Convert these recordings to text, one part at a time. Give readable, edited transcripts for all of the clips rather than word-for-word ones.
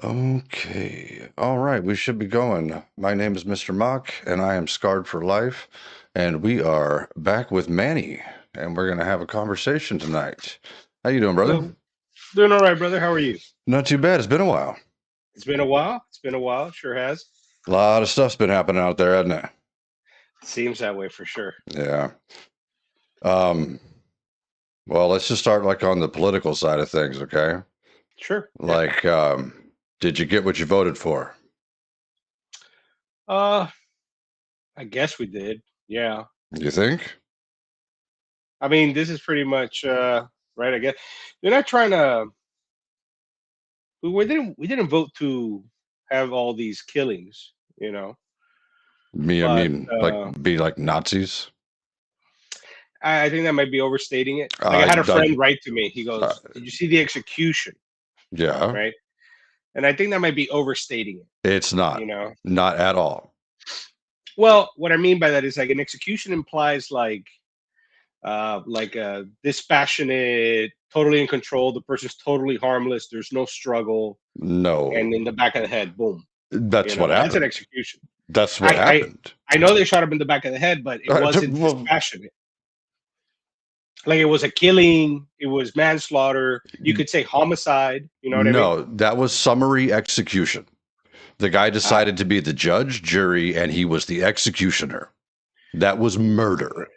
Okay. All right. We should be going. My name is Mr. Mock, and I am Scarred for Life. And we are back with Manny, and we're going to have a conversation tonight. How you doing, brother? Hello. Doing all right, brother. How are you? Not too bad. It's been a while. It's been a while. It's been a while. Sure has. A lot of stuff's been happening out there, hasn't it? Seems that way for sure. Yeah. Um, well, let's just start like on the political side of things, okay? Sure. Yeah. Like, did you get what you voted for? Uh, I guess we did. Yeah. You think? I mean, this is pretty much right. I guess they're not trying to. We didn't vote to have all these killings, you know. Me, I But mean, like, be like Nazis? I think that might be overstating it. Like I I, had a I, friend write to me. He uh, goes, "Did you see the execution?" yeah. Right. And I think that might be overstating it. It's You not. know. Not at all. Well, what I mean by that is like an execution implies like a dispassionate, totally in control. The person's totally harmless. There's no struggle, No. and in the back of the head, boom. That's what That's an happened. execution. That's what I, I happened. I know they shot him in the back of the head, but it wasn't Well, dispassionate. Like it was a killing. It was manslaughter. You could say homicide. You know what I mean? no, that was summary execution. The guy Uh, decided to be the judge, jury, and he was the executioner. That was murder.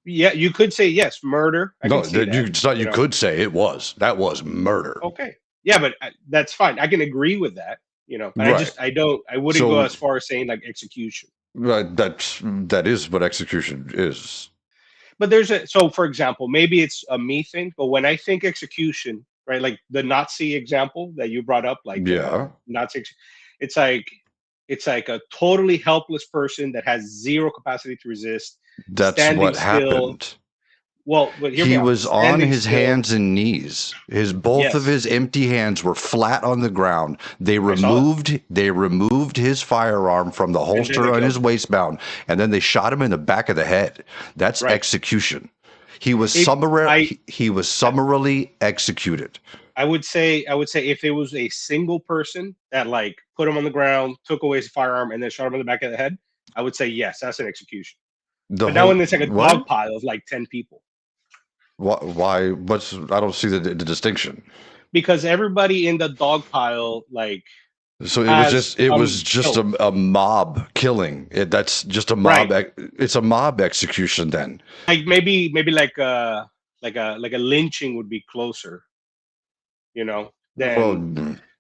yeah, you could say yes, murder. I No, can see that. it's not. You You know, could say it was. That was murder. okay, yeah, but that's fine. I can agree with that. But Right. I wouldn't go So as far as saying like execution. that is what execution is. But there's a so for example, maybe it's a me thing, but when I think execution, right, like the Nazi example that you brought up, like Yeah, it's like it's like a totally helpless person that has zero capacity to resist, that's standing what still. happened. Well, but hear me He out. was on Standing his still. hands and knees. Both of Yes, his empty hands were flat on the ground. I saw that, They removed his firearm from the and then they holster on killed his him. waistband, and then they shot him in the back of the head. That's Right. execution. If I He was summarily executed. I would say if it was a single person that like put him on the ground, took away his firearm, and then shot him in the back of the head, I would say yes, that's an execution. The But now whole when it's like a what? dog pile of like 10 people, Why? What's? I don't see the distinction. because everybody in the dog pile like So has it was just killed. a mob killing. That's just a Right. it's a mob execution then. Like maybe like a lynching would be closer, you know, Well,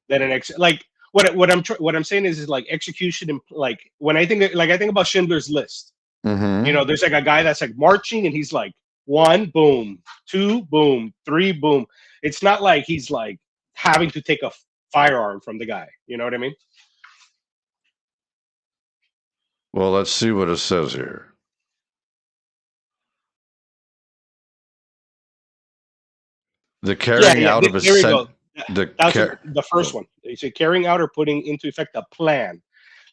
than an like what I'm saying is like execution and like when I think about Schindler's List. mm-hmm. There's like a guy that's like marching and he's like one boom, two boom, three boom. It's not like he's like having to take a firearm from the guy. You know what I mean? Well, let's see what it says here. The Yeah, carrying yeah. out of a There we sent go. the That's car. the first one. They say carrying out or putting into effect a plan.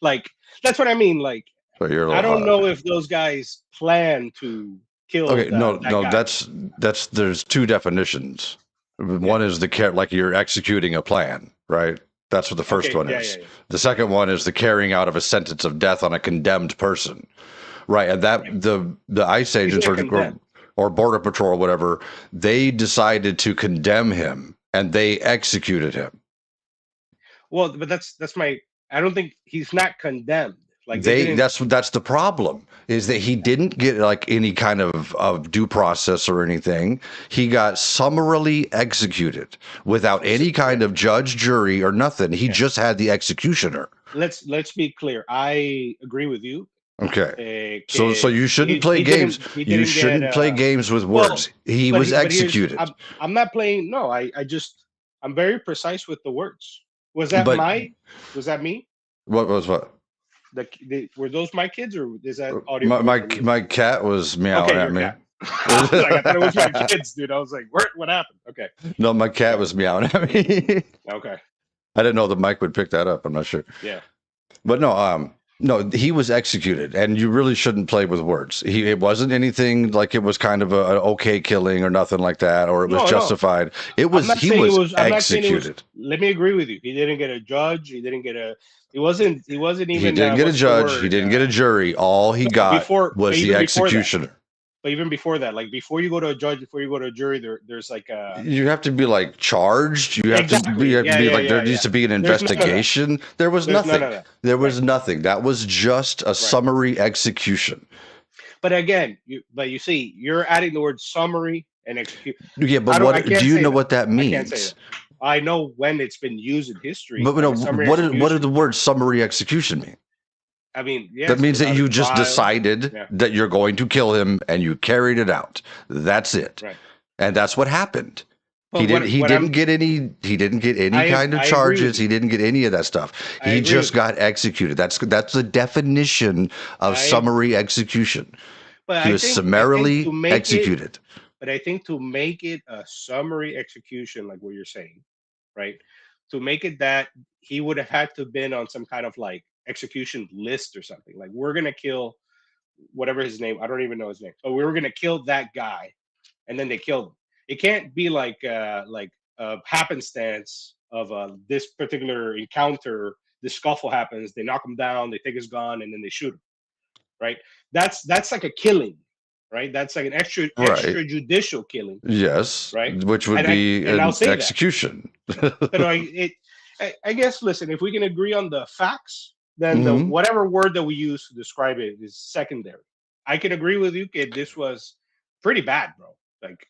Like that's what I mean. Like But you're a I little don't hot. know if those guys plan to kill Okay, no, that no. guy. That's there's two definitions. Yeah. One is the care like you're executing a plan, right? That's what the first Okay. one Yeah. Yeah. is. Yeah. The second one is the carrying out of a sentence of death on a condemned person. Right, and that Right. the ICE He's agents not condemned. or border patrol or whatever, they decided to condemn him and they executed him. Well, but that's my. I don't think he's not condemned. Like they didn't. That's the problem is that he didn't get like any kind of due process or anything. He got summarily executed without any Yeah. kind of judge, jury, or nothing. He Yeah. just had the executioner. Let's be clear. I agree with you. Okay. So you shouldn't He, play he games. didn't he You didn't get shouldn't play games with well, words. He but was here's executed. I'm not playing. No, I just I'm very precise with the words. Was that But my? Was that me? what was what? Were those my kids or is that audio coming from you? My cat was meowing Okay, at your me. cat. Like I thought it was my kids, dude. I was like, what happened? Okay, No, my cat okay, was meowing at me. okay, I didn't know the mic would pick that up. I'm not sure, yeah. but no. No, he was executed, and you really shouldn't play with words. It wasn't anything like it was kind of an okay killing or nothing like that, or it was No. justified. I'm not He saying it was was. I'm not saying it was. executed. Let me agree with you. He didn't get a judge. He didn't get a. He wasn't. He wasn't He even. didn't get a What's the judge. He word? didn't get a jury. All he No, got before. But was the even before that. executioner. But even before that, like before you go to a judge, before you go to a jury, there's like a. You have to be like charged. You have to be. Exactly. You have to Yeah. be Yeah. like there Yeah. needs Yeah. to be an There's none of that. investigation. There was There's none nothing. of that. There Right. was nothing. That was just a Right. summary execution. But again, you see, you're adding the word summary and execute. Yeah, but How do I what do can't you say know that? what that I can't say that. means? I know when it's been used in history, But like no, a summary what did execution. the word summary execution mean? I mean, yes, That means that without a you just trial. decided Yeah. that you're going to kill him and you carried it out. That's it. Right. And that's what happened. But He what didn't I'm get any kind of I agree with charges. you. He didn't get any of that stuff. I He agree with just you. got executed. That's the definition of I summary execution. but He was I think to summarily make it executed. but I think to make it a summary execution, like what you're saying, right? To make it that he would have had to have been on some kind of like execution list or something. Like we're gonna kill whatever his name. I don't even know his name. Oh, we were gonna kill that guy, and then they killed him. It can't be like a happenstance of this particular encounter. This scuffle happens. They knock him down. They take his gun, and then they shoot him. Right? That's like a killing. Right? That's like an Right. extrajudicial killing. Yes. Right? Which would be And I'll an say that. execution. But I guess listen, if we can agree on the facts, then the Hmm. whatever word that we use to describe it is secondary. I can agree with you, kid. This was pretty bad, bro. Like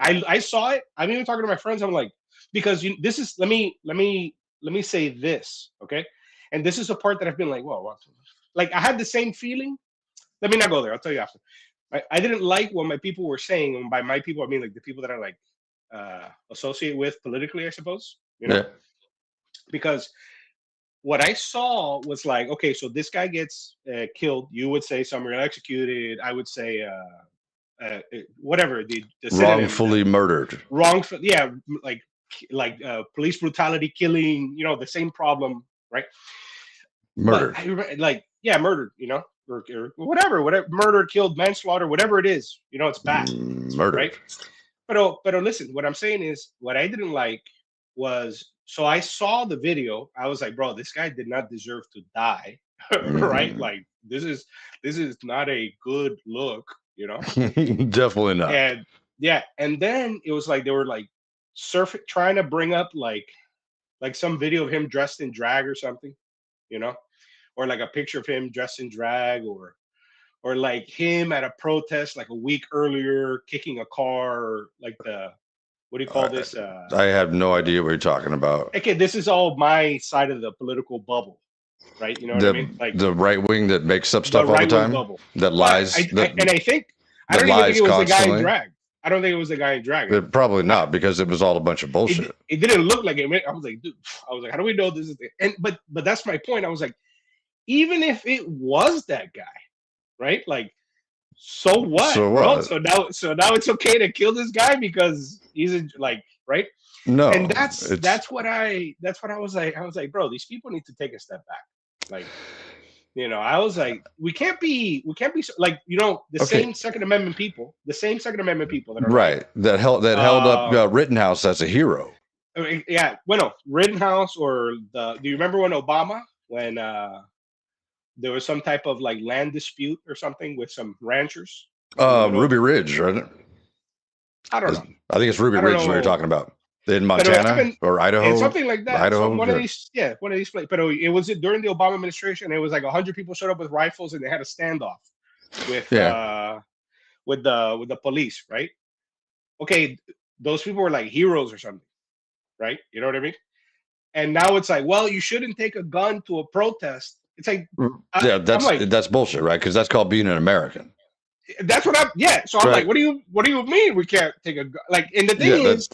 I saw it. I'm even talking to my friends. I'm like, because this is let me say this, okay? And this is the part that I've been like, whoa, what? Like I had the same feeling. Let me not go there. I'll tell you after. I didn't like what my people were saying, and by my people I mean like the people that I like associate with politically, I suppose. Yeah. Because what I saw was like, okay, so this guy gets killed. You would say summary executed. I would say whatever the synonym. Wrongfully murdered. Wrongful, yeah, like police brutality, killing. The same problem, right? Murdered. But like, yeah, murdered. Or whatever, murder, killed, manslaughter, whatever it is. It's bad, Murdered. right? But listen, what I'm saying is, what I didn't like was, so I saw the video. I was like, bro, this guy did not deserve to die, right? Like this is not a good look, Definitely not. And yeah, and then it was like they were like trying to bring up like some video of him dressed in drag or something, or like a picture of him dressed in drag, or like him at a protest like a week earlier kicking a car, or like what do you call this? I have no idea what you're talking about. Okay, this is all my side of the political bubble, right? You know what I mean? Like the right wing that makes up stuff all the time, bubble that lies, I don't even think it was the guy in drag. I don't think it was the guy in drag. Probably not, because it was all a bunch of bullshit. It didn't look like it. I was like, dude. I was like, how do we know this is but that's my point. I was like, even if it was that guy, right? Like, so what? So bro? what? So now it's okay to kill this guy because he's like, right? No. And that's what I was like. I was like, bro, these people need to take a step back. Like, I was like, we can't be like, the same Second Amendment people that are right, that held up Rittenhouse as a hero. Yeah, bueno, Rittenhouse, or do you remember when Obama, when there was some type of like land dispute or something with some ranchers? Ruby Ridge, right? I don't know. I think it's Ruby Ridge what you're talking about. In Montana or Idaho, something like that. Idaho, so one of these places. But it was during the Obama administration. It was like 100 people showed up with rifles and they had a standoff with the police, right? Okay, those people were like heroes or something, right? You know what I mean? And now it's like, well, you shouldn't take a gun to a protest. It's like, that's bullshit, right? Because that's called being an American. That's what So I'm like, what do you mean we can't take a gun? Like, and the thing is,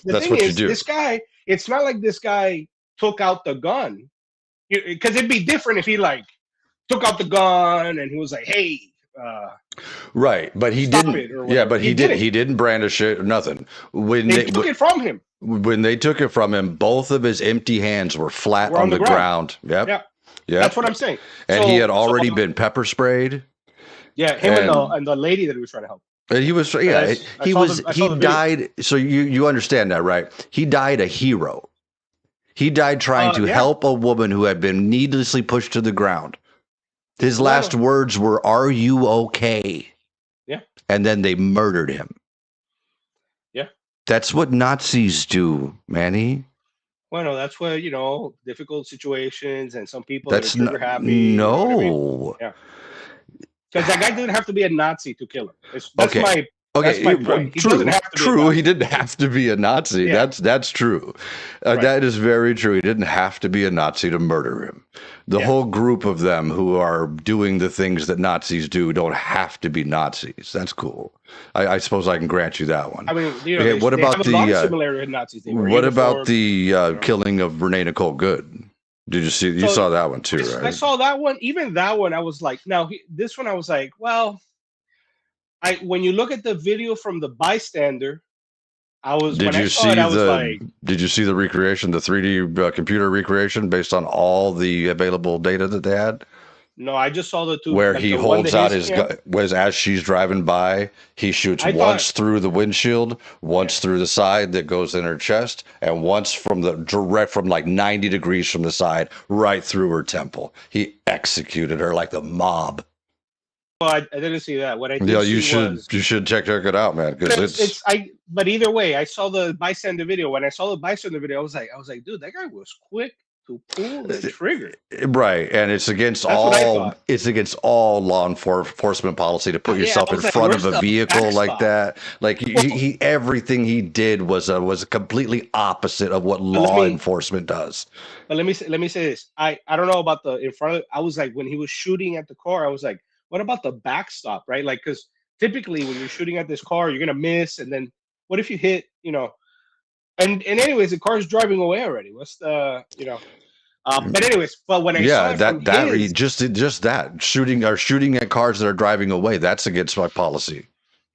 this guy, it's not like this guy took out the gun, because it'd be different if he like took out the gun and he was like, hey, right, but he didn't. Yeah, but he didn't. He didn't brandish it or nothing. When they took it from him. When they took it from him, both of his empty hands were flat on the ground. Yep. Yeah. That's Yep. what I'm saying. And he So had already been pepper sprayed. yeah, him And and the lady that he was trying to help. and he was, And yeah, I saw the he video. died. So you understand that, right? He died a hero. He died trying to Yeah. help a woman who had been needlessly pushed to the ground. His last Bueno. words were, "Are you okay?" Yeah. And then they murdered him. Yeah. That's what Nazis do, Manny. Bueno, that's what, difficult situations and some people that are That's trigger happy. You know what I mean? no. Yeah. Because that guy didn't have to be a Nazi to kill him. That's Okay. my that's Okay, my point. He doesn't true, have to be a true. He Nazi. didn't have to be a Nazi. Yeah. That's true. Right. That is very true. He didn't have to be a Nazi to murder him. The Yeah. whole group of them who are doing the things that Nazis do don't have to be Nazis. That's cool. I suppose I can grant you that one. I mean, Okay, what they about have a lot of the similarity with Nazis. They wear what about uniforms. the killing of Renee Nicole Good? Did you see? You So, saw that one too, I right? saw that one. Even that one, I was like, now this one, I was like, well, when you look at the video from the bystander, Did when I you saw it, see I was like, Did you see the recreation, the 3D computer recreation based on all the available data that they had? no, I just saw the two, Where like he the one that holds out his his camp. gun, was as she's driving by, he shoots I thought, once through the windshield, once yeah. through the side that goes in her chest, and once from the direct from like 90 degrees from the side right through her temple. He executed her like the mob. Well, I didn't see that. What I did Yeah, see was, you should check it out, man, because it's but either way, I saw the bystander video. When I saw the bystander video, I was like, dude, that guy was quick to pull the trigger. right, and That's what I thought. it's against all law enforcement policy to put Yeah, yourself I in was like, front of where's a the vehicle like backstop? that. Like Well, he everything he did was completely opposite of what but let law me enforcement does. but let me say this. I don't know about the in front of. I was like, when he was shooting at the car, I was like, what about the backstop, right? Like, because typically when you're shooting at this car, you're gonna miss, and then what if you hit, and anyways, the car's driving away already. What's the. But anyways, but when I saw Yeah, it from his, just that shooting at cars that are driving away, that's against my policy.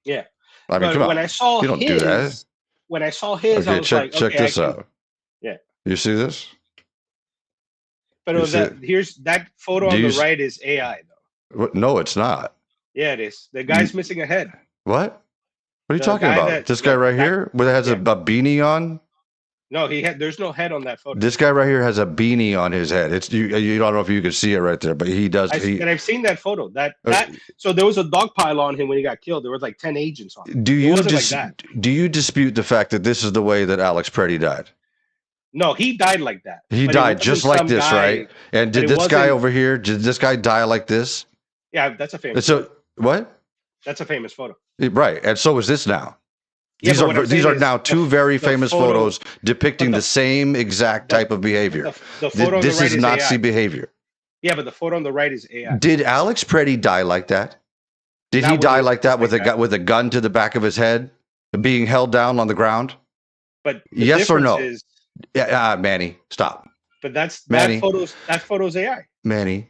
yeah. I mean, come But when I on, saw you don't do that. his, I Okay, was like, check okay, I this can, out. yeah. You see this? But You see it? here's that photo Do on you? the right is AI though. No, it's not. Yeah, it is. The guy's missing a head. What? What are you The talking guy about? This guy right here, where it has yeah. a beanie on. No, there's no head on that photo. This guy right here has a beanie on his head. It's you. You don't know if you can see it right there, but he does. And I've seen that photo. So there was a dog pile on him when he got killed. There was like 10 agents on him. It wasn't like that. Do you dispute the fact that this is the way that Alex Preddy died? No, he died like that. He died just like this, right? And did this guy over here? Did this guy die like this? Yeah, that's a famous. So what? That's a famous photo. Right, and so is this now. Yeah, these are now two very famous photos depicting the same exact type of behavior. The photo This on the right is Nazi AI. behavior. Yeah, but the photo on the right is AI. Did Alex Preddy die like that? Did he die like that with a gun to the back of his head, being held down on the ground? But yes or no? Yeah, Manny, stop. But that photo's AI. Manny,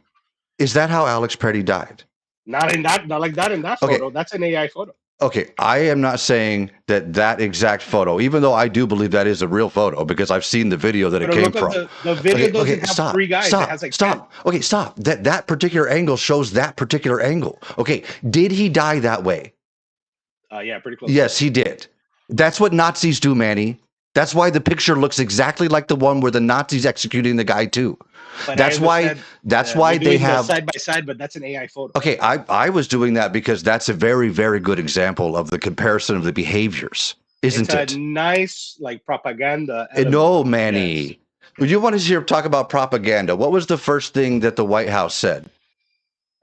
is that how Alex Preddy died? Not like that in that photo. Okay. That's an AI photo. Okay, I am not saying that exact photo, even though I do believe that is a real photo because I've seen the video that it came from. The video doesn't have three guys. Stop. It has like stop. 10. Okay, stop. That particular angle shows that particular angle. Okay, did he die that way? Yeah, pretty close. Yes, he did. That's what Nazis do, Manny. That's why the picture looks exactly like the one where the Nazis executing the guy too. But that's why they have side by side, but that's an AI photo. Okay, I was doing that because that's a very, very good example of the comparison of the behaviors, isn't it? It's a nice like propaganda. No, Manny. Yes. You want to talk about propaganda? What was the first thing that the White House said?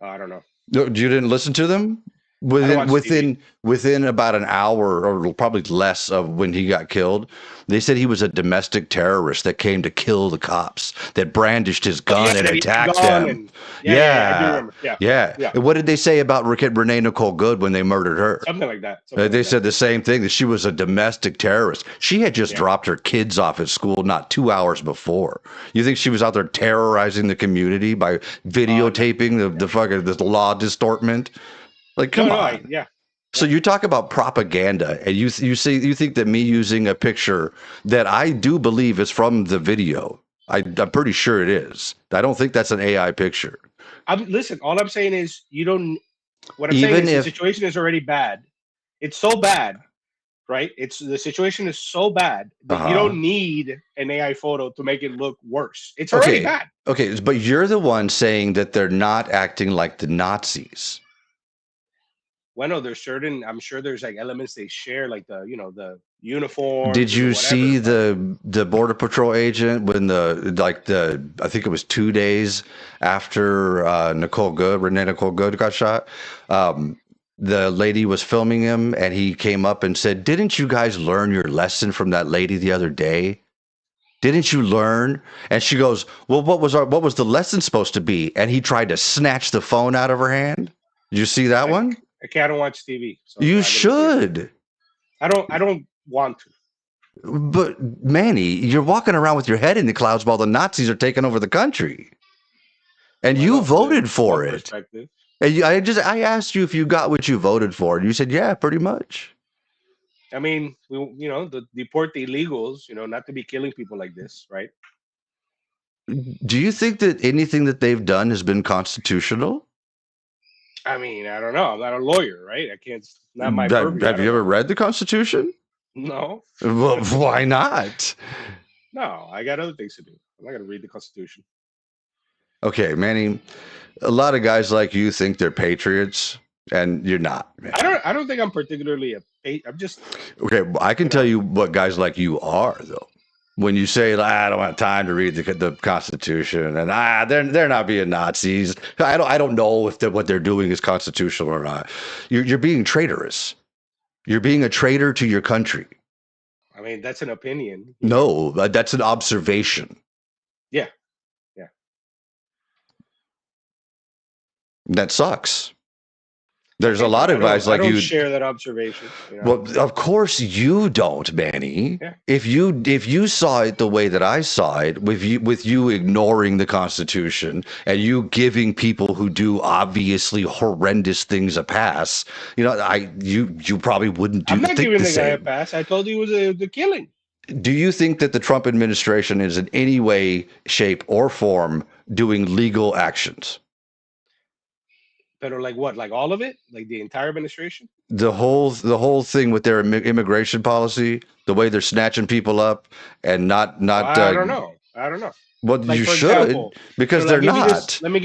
I don't know. You didn't listen to them? Within about an hour or probably less of when he got killed, they said he was a domestic terrorist that came to kill the cops, that brandished his gun and attacked them. Yeah, I do remember. Yeah. And what did they say about Renee Nicole Good when they murdered her? Something like that. They said the same thing, that she was a domestic terrorist. She had just dropped her kids off at school not 2 hours before. You think she was out there terrorizing the community by videotaping the law distortment? Like, come on. So you talk about propaganda, and you think that me using a picture that I do believe is from the video. I'm pretty sure it is. I don't think that's an AI picture. Listen. All I'm saying is you don't. What I'm saying Even is the if situation is already bad. It's so bad, right? It's the situation is so bad that you uh-huh. don't need an AI photo to make it look worse. It's already Okay. bad. Okay, but you're the one saying that they're not acting like the Nazis. Well, no, there's certain. I'm sure there's like elements they share, like the Did uniforms and the you see whatever. But the border patrol agent when the I think it was 2 days after Renee Nicole Good got shot? Um, the lady was filming him, and he came up and said, "Didn't you guys learn your lesson from that lady the other day? Didn't you learn?" And she goes, "Well, what was the lesson supposed to be?" And he tried to snatch the phone out of her hand. Did you see that I, one? I don't watch TV, so You I didn't see it. should. I don't want to. But Manny, you're walking around with your head in the clouds while the Nazis are taking over the country, and you Well, voted it's one for it. perspective. And I asked you if you got what you voted for, and you said, "Yeah, pretty much." I mean, deport the illegals, not to be killing people like this, right? Do you think that anything that they've done has been constitutional? I mean, I don't know. I'm not a lawyer, right? I can't. It's not my purview. I Have don't you ever know. read the Constitution? No, Well, why not? no. I got other things to do. I'm not gonna read the Constitution. Okay, Manny, a lot of guys like you think they're patriots, and you're not, man. I don't think I'm particularly I'm just. Okay, I can tell you what guys like you are, though. When you say, "I don't have time to read the Constitution," and they're not being Nazis. I don't know if what they're doing is constitutional or not. You're being traitorous. You're being a traitor to your country. I mean, that's an opinion. No, that's an observation. Yeah. Yeah. That sucks. There's Okay, a lot but of guys I like don't you. share that observation. Well, of course you don't, Manny. Yeah. If you saw it the way that I saw it, with you ignoring the Constitution and you giving people who do obviously horrendous things a pass, you probably wouldn't I'm not think giving the the guy a same. pass. I told you it was the killing. Do you think that the Trump administration is in any way, shape, or form doing legal actions? But like what? Like all of it? Like the entire administration? The whole thing with their immigration policy, the way they're snatching people up and Well, not I don't know. I don't know. well, Like you for should example, because they're like give me this. not. Let me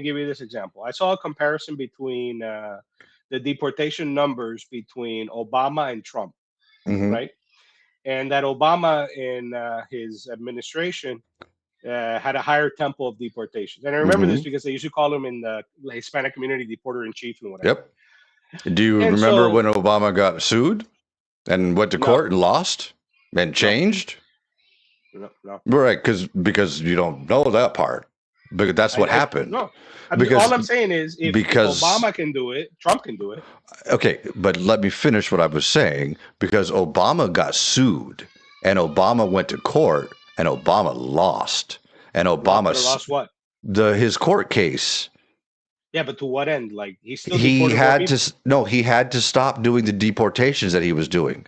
give you this example. I saw a comparison between the deportation numbers between Obama and Trump, Hmm. right? And that Obama in his administration had a higher tempo of deportations. And I remember this Hmm. because they used to call him in the Hispanic community deporter in chief and whatever. Yep. Do you And remember when so, Obama got sued and went to no, court and lost and no, changed? no. Right, because you don't know that part. But that's what I happened. no. All Because I'm saying is, if because Obama can do it, Trump can do it. okay, but let me finish what I was saying because Obama got sued and Obama went to court and Obama lost and But I lost what? his court case. Yeah, but to what end? Like he still He deported more had people. to no, he had to stop doing the deportations that he was doing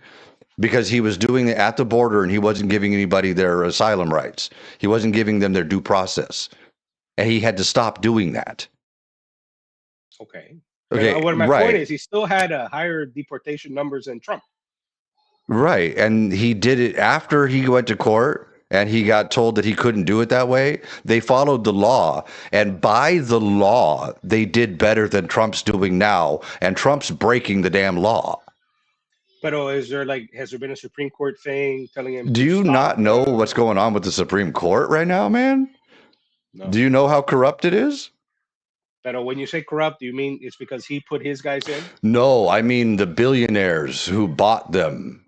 because he was doing it at the border and he wasn't giving anybody their asylum rights. He wasn't giving them their due process. And he had to stop doing that. Okay. Okay, But what my point right. is, he still had a higher deportation numbers than Trump. Right. And he did it after he went to court and he got told that he couldn't do it that way. They followed the law. And by the law, they did better than Trump's doing now. And Trump's breaking the damn law. But has there been a Supreme Court thing telling him Do to you stop? not know what's going on with the Supreme Court right now, man? No. Do you know how corrupt it is? But when you say corrupt, do you mean it's because he put his guys in? No, I mean the billionaires who bought them.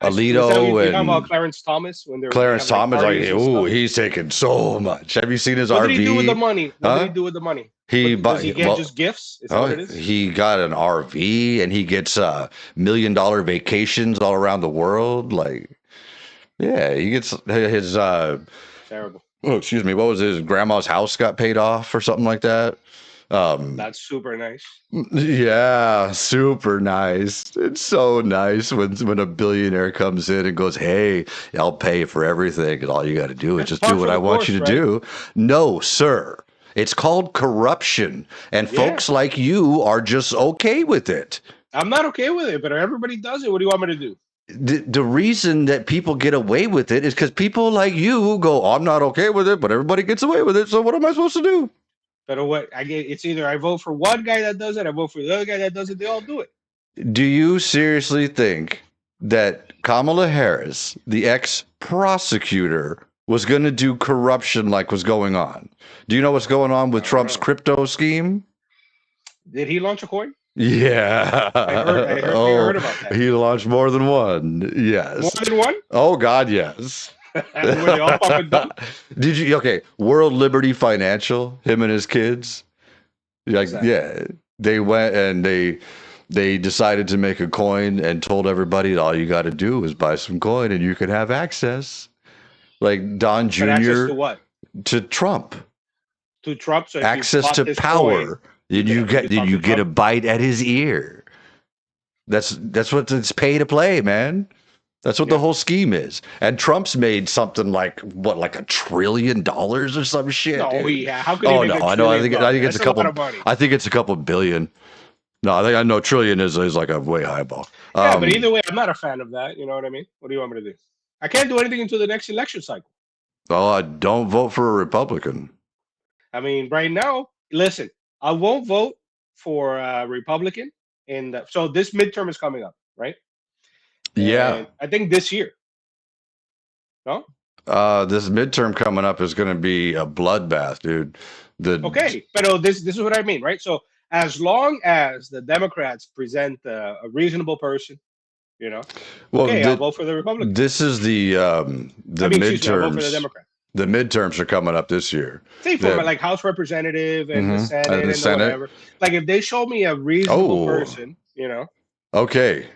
Was that Alito you talking about and Clarence Thomas when they Clarence have like Thomas, like, parties and ooh, stuff? he's taking so much. Have you seen his What did he do with the RV? money? What did he Huh? do with the money? He Does bought he get just gifts? Is that what oh, it is? he got an RV and he gets $1 million vacations all around the world. Like, yeah, he gets his Terrible. oh, excuse me, what was his grandma's house got paid off or something like that. That's super nice. Yeah, super nice. It's so nice when a billionaire comes in and goes, "Hey, I'll pay for everything, and all you got to do is That's just do par what for I the want you course, to right? do." No, sir. It's called corruption, and Yeah. folks like you are just okay with it. I'm not okay with it, but everybody does it. What do you want me to do? The reason that people get away with it is because people like you go, "I'm not okay with it, but everybody gets away with it. So what am I supposed to do?" But what I get, it's either I vote for one guy that does it, I vote for the other guy that does it. They all do it. Do you seriously think that Kamala Harris, the ex-prosecutor, was going to do corruption like was going on? Do you know what's going on with I don't Trump's know. crypto scheme? Did he launch a coin? Yeah. I think I Oh, heard about that. he launched more than one. More Yes. than one? Oh God, yes. Were they all pop and dump? Did you okay? World Liberty Financial, him and his kids. Like, What's that? yeah, they went and they decided to make a coin and told everybody all you got to do is buy some coin and you can have access. Like Don But access to Jr. what? to Trump, To Trump. So if you access bought to this coin, power. And you could talk you to get a Trump. bite at his ear. That's what it's pay to play, man. That's what the Yeah. whole scheme is. And Trump's made something like what, like $1 trillion or some shit, No, dude. yeah. How could he Oh make no, a I know. trillion I dollars? think it's That's a a lot couple. of money. I think it's a couple billion. No, I know trillion is like a way high ball. Yeah, but either way, I'm not a fan of that. You know what I mean? What do you want me to do? I can't do anything until the next election cycle. Well, I don't vote for a Republican. I mean, right now, listen, I won't vote for Republican. So this midterm is coming up, right? Yeah. And I think this year, no? This midterm coming up is going to be a bloodbath, dude. The Okay, but this is what I mean, right? So as long as the Democrats present a reasonable person, you know, well, okay, I'll vote for the Republican. this is the I mean, excuse me, I'll vote for the midterms. Democrat. The midterms are coming up this year. Say for my like House Representative and the Senate And the and the Senate. whatever. Like if they show me a reasonable Oh, person, you know, okay.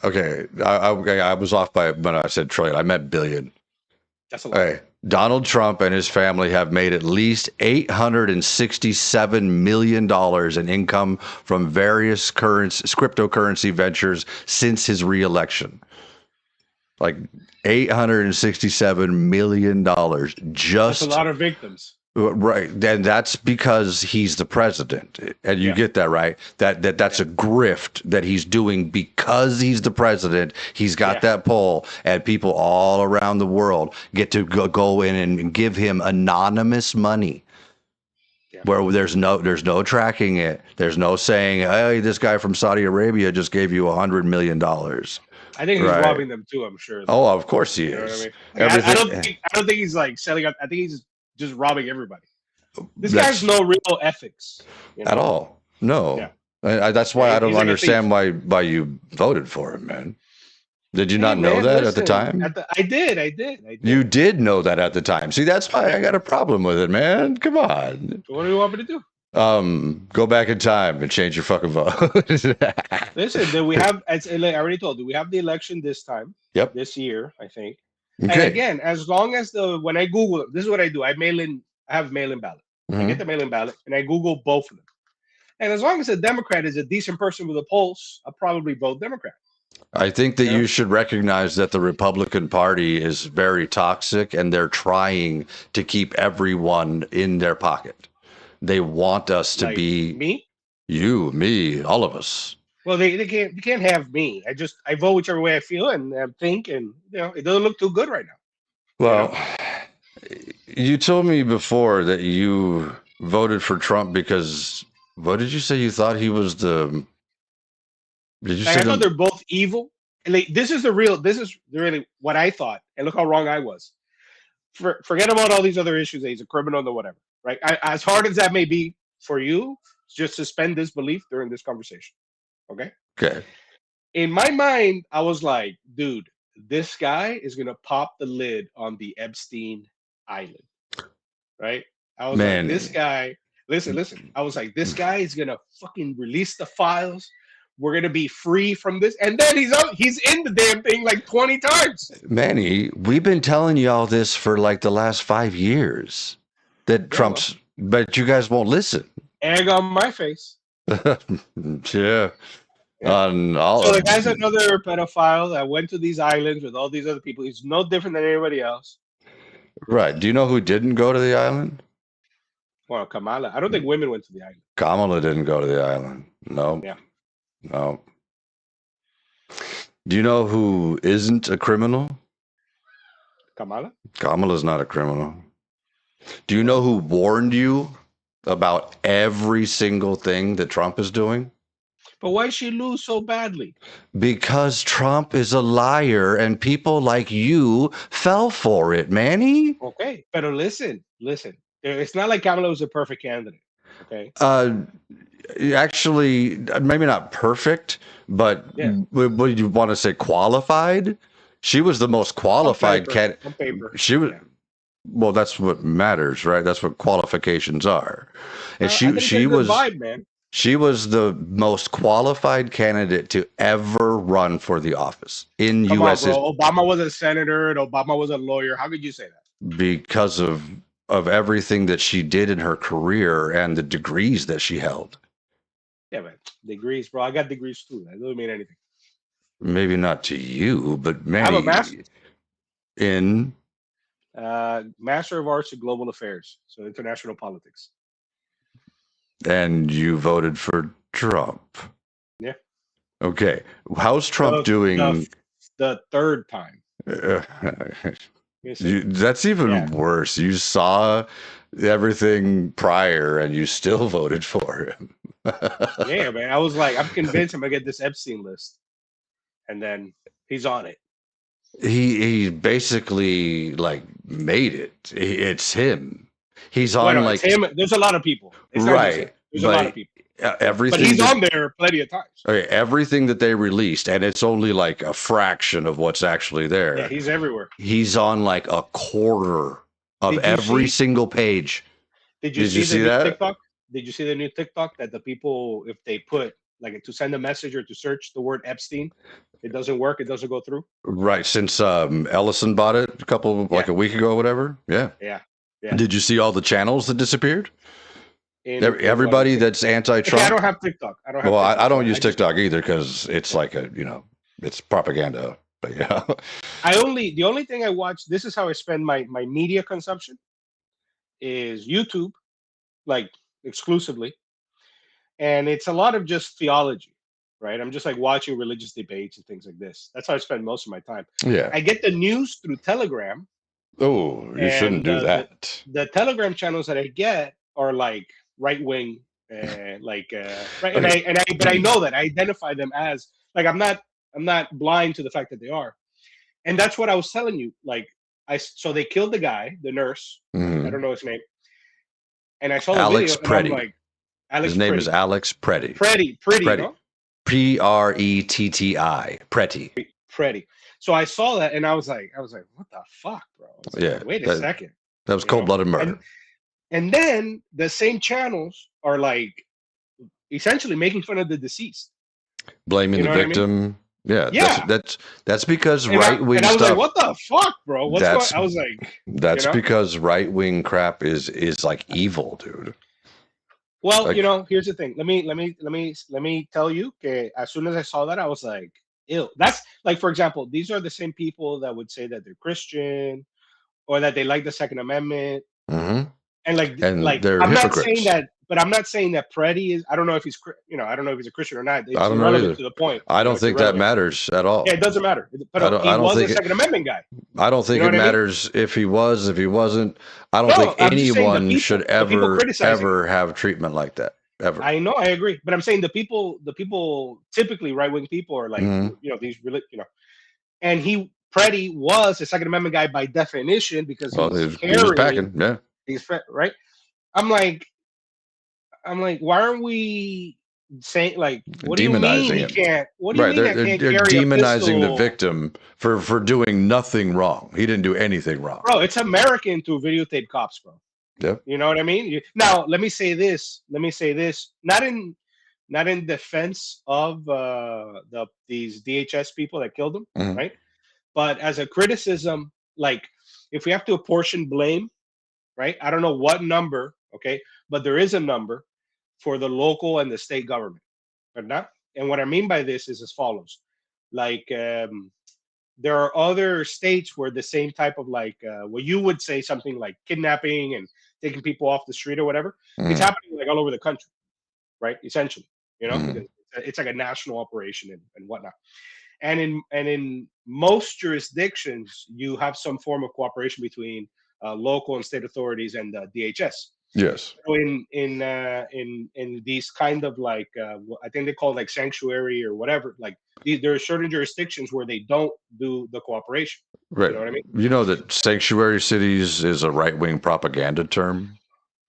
Okay. I was off by when I said trillion. I meant billion. that's a lot. Okay. Donald Trump and his family have made at least $867 million in income from various cryptocurrency ventures since his reelection. Like $867 million That's a just lot of victims. right. And that's because he's the president. And you Yeah. get that, right? That's a grift that he's doing because he's the president. He's got Yeah. that pull, and people all around the world get to go in and give him anonymous money. Yeah. Where there's no tracking it. There's no saying, "Hey, this guy from Saudi Arabia just gave you $100 million." I think he's Right. robbing them too. I'm sure. Oh, of course he You know what I is. mean? Like, Everything I don't think he's like selling up. I think he's just robbing everybody. This That's- guy's no real ethics you know? at all. No. Yeah. That's why Yeah, I don't he's like a understand why you voted for him, man. Did you Hey, not know man, that at the listen, time? I did. You did know that at the time. See, that's why I got a problem with it, man. Come on. So what do you want me to do? Go back in time and change your fucking vote. Listen, then we have. As I already told you, we have the election this time. Yep. This year, I think. And Okay. again, as long as when I Google it, this is what I do. I have mail-in ballot. I Mhm. get the mail-in ballot and I Google both of them. And as long as a Democrat is a decent person with a pulse, I'll probably vote Democrat. I think that Yeah. you should recognize that the Republican Party is very toxic and they're trying to keep everyone in their pocket. They want us to Like be me. you, me, all of us. Well, they can't have me. I vote whichever way I feel and think, and it doesn't look too good right now. Well, you told me before that you voted for Trump because what did you say? You thought he was the. Did you Like, say I thought the? they're both evil. And like this is really what I thought, and look how wrong I was. Forget about all these other issues. That he's a criminal or whatever, right? As hard as that may be for you, just suspend disbelief during this conversation. Okay. Okay. In my mind, I was like, dude, this guy is gonna pop the lid on the Epstein Island, right? I was Man. like, this guy. Listen. I was like, this guy is gonna fucking release the files. We're gonna be free from this, and then he's in the damn thing like 20 times. Manny, we've been telling you all this for like the last 5 years that Yeah, Trump's, but you guys won't listen. egg on my face. Yeah. Yeah. On all So the of guy's another pedophile that went to these islands with all these other people. He's no different than anybody else. right. Do you know who didn't go to the island? Well, Kamala. I don't think women went to the island. Kamala didn't go to the island. No, Yeah. no. Do you know who isn't a criminal? Kamala? Kamala's not a criminal. Do you What know is it? who warned you about every single thing that Trump is doing? But why did she lose so badly? Because Trump is a liar and people like you fell for it, Manny. Okay. But listen. It's not like Kamala was a perfect candidate. Okay. Uh, actually, maybe not perfect, but Yeah. would you want to say qualified? She was the most On qualified paper. candidate. On paper. She was. Yeah. Well, that's what matters, right? That's what qualifications are. And I think it's a good was vibe, man. she was the most qualified candidate to ever run for the office in Come on, U.S. bro. Obama was a senator and Obama was a lawyer. How could you say that? because of everything that she did in her career and the degrees that she held. Yeah, man. Degrees, bro. I got degrees too. That doesn't mean anything. Maybe not to you, but I have a many master's. in Master of Arts in Global Affairs, so international politics. and you voted for Trump. Yeah. Okay. How's Trump doing? The third time. That's even worse. You saw everything prior and you still voted for him. Yeah, man. I was like, I'm convinced I'm gonna get this Epstein list. And then he's on it. He basically like made it. It's him. He's on Well, like it's him. There's a lot of people. It's not just him. right. There's a lot of people. Everything, but he's on there plenty of times. Okay, everything that they released, and it's only like a fraction of what's actually there. Yeah, he's everywhere. He's on like a quarter of every single page. Did you see the new TikTok? Did you see the new TikTok that the people, if they put like to send a message or to search the word Epstein, it doesn't work. It doesn't go through. Right, since Ellison bought it a week ago, or whatever. Yeah. Yeah. Did you see all the channels that disappeared? Everybody that's anti-Trump. Okay, I don't have TikTok. I don't have. Well, TikTok, I don't use TikTok either because it's like it's propaganda. But yeah. The only thing I watch. This is how I spend my media consumption. Is YouTube, like exclusively, and it's a lot of just theology, right? I'm just like watching religious debates and things like this. That's how I spend most of my time. Yeah. I get the news through Telegram. Oh, you shouldn't do that. The Telegram channels that I get are like right wing, right, okay. But I know that I identify them as like I'm not blind to the fact that they are, and that's what I was telling you. Like so they killed the guy, the nurse. I don't know his name, and I saw the Alex video, Preddy. and I'm like, Alex. His name is Alex Preddy. Pretty, no? Pretti. Preddy. So I saw that, and I was like, what the fuck, bro? Yeah. Wait a second. That was cold-blooded murder. And then the same channels are like essentially making fun of the deceased, blaming the victim. I mean? Yeah. That's because right-wing stuff. I was like, what the fuck, bro? What's going? I was like, that's because right-wing crap is like evil, dude. Well, like, here's the thing. Let me tell you. Okay, as soon as I saw that, I was like, ew. That's like, for example, these are the same people that would say that they're Christian or that they like the Second Amendment. Mm-hmm. And they're I'm hypocrites. not saying that, but I'm not saying that Preddy is. I don't know if he's, I don't know if he's a Christian or not. It's I don't know either. To the point. I don't think that matters at all. Yeah, it doesn't matter. But he was a Second Amendment guy. I don't think it matters if he was, if he wasn't. I don't think anyone should ever have treatment like that. Ever. I know, I agree, but I'm saying the people typically right-wing people are like, these and Preddy was a Second Amendment guy by definition because he was packing, yeah. He's right. I'm like, why aren't we saying like, what do you mean he can't? What do you mean they're demonizing the victim for doing nothing wrong. He didn't do anything wrong, bro. It's American to videotape cops, bro. Yeah. You know what I mean? Now, let me say this. Not in defense of these DHS people that killed him, right? But as a criticism, like if we have to apportion blame, right? I don't know what number, okay, but there is a number for the local and the state government. ¿Verdad? And what I mean by this is as follows. Like, there are other states where the same type of like, what you would say something like kidnapping and taking people off the street or whatever, it's happening like all over the country, right? Essentially, because it's like a national operation and whatnot. And in most jurisdictions, you have some form of cooperation between local and state authorities and DHS. Yes. So in these kind of like I think they call it like sanctuary or whatever. Like there are certain jurisdictions where they don't do the cooperation. Right. You know what I mean? You know that sanctuary cities is a right-wing propaganda term.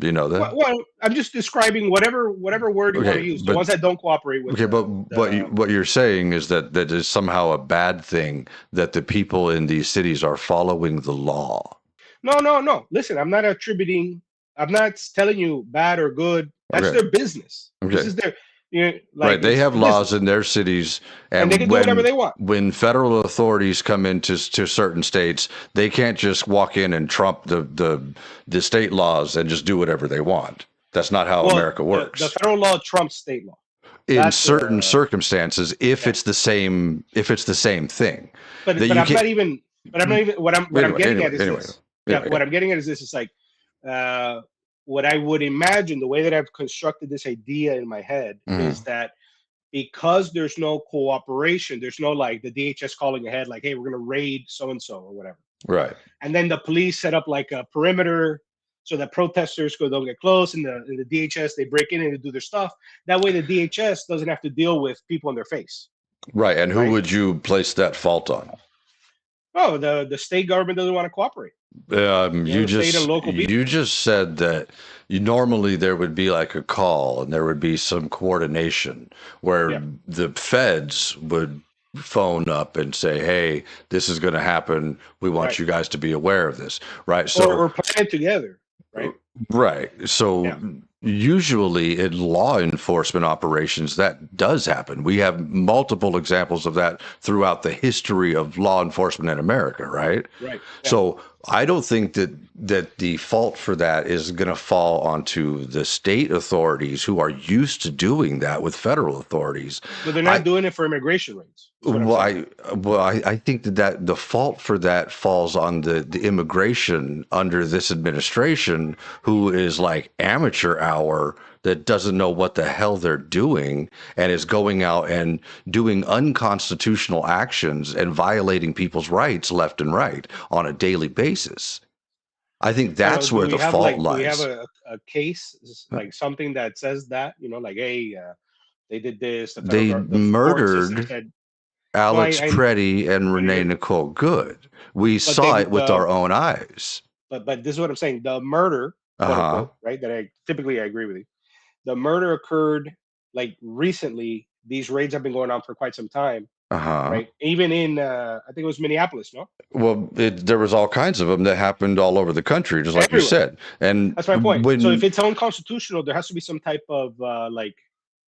Do you know that? Well, I'm just describing whatever word you want to use. The ones that don't cooperate with. Okay, but what you're saying is that is somehow a bad thing that the people in these cities are following the law. No. Listen, I'm not attributing. I'm not telling you bad or good. That's their business. Okay. This is their. Right, they have laws in their cities, and they can do whatever they want. When federal authorities come into certain states, they can't just walk in and trump the state laws and just do whatever they want. That's not how America works. The federal law trumps state law in certain circumstances, if it's the same thing. But I'm not even. What I'm getting at is this. What I'm getting at is this. It's like. What I would imagine, the way that I've constructed this idea in my head is that because there's no cooperation, there's no like the DHS calling ahead, like, hey, we're going to raid so-and-so or whatever. Right. And then the police set up like a perimeter so that protesters don't get close, and the DHS, they break in and they do their stuff. That way the DHS doesn't have to deal with people in their face. Right. And who would you place that fault on? Oh, the state government doesn't want to cooperate. You just said that normally there would be like a call and there would be some coordination where the feds would phone up and say, hey, this is going to happen. We want you guys to be aware of this. Right. So or plan it together. Right. Right. So usually in law enforcement operations, that does happen. We have multiple examples of that throughout the history of law enforcement in America, right? Right. Yeah. So I don't think that the fault for that is going to fall onto the state authorities who are used to doing that with federal authorities. But they're not doing it for immigration raids. I think that the fault for that falls on the immigration under this administration, who is like amateur hour that doesn't know what the hell they're doing and is going out and doing unconstitutional actions and violating people's rights left and right on a daily basis. I think that's where the fault lies. Do we have a case, like something that says that, like, hey, they did this. They murdered Alex Preddy and Renee Nicole Good. We saw it with our own eyes. But this is what I'm saying. The murder, right? That I agree with you. The murder occurred like recently. These raids have been going on for quite some time. Right. Even in, I think it was Minneapolis, no? Well, there was all kinds of them that happened all over the country, just like you said. And that's my point. So if it's unconstitutional, there has to be some type of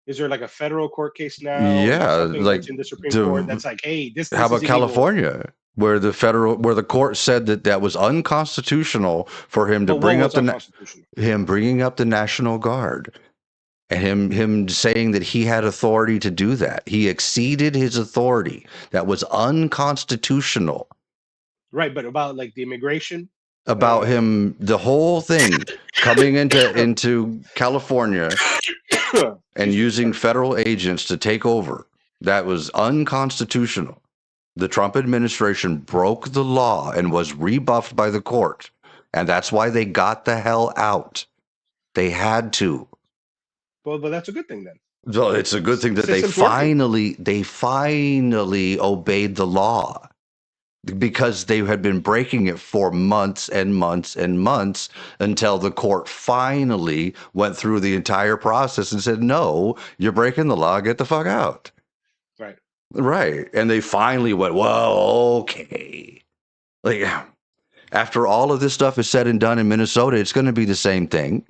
is there like a federal court case now? Yeah, like in the Supreme Court that's like, hey, this. How about California, where the court said that was unconstitutional for him to bring up bringing up the National Guard. And him saying that he had authority to do that. He exceeded his authority. That was unconstitutional. Right, but about like the immigration? About him, the whole thing, coming into California and using federal agents to take over. That was unconstitutional. The Trump administration broke the law and was rebuffed by the court. And that's why they got the hell Out. They had to. Well, but that's a good thing then. So it's a good thing that they finally obeyed the law, because they had been breaking it for months and months and months until the court finally went through the entire process and said, no, you're breaking the law. Get the fuck out. Right. Right. And they finally went, well, okay. Like, after all of this stuff is said and done in Minnesota, it's going to be the same thing.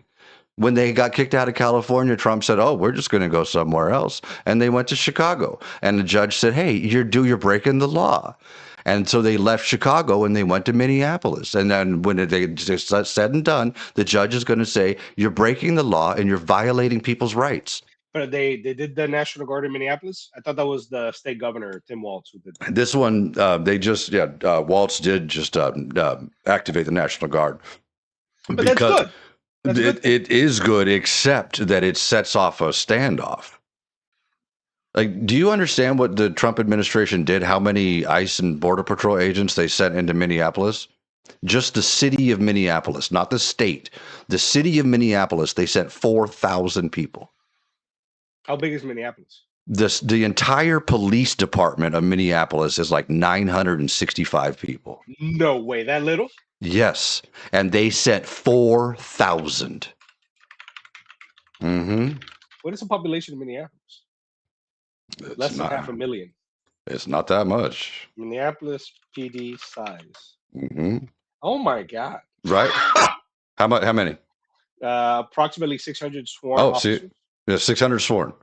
When they got kicked out of California, Trump said, oh, we're just going to go somewhere else. And they went to Chicago. And the judge said, hey, you're breaking the law. And so they left Chicago and they went to Minneapolis. And then when they just said and done, the judge is going to say, you're breaking the law and you're violating people's rights. But they did the National Guard in Minneapolis. I thought that was the state governor Tim Walz who did that. This one, they just, Waltz did just activate the National Guard. But that's good. It is good, except that it sets off a standoff. Like, do you understand what the Trump administration did? How many ICE and Border Patrol agents they sent into Minneapolis? Just the city of Minneapolis, not the state. The city of Minneapolis, they sent 4,000 people. How big is Minneapolis? The entire police department of Minneapolis is like 965 people. No way, that little? Yes, and they sent 4,000. Mm-hmm. What is the population of Minneapolis? Less than 500,000. It's not that much. Minneapolis PD size. Mm-hmm. Oh my God! Right? How much? How many? Approximately 600 sworn. Oh, officers. see, yeah, 600 sworn,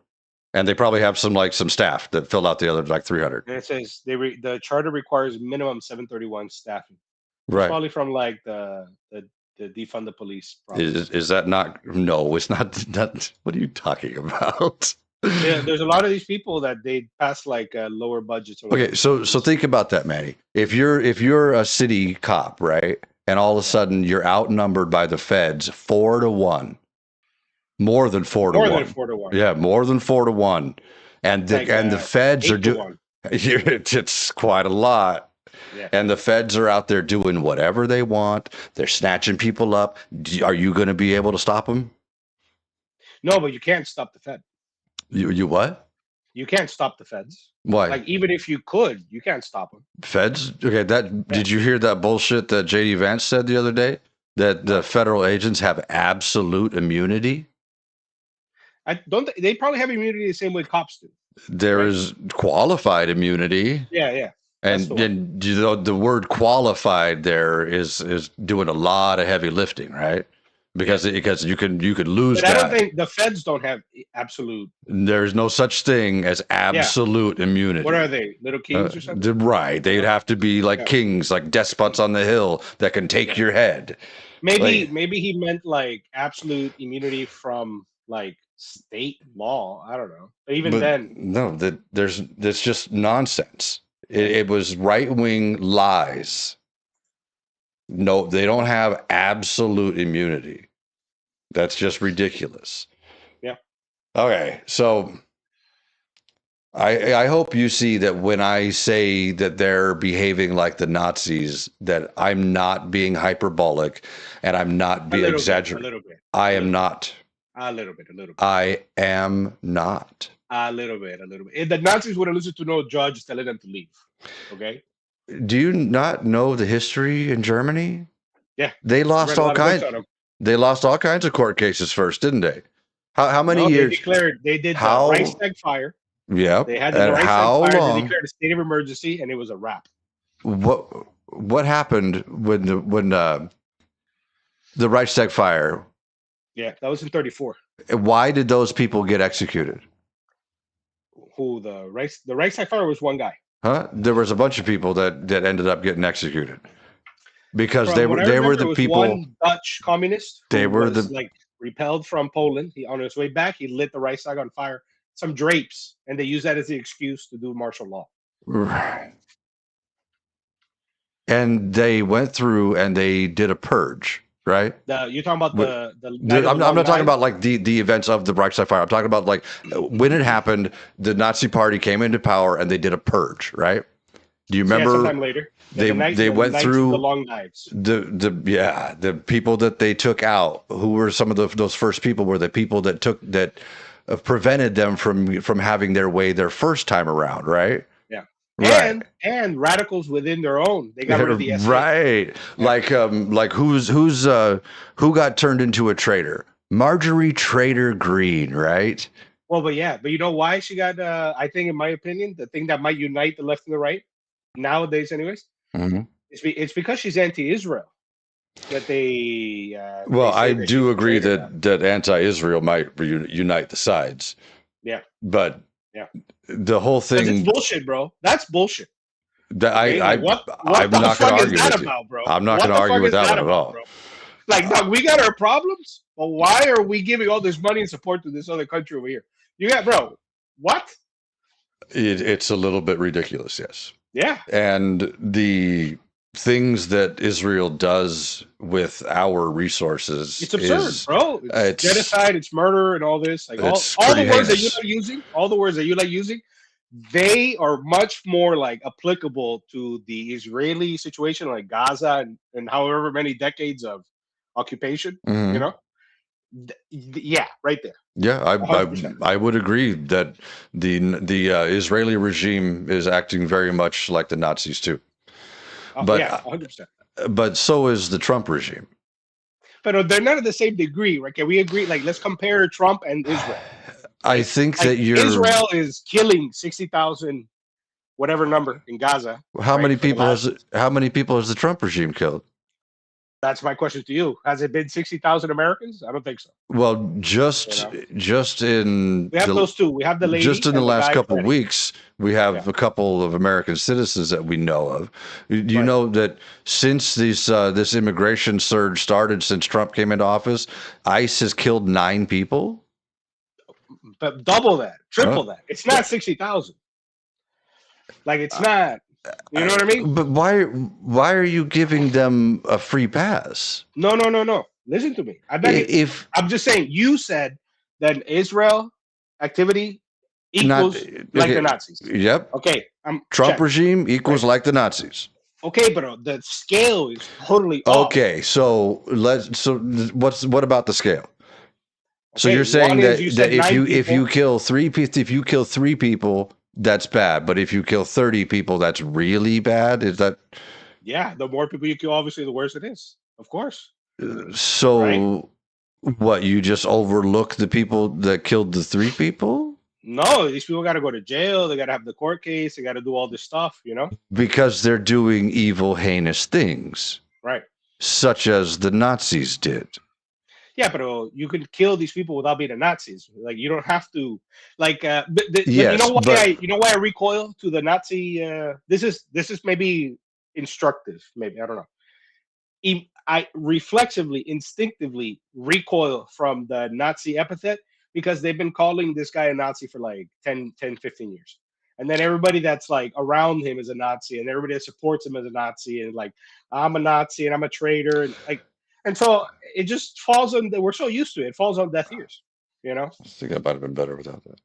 and they probably have some staff that fill out the other like 300. And it says the charter requires minimum 731 staffing. Right. Probably from like the defund the police. Is that not? No, it's not. What are you talking about? Yeah, there's a lot of these people that they pass like lower budgets. Okay, so think about that, Manny. If you're a city cop, right, and all of a sudden you're outnumbered by the feds 4-1, more than 4-1, more than 4-1, yeah, more than 4-1, and the feds are doing. It's quite a lot. Yeah. And the feds are out there doing whatever they want. They're snatching people up. Are you going to be able to stop them? No, but you can't stop the Fed. You what? You can't stop the feds. Why? Like, even if you could, you can't stop them. Feds? Okay, did you hear that bullshit that JD Vance said the other day? That the federal agents have absolute immunity? They probably have immunity the same way cops do. There is qualified immunity. Yeah. And the word qualified there is doing a lot of heavy lifting, right? Because you could lose but that. I don't think the feds don't have absolute. There's no such thing as absolute immunity. What are they? Little kings or something? Right. They'd have to be like kings, like despots on the hill that can take your head. Maybe he meant like absolute immunity from like state law. I don't know. But then, no, that's just nonsense. It was right-wing lies. No, they don't have absolute immunity. That's just ridiculous. Yeah. Okay, so I hope you see that when I say that they're behaving like the Nazis, that I'm not being hyperbolic and I'm not being exaggerating. A little bit. I am not. A little bit. I am not. A little bit. If the Nazis would have listened to no judge telling them to leave. Okay. Do you not know the history in Germany? Yeah. They lost all kinds. They lost all kinds of court cases first, didn't they? How many years? They did the Reichstag fire. Yeah. They had the Reichstag fire. They declared a state of emergency, and it was a wrap. What happened when the Reichstag fire? Yeah, that was in 1934. Why did those people get executed? Who the Reichstag fire was one guy. Huh? There was a bunch of people that ended up getting executed because they were the people. One Dutch communist. They were repelled from Poland. He on his way back, he lit the Reichstag on fire. Some drapes, and they used that as the excuse to do martial law. Right. And they went through and they did a purge, right? You're talking about I'm not talking about like the events of the Reichstag fire. I'm talking about like when it happened, the Nazi Party came into power and they did a purge, right? Do you remember? Sometime later. They went through the long knives. The people that they took out. Who were some of those first people? Were the people that prevented them from having their way their first time around, right? Yeah. Right. And radicals within their own. They got rid of the SA. Right. Yeah. Like who got turned into a traitor? Marjorie Trader Green, right? Well, but you know why she got? I think, in my opinion, the thing that might unite the left and the right nowadays, anyways, it's because she's anti-Israel. That they. I do agree that anti-Israel might unite the sides. Yeah. But the whole thing. It's bullshit, bro. That's bullshit. Okay, like what I'm the not going to fuck is argue that with you. about, bro? I'm not going What to the argue fuck with is that that one at about, bro? all. Like, dog, we got our problems, but why are we giving all this money and support to this other country over here? You got, bro, what? It's a little bit ridiculous, yes. Yeah, And the things that Israel does with our resources it's absurd, is bro. It's it's genocide, it's murder, and all this. Like it's all the pretty words that you heinous. like using, all the words that you like using, they are much more like applicable to the Israeli situation, like Gaza and however many decades of occupation. You Mhm. know, yeah, right there, Yeah, 100%. I would agree that the Israeli regime is acting very much like the Nazis too. But Yeah, 100%. but so is the Trump regime. But they're not at the same degree, right? Can we agree? Like, let's compare Trump and Israel, I right? think Like, that you're Israel is killing 60,000, whatever number in Gaza, right? For the last. how many people has the Trump regime killed? That's my question to you. Has it been 60,000 Americans? I don't think so. Well, You know, just in we have those two. We have the just lady in the and the last guy couple of Freddie. weeks, we Yeah, have a couple of American citizens that we know of. You right. know that since this immigration surge started, since Trump came into office, ICE has killed 9 people. But double that, Huh? triple that. It's not 60,000. Like, it's Uh, not. You know what I mean? but why are you giving them a free pass? No, no, no, no. Listen to me. If I'm just saying. You said that Israel activity not equals like the okay, Nazis. yep, Okay, I'm Trump check. regime Right. equals like the Nazis. Okay, but the scale is totally off. Okay, so what about the scale? So Okay, you're one saying is you that said nine if people. you kill if you kill 3 people, that's bad. But if you kill 30 people, that's really bad. Is that Yeah, the more people you kill, obviously, the worse it is. Of course, right? so? What, you just overlook the people that killed the 3 people No, these people got to go to jail. They got to have the court case. They got to do all this stuff. because they're doing evil, heinous things, Right? such as the Nazis did. Yeah, but you can kill these people without being a Nazis. Like, you don't have to. Like, but Yes, but you know why I recoil to the Nazi. This is maybe instructive. Maybe I don't know. I reflexively, instinctively recoil from the Nazi epithet because they've been calling this guy a Nazi for like 10, 15 years. And then everybody that's like around him is a Nazi, and everybody that supports him is a Nazi, and like, I'm a Nazi and I'm a traitor, and like, and so it just falls on. We're so used to it. It falls on deaf ears. You know. I think I might have been better without that.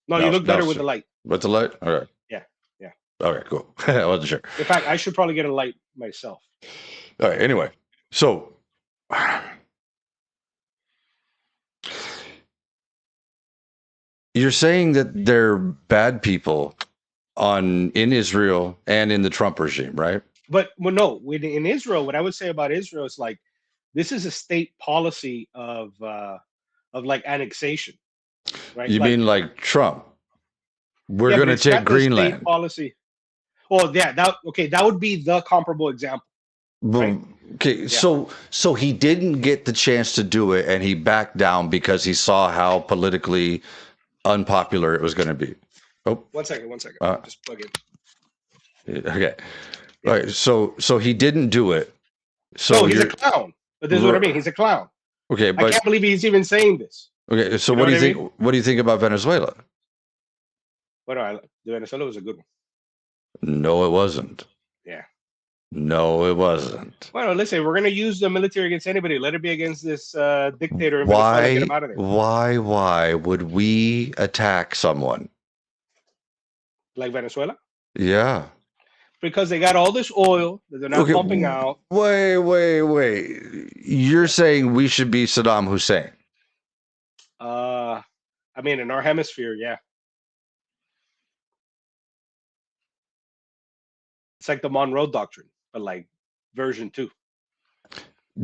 No, you look better with the light. With the light. All right. Yeah, yeah. All right. Cool. I wasn't sure. In fact, I should probably get a light myself. All right. Anyway, so you're saying that they're bad people in Israel and in the Trump regime, right? But well, no, in Israel, what I would say about Israel is like this is a state policy of like annexation, right? You Like, mean like Trump? We're yeah, going but to it's take not the state Greenland. policy. Well, yeah, that would be the comparable example, right? Boom. Okay, Yeah. so he didn't get the chance to do it, and he backed down because he saw how politically unpopular it was going to be. Oh, 1 second, 1 second. uh, Just plug in. okay. All Yeah. right. So he didn't do it. No, So he's a you're clown. But this is what I mean. He's a clown. okay, I but can't believe he's even saying this. okay. So You know what do what you I mean? think? What do you think about Venezuela? But the Venezuela was a good one. No, it wasn't. Yeah. No, it wasn't. Well, listen, we're gonna use the military against anybody. Let it be against this dictator in Venezuela. Get him out of there. Why would we attack someone? Like Venezuela. Yeah. Because they got all this oil that they're not Okay. pumping out. Wait. You're saying we should be Saddam Hussein? I mean, in our hemisphere, yeah, it's like the Monroe Doctrine, but like version 2.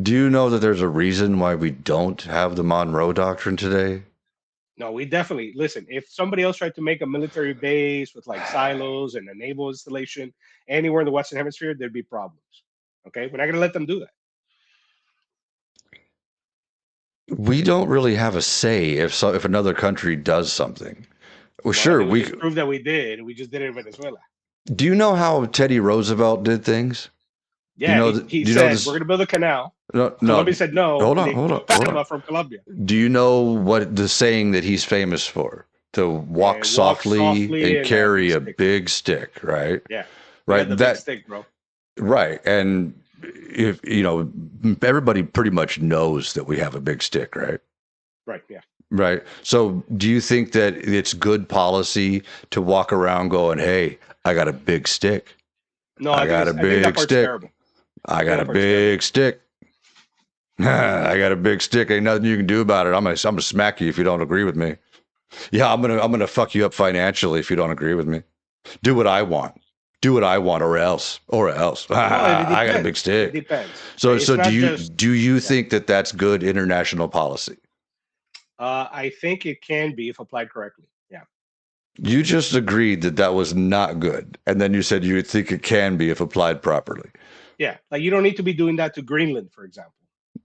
Do you know that there's a reason why we don't have the Monroe Doctrine today? No, we definitely listen. If somebody else tried to make a military base with like silos and a naval installation anywhere in the Western Hemisphere, there'd be problems. Okay, we're not gonna let them do that. We don't really have a say if another country does something. Well, Well, I sure, think we we just proved that we did. We just did it in Venezuela. Do you know how Teddy Roosevelt did things? Do you Yeah, know? he Do you know said we're this? going to build a canal. No, Colombia no. said no, Hold and on, they hold on, took hold on. Panama from Colombia. Do you know what the saying that he's famous for? To walk Walk softly softly and and a big carry a stick. big stick, right? Yeah, he Right. had the big That stick, bro. right. And if you know, everybody pretty much knows that we have a big stick, right? Right. Yeah. Right. So, do you think that it's good policy to walk around going, "Hey, I got a big stick. No, I got a I think that big part's stick. terrible. I I think got a that part's terrible. big stick. I got a big stick. Ain't nothing you can do about it. I'm gonna smack you if you don't agree with me. Yeah, I'm gonna fuck you up financially if you don't agree with me. Do what I want. Do what I want, or else. No, it I got a big depends. It stick. depends. So, It's not just. do you Yeah. think that that's good international policy? I think it can be if applied correctly. Yeah. You just agreed that that was not good, and then you said you think it can be if applied properly. Yeah. Like you don't need to be doing that to Greenland, for example,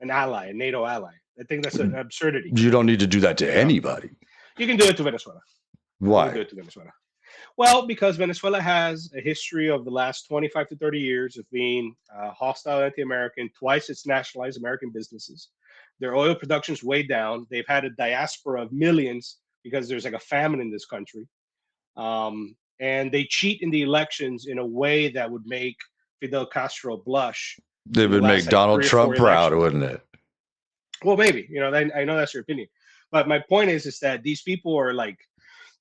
an ally, a NATO ally. I think that's an absurdity. You don't need to do that to You know, anybody. you can do it to Venezuela. You can do Why? it to Venezuela. Well, because Venezuela has a history of the last 25 to 30 years of being hostile, anti American. Twice it's nationalized American businesses. Their oil production's way down. They've had a diaspora of millions because there's like a famine in this country. And they cheat in the elections in a way that would make Fidel Castro blush It in the would last make like Donald 3 or 4 Trump proud, elections. wouldn't it? Well, maybe, I know that's your opinion. But my point is that these people are like,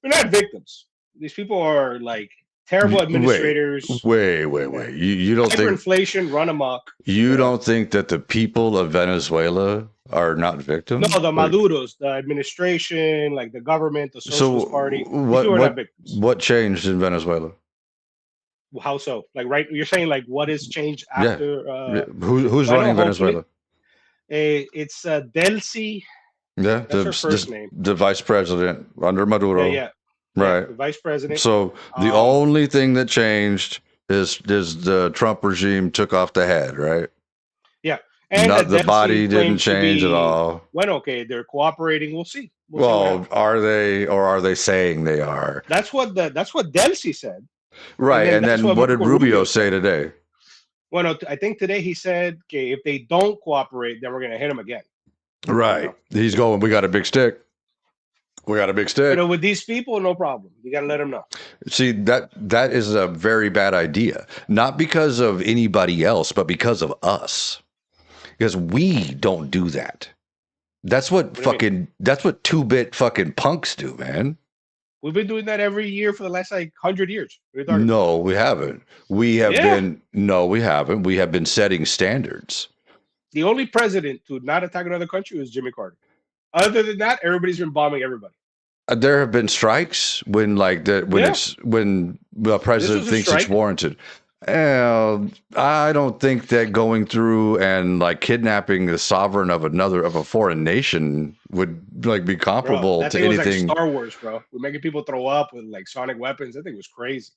they're not victims. These people are like terrible Wait, administrators. Yeah. wait. Hyperinflation, run amok. You don't think that the people of Venezuela are not No, victims? the Like, Maduros, the administration, like the government, the so Socialist Party. These people are not victims. what changed in Venezuela? How so? Like, right? You're saying like what has changed Yeah. after? Who's Well, I know. running Hopefully, Venezuela? it's Delcy. Yeah, That's her first name. the vice president under Yeah, Maduro. yeah, yeah. Right. The vice president. So the Um, only thing that changed is the Trump regime took off the head, right? yeah, and Not that the Delcy body didn't claims to change at be. all. Well, okay, they're cooperating. We'll see. We'll see what Well, happens. are they or are they saying they are? That's what Delcy said, and Right. then And that's then what what did Marco Rubio Rubio say said. today? Well, no, I think today he said, okay, if they don't cooperate, then we're gonna hit them again. You Right. know, He's going, we got a big stick. We got a big stick. but with these people, no problem. You gotta let them know. See, that is a very bad idea. Not because of anybody else, but because of us. Because we don't do that. What do you mean? That's what two-bit fucking punks do, man. We've been doing that every year for the last like 100 years. What are you talking about? No, we haven't. Yeah, No, we haven't. We have been setting standards. the only president to not attack another country was Jimmy Carter. Other than that, everybody's been bombing everybody. There have been strikes when like that Yeah, when the this president was a thinks it's strike. warranted. I don't think that going through and like kidnapping the sovereign of a foreign nation would like be Bro, comparable that to thing was like anything. Star Wars, bro. We're making people throw up with like sonic weapons. That thing was crazy.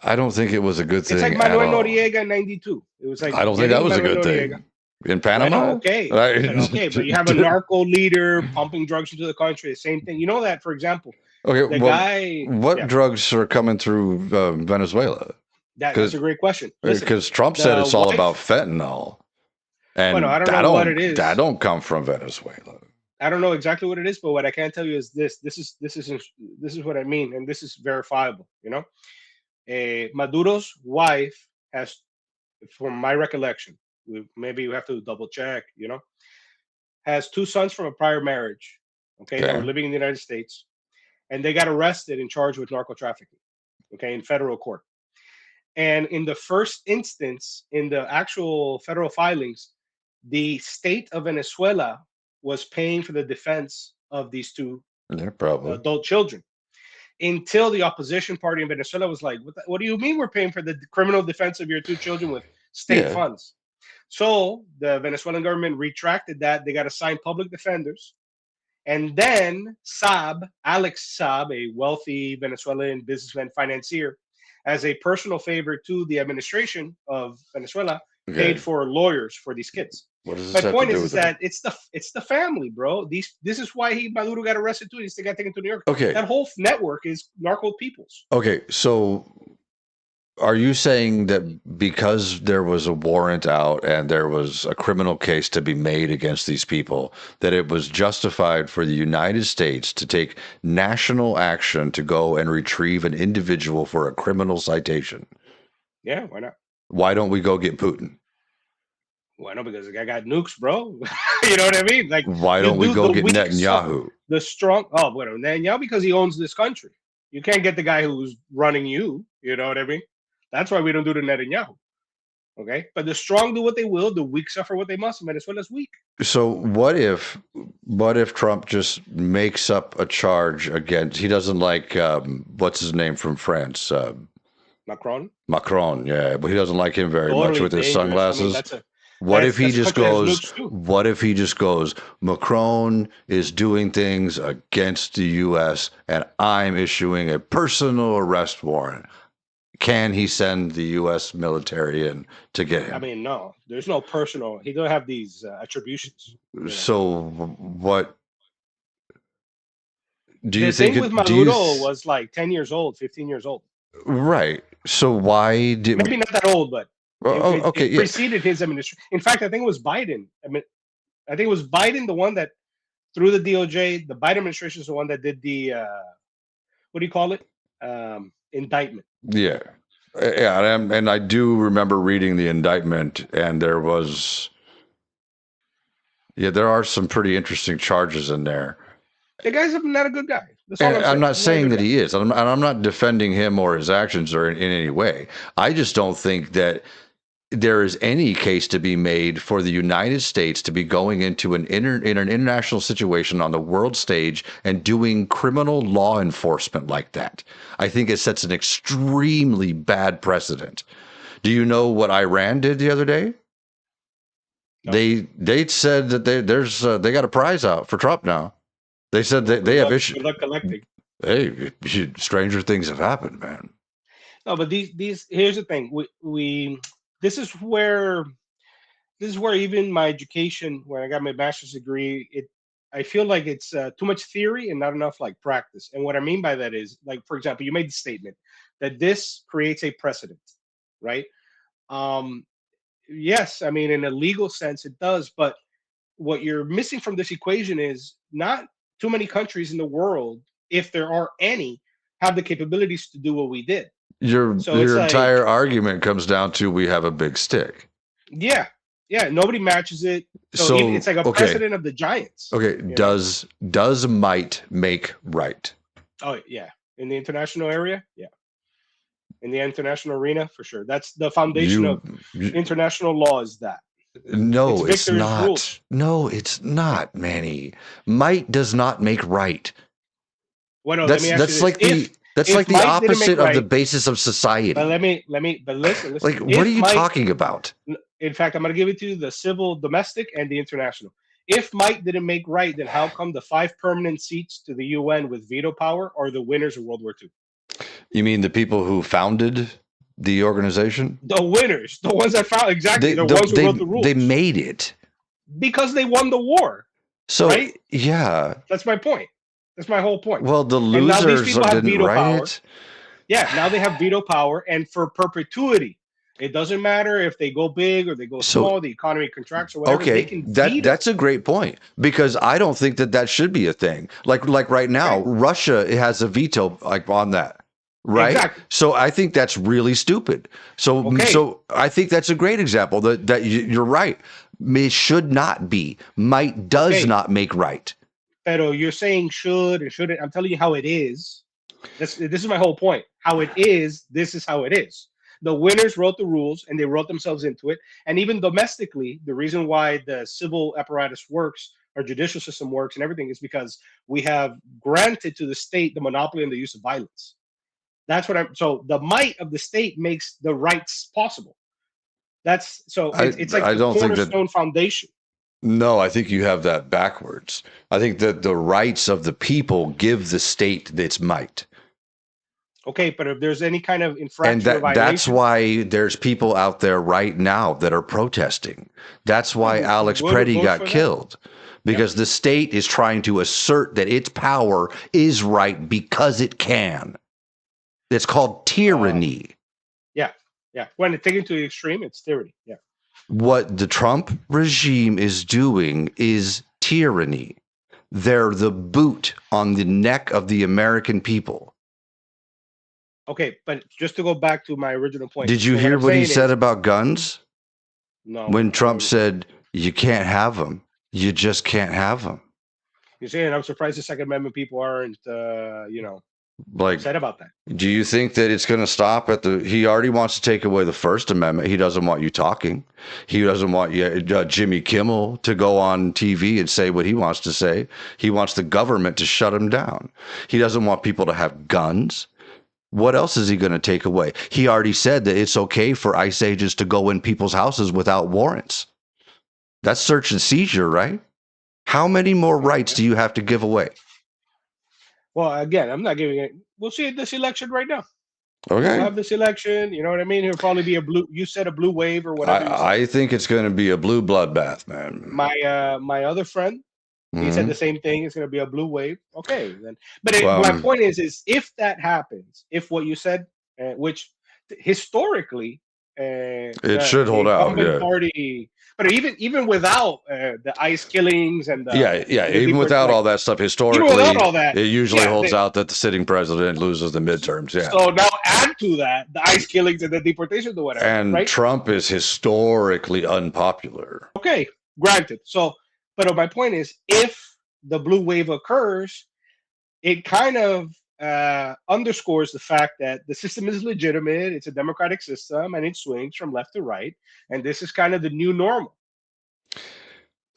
I don't think it was a good It's like thing at Manuel all. Noriega in '92. It was like I don't think that getting was a Manuel good Noriega. thing in Bueno, Panama. okay. Right? Okay, but you have a narco leader pumping drugs into the country. The same thing. You know that, for example, Okay, the well, guy. what Yeah, drugs are coming through Venezuela? that's a great question. Listen, Because Trump said the it's all about wife. fentanyl, Bueno, I and don't know what it that is. don't come from Venezuela. I don't know exactly what it is, but what I can tell you is this. This is what I mean, and this is verifiable. Maduro's wife has, from my recollection, maybe you have to double check. Has two sons from a prior marriage. Okay, that were Okay, living in the United States, and they got arrested and charged with narco trafficking. Okay, in federal court. And in the first instance, in the actual federal filings, the state of Venezuela was paying for the defense of these two yeah, probably. adult children until the opposition party in Venezuela was like, what do you mean we're paying for the criminal defense of your two children with state Yeah, funds? So the Venezuelan government retracted that. They got assigned public defenders. And then Alex Saab, a wealthy Venezuelan businessman financier, as a personal favor to the administration of Venezuela, paid okay. for lawyers for these kids. What does this My have to point do is with that it? it's the family, bro. This is why Maduro got arrested too. He got taken to New York. Okay. That whole network is narco peoples. Okay. So are you saying that because there was a warrant out and there was a criminal case to be made against these people, that it was justified for the United States to take national action to go and retrieve an individual for a criminal citation? Yeah, why not? Why don't we go get Putin? Why not? Because the guy got nukes, bro. You know what I mean? Like Why you don't we do go the get weak suffer, Netanyahu? the strong. Oh, well, Netanyahu because he owns this country. You can't get the guy who's running you. You know what I mean? That's why we don't do the Netanyahu. Okay, but the strong do what they will, the weak suffer what they must. Venezuela's weak. So what if Trump just makes up a charge against, he doesn't like what's his name from France, Macron, Macron, yeah, but he doesn't like him very much totally with his dangerous. I mean, sunglasses. What if he that's a just country that has goes, nukes too. what if he just goes, Macron is doing things against the US and I'm issuing a personal arrest warrant? Can he send the US military in to get I him? mean, no, there's no personal. He don't have these attributions. You know, So what do you the think thing with it, do you Maduro was like 10 years old, 15 years old. right. So why did Maybe not that old, but okay, it yeah. preceded his administration. In fact, I think it was Biden. I think it was Biden, the one that through the DOJ, the Biden administration is the one that did the what do you call it? Indictment. Yeah. Yeah, and I do remember reading the indictment and there was there are some pretty interesting charges in there. The guy's not a good guy. That's all And I'm I'm saying. not He's not a saying good that guy. he is. I'm not defending him or his actions or in any way. I just don't think that there is any case to be made for the United States to be going into in an international situation on the world stage and doing criminal law enforcement like that. I think it sets an extremely bad precedent. Do you know what Iran did the other day? No. They said that they got a prize out for Trump now. They said Well, that they have good issued. luck collecting. Hey, stranger things have happened, man. No, but these here's the thing. We this is where even my education, when I got my master's degree, I feel like it's too much theory and not enough like practice. And what I mean by that is, like, for example, you made the statement that this creates a precedent, right? Um, yes, I mean, in a legal sense, it does. But what you're missing from this equation is not too many countries in the world, if there are any, have the capabilities to do what we did. So it's Your like, entire argument comes down to we have a big stick. yeah, yeah, nobody matches it. So even, it's So like a precedent of the giants. okay, You know? does might make right? Oh yeah, in the international area, yeah, in the international arena for sure. That's the foundation of You international law. Is that it's no, it's victor's not. rules. No, it's not, Manny. Might does not make right. Well, no, let me ask you this: That's if like the might didn't make opposite of the right, basis of society. but listen, Like, what are if you might, talking about? in fact, I'm going to give it to you: the civil, domestic, and the international. If might didn't make right, then how come the 5 permanent seats to the UN with veto power are the winners of World War II? You mean the people who founded the organization? The winners, the ones that found exactly the ones who wrote the rules, They made it. because they won the war. So right? yeah. That's my point. That's my whole point. Well, the And now these losers people have didn't veto write power. it. Yeah, now they have veto power, and for perpetuity, it doesn't matter if they go big or they go small, the economy contracts or whatever. They Okay, can veto. that's a great point because I don't think that should be a thing. Like right now, Okay. Russia has a veto like on that. Right. Exactly. So I think that's really stupid. So I think that's a great example that you're right. It should not be. Might does not make right. Pero you're saying should and shouldn't. I'm telling you how it is. This is my whole point. How it is, this is how it is. The winners wrote the rules and they wrote themselves into it. And even domestically, the reason why the civil apparatus works, our judicial system works and everything is because we have granted to the state the monopoly on the use of violence. That's what I'm. So the might of the state makes the rights possible. That's so. It's like the cornerstone foundation. No, I think you have that backwards. I think that the rights of the people give the state its might. Okay, but if there's any kind of And infraction or that's violation, why there's people out there right now that are protesting. That's why Alex Preddy good got for them. killed, Yep. because the state is trying to assert that its power is right because it can. It's called tyranny. Yeah. Yeah. When it's taken to the extreme, it's tyranny. Yeah. What the Trump regime is doing is tyranny. They're the boot on the neck of the American people. Okay, but just to go back to my original point. Did you So what hear I'm what he saying said is, about guns? no, When I Trump don't. said, you can't have them, you just can't have them. You're saying I'm surprised the Second Amendment people aren't, Like, upset about that. do you think that it's going to stop at the? He already wants to take away the First Amendment. He doesn't want you talking. He doesn't want you, Jimmy Kimmel, to go on TV and say what he wants to say. He wants the government to shut him down. He doesn't want people to have guns. What else is he going to take away? He already said that it's okay for ICE agents to go in people's houses without warrants. That's search and seizure, right? How many more rights do you have to give away? Well, again, I'm not giving it. We'll see this election right now. We'll Okay. have this election. You know what I mean? It'll probably be a blue. You said a blue wave or whatever you said. I think it's going to be a blue bloodbath, man. My other friend, he said the same thing. It's going to be a blue wave. Okay, then. But my point is if that happens, if what you said, which historically, it should hold out. Yeah. Party, but even without the ICE killings and even without all that stuff, historically, even without all that, it usually holds out that the sitting president loses the midterms. Yeah. So now add to that the ICE killings and the deportations or whatever. And right? Trump is historically unpopular. Okay, granted. So, but my point is, if the blue wave occurs, it kind of underscores the fact that the system is legitimate. It's a democratic system, and it swings from left to right. And this is kind of the new normal.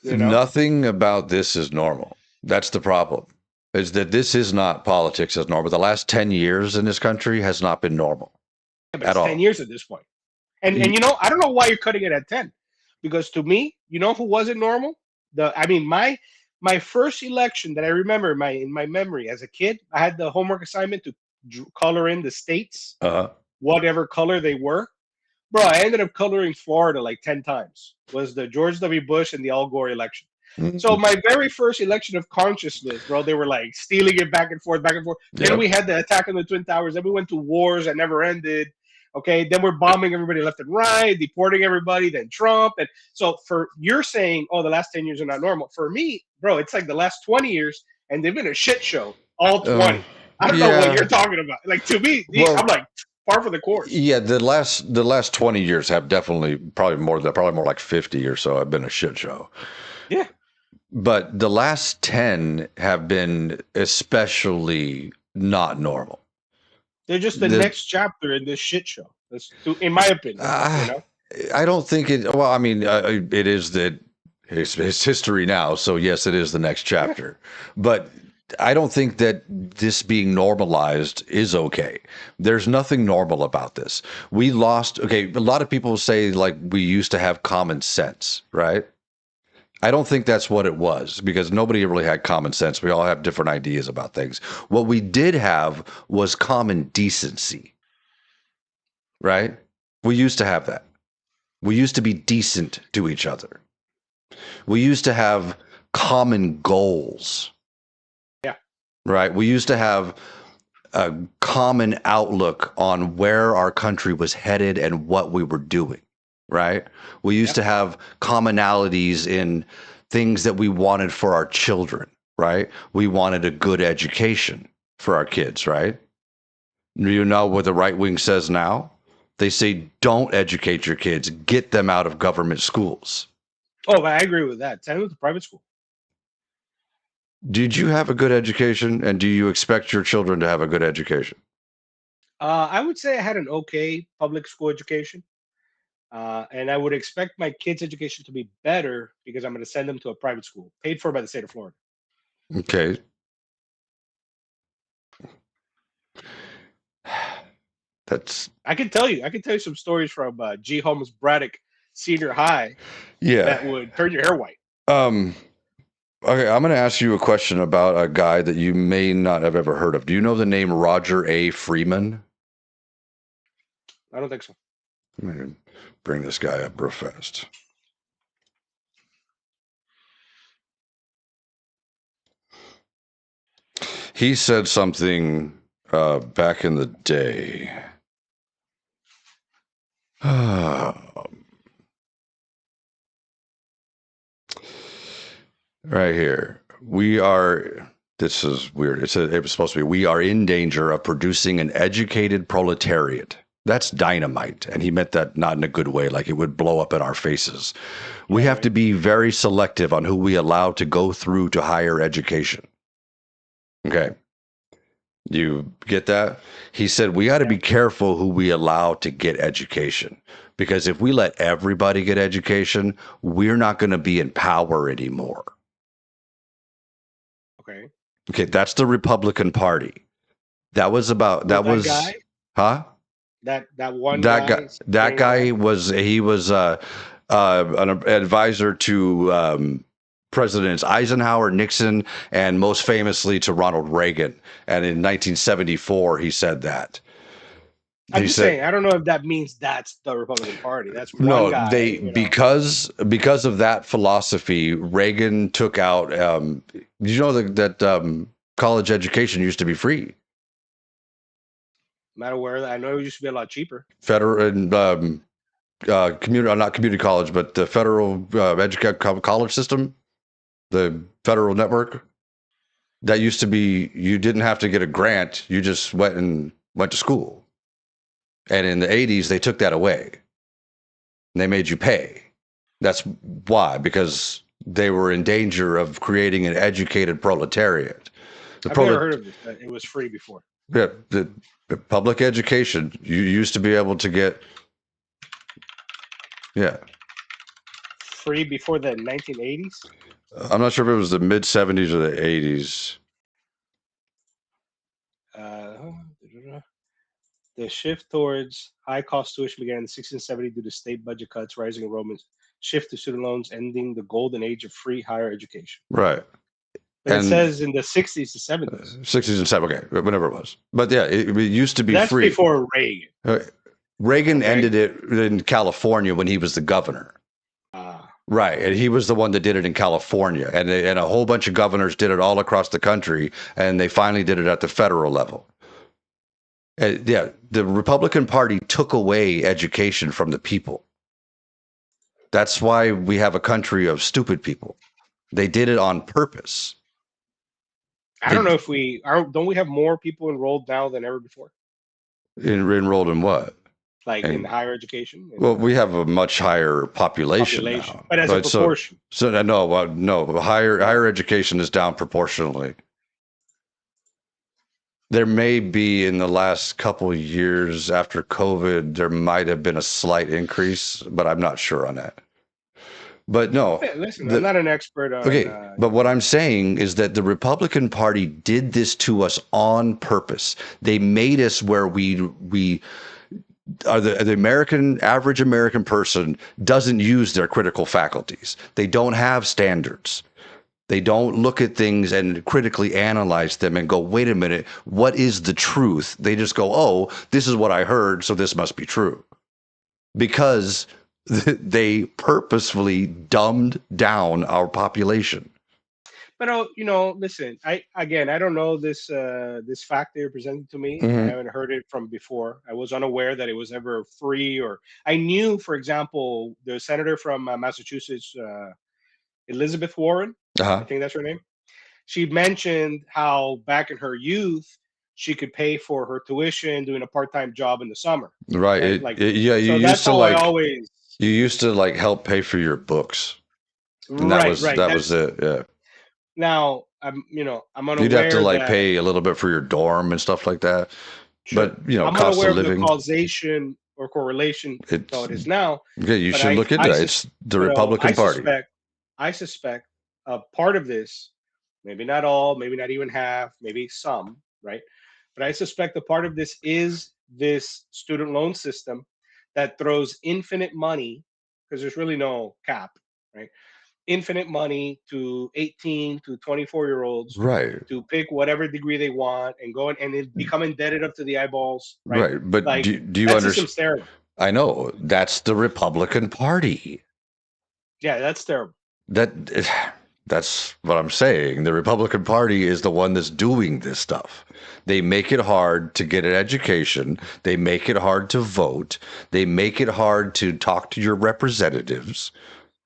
Nothing about this is normal. That's the problem. Is that this is not politics as normal. The last 10 years in this country has not been normal. Yeah, but it's 10 years at this point. And I don't know why you're cutting it at 10. Because to me, who wasn't normal? My first election that I remember in my memory as a kid, I had the homework assignment to color in the states, whatever color they were. Bro, I ended up coloring Florida like 10 times. Was the George W. Bush and the Al Gore election. So my very first election of consciousness, bro, they were like stealing it back and forth, back and forth. Yep. Then we had the attack on the Twin Towers. Then we went to wars that never ended. Okay, then we're bombing everybody left and right, deporting everybody, then Trump. And so you're saying, the last 10 years are not normal. For me, bro, it's like the last 20 years, and they've been a shit show, all 20. I don't know what you're talking about. Like, to me, I'm like, par for the course. Yeah, the last 20 years have definitely probably more like 50 or so have been a shit show. Yeah. But the last 10 have been especially not normal. They're just the next chapter in this shit show. In my opinion. I don't think it. Well, I mean, it is that it's history now. So yes, it is the next chapter. Yeah. But I don't think that this being normalized is okay. There's nothing normal about this. We lost. Okay, a lot of people say like we used to have common sense, right? I don't think that's what it was, because nobody really had common sense. We all have different ideas about things. What we did have was common decency, right? We used to have that. We used to be decent to each other. We used to have common goals. Yeah. Right? We used to have a common outlook on where our country was headed and what we were doing. Right? We used to have commonalities in things that we wanted for our children, right? We wanted a good education for our kids, right? You know what the right wing says now? They say, don't educate your kids, get them out of government schools. Oh, I agree with that. Send them to private school. Did you have a good education, and do you expect your children to have a good education? I would say I had an okay public school education. And I would expect my kids' education to be better because I'm going to send them to a private school paid for by the state of Florida. Okay. I can tell you some stories from G. Holmes Braddock Senior High. Yeah. That would turn your hair white. Okay, I'm going to ask you a question about a guy that you may not have ever heard of. Do you know the name Roger A. Freeman? I don't think so. Let me bring this guy up real fast. He said something back in the day. Right here. This is weird. It was supposed to be, we are in danger of producing an educated proletariat. That's dynamite. And he meant that not in a good way, like it would blow up in our faces. We Yeah, have to right. be very selective on who we allow to go through to higher education. Okay. You get that? He said we got to Yeah. be careful who we allow to get education because if we let everybody get education, we're not going to be in power anymore. Okay. Okay, that's the Republican Party. So That that was, guy, huh? that one guy That saying guy that. was an advisor to Presidents Eisenhower, Nixon, and most famously to Ronald Reagan. And in 1974, he said that. I'm He just said, saying. I don't know if that means that's the Republican Party. That's one no, guy. they because of that philosophy, Reagan took out. You know that college education used to be free, I'm not aware of that. I know it used to be a lot cheaper. federal and community, not community college, but the federal college system, the federal network. That used to be you didn't have to get a grant; you just went to school. And in the '80s, they took that away. And they made you pay. That's why, because they were in danger of creating an educated proletariat. The I've never prolet, heard of this. That it was free before. yeah, the public education. You used to be able to get, yeah. Free before the 1980s. I'm not sure if it was the mid '70s or the '80s. Uh, the shift towards high cost tuition began in the 1670 due to state budget cuts, rising enrollments, shift to student loans, ending the golden age of free higher education. Right. But it And says in the 60s to 70s. '60s and '70s, okay, whenever it was. But yeah, it used to be That's free. before Reagan. Uh, Reagan Okay. ended it in California when he was the governor. Uh, Right, and he was the one that did it in California, and a whole bunch of governors did it all across the country, and they finally did it at the federal level. Yeah, the Republican Party took away education from the people. That's why we have a country of stupid people. They did it on purpose. I don't They know if we are. Don't we have more people enrolled now than ever before? enrolled in what? Like in And higher education well, and we have a much higher population population, now, but as a but proportion. no, Yeah. higher education is down proportionally. There may be in the last couple of years after COVID, there might have been a slight increase, but I'm not sure on that. But no, Listen, I'm the not an expert on. okay, but what I'm saying is that the Republican Party did this to us on purpose. They made us where we are the American average American person doesn't use their critical faculties. They don't have standards. They don't look at things and critically analyze them and go, wait a minute, what is the truth? They just go, oh, this is what I heard, so this must be true. Because they purposefully dumbed down our population. But listen. I don't know this fact they presented to me. I Mm-hmm. haven't heard it from before. I was unaware that it was ever free. Or I knew, for example, the senator from Massachusetts, Elizabeth Warren. I Uh-huh. think that's her name. She mentioned how back in her youth she could pay for her tuition doing a part-time job in the summer, Right. right? Like, Yeah, so that's how I always. you used to like help pay for your books. And Right, right. that was That's it. Yeah. now I'm You'd have to unaware like that. pay a little bit for your dorm and stuff like that. Sure. But, you know, I'm cost of unaware of the living, causation or correlation how it's it is now, okay, you but should look into that. It's the Republican Party. I suspect a part of this, maybe not all, maybe not even half, maybe some, right? But I suspect a part of this is this student loan system that throws infinite money because there's really no cap, right? infinite money to 18 to 24-year-olds Right. to pick whatever degree they want and go and then become indebted up to the eyeballs, right? Right. But Like do you that understand? system's terrible. I know that's the Republican Party. Yeah, that's terrible. That that's what I'm saying. The Republican Party is the one that's doing this stuff. They make it hard to get an education. They make it hard to vote. They make it hard to talk to your representatives.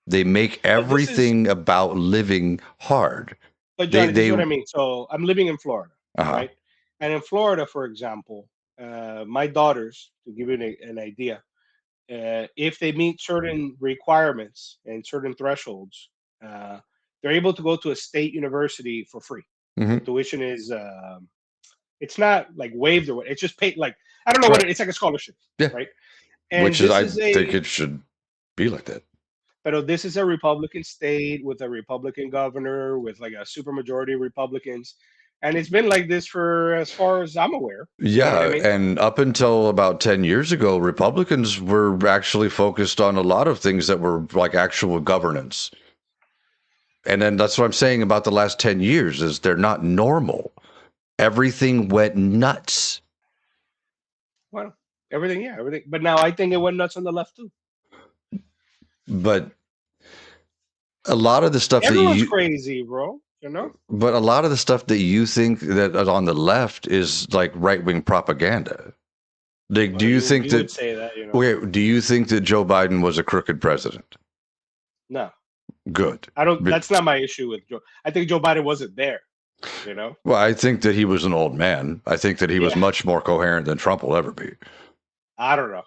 They make But this is, everything about living hard. but They Johnny, this is they what I mean. So I'm living in Florida, uh-huh. right? And in Florida, for example, my daughters, to give you an idea, if they meet certain requirements and certain thresholds, uh, they're able to go to a state university for free. The Hmm. tuition is it's not like waived or what. It's just paid. Like I don't know what Right. it's like a scholarship, Yeah. right? Which And is this I is think a it should be like that. but this is a Republican state with a Republican governor with like a supermajority of Republicans, and it's been like this for as far as I'm aware. You know what I Yeah, mean? and up until about 10 years ago, Republicans were actually focused on a lot of things that were like actual governance. And then that's what I'm saying about the last 10 years is they're not normal. Everything went nuts. Well, everything, yeah, everything. But now I think it went nuts on the left too. But a lot of the stuff that Everyone's you crazy, bro. You know? but a lot of the stuff that you think that is on the left is like right-wing propaganda. Like, do Well, you think you would that say that, you know? okay, do you think that Joe Biden was a crooked president? No, Good. I don't. But- That's not my issue with Joe. I think Joe Biden wasn't there. You know? Well, I think that he was an old man. I think that he was Yeah. much more coherent than Trump will ever be. I don't know.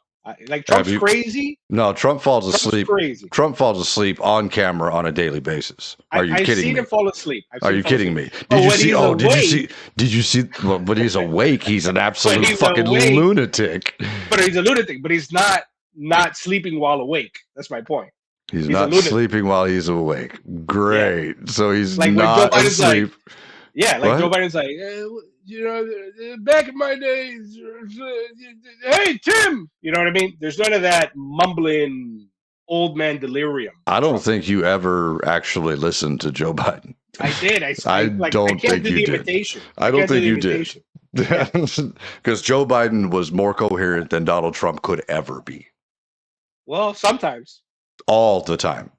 Like Trump's you- crazy. No, Trump falls Trump's asleep. crazy. Trump falls asleep on camera on a daily basis. Are you I've kidding seen me? him fall asleep. Are you kidding me? But Did you when see? he's Oh, did you awake- see? Did you see? Well, when he's awake, he's an absolute he's fucking awake- lunatic. But he's a lunatic. But he's not sleeping while awake. That's my point. He's a not lunatic. sleeping while he's awake. Great. So he's Like when Joe not Biden's like- asleep. Yeah, like What? Joe Biden's like, you know, back in my days, hey Tim, you know what I mean? There's none of that mumbling old man delirium. I don't think you ever actually listened to Joe Biden. I did. I don't can't think do you the did. imitation. I don't can't do think the you did. imitation. Because Joe Biden was more coherent than Donald Trump could ever be. Well, sometimes. All the time.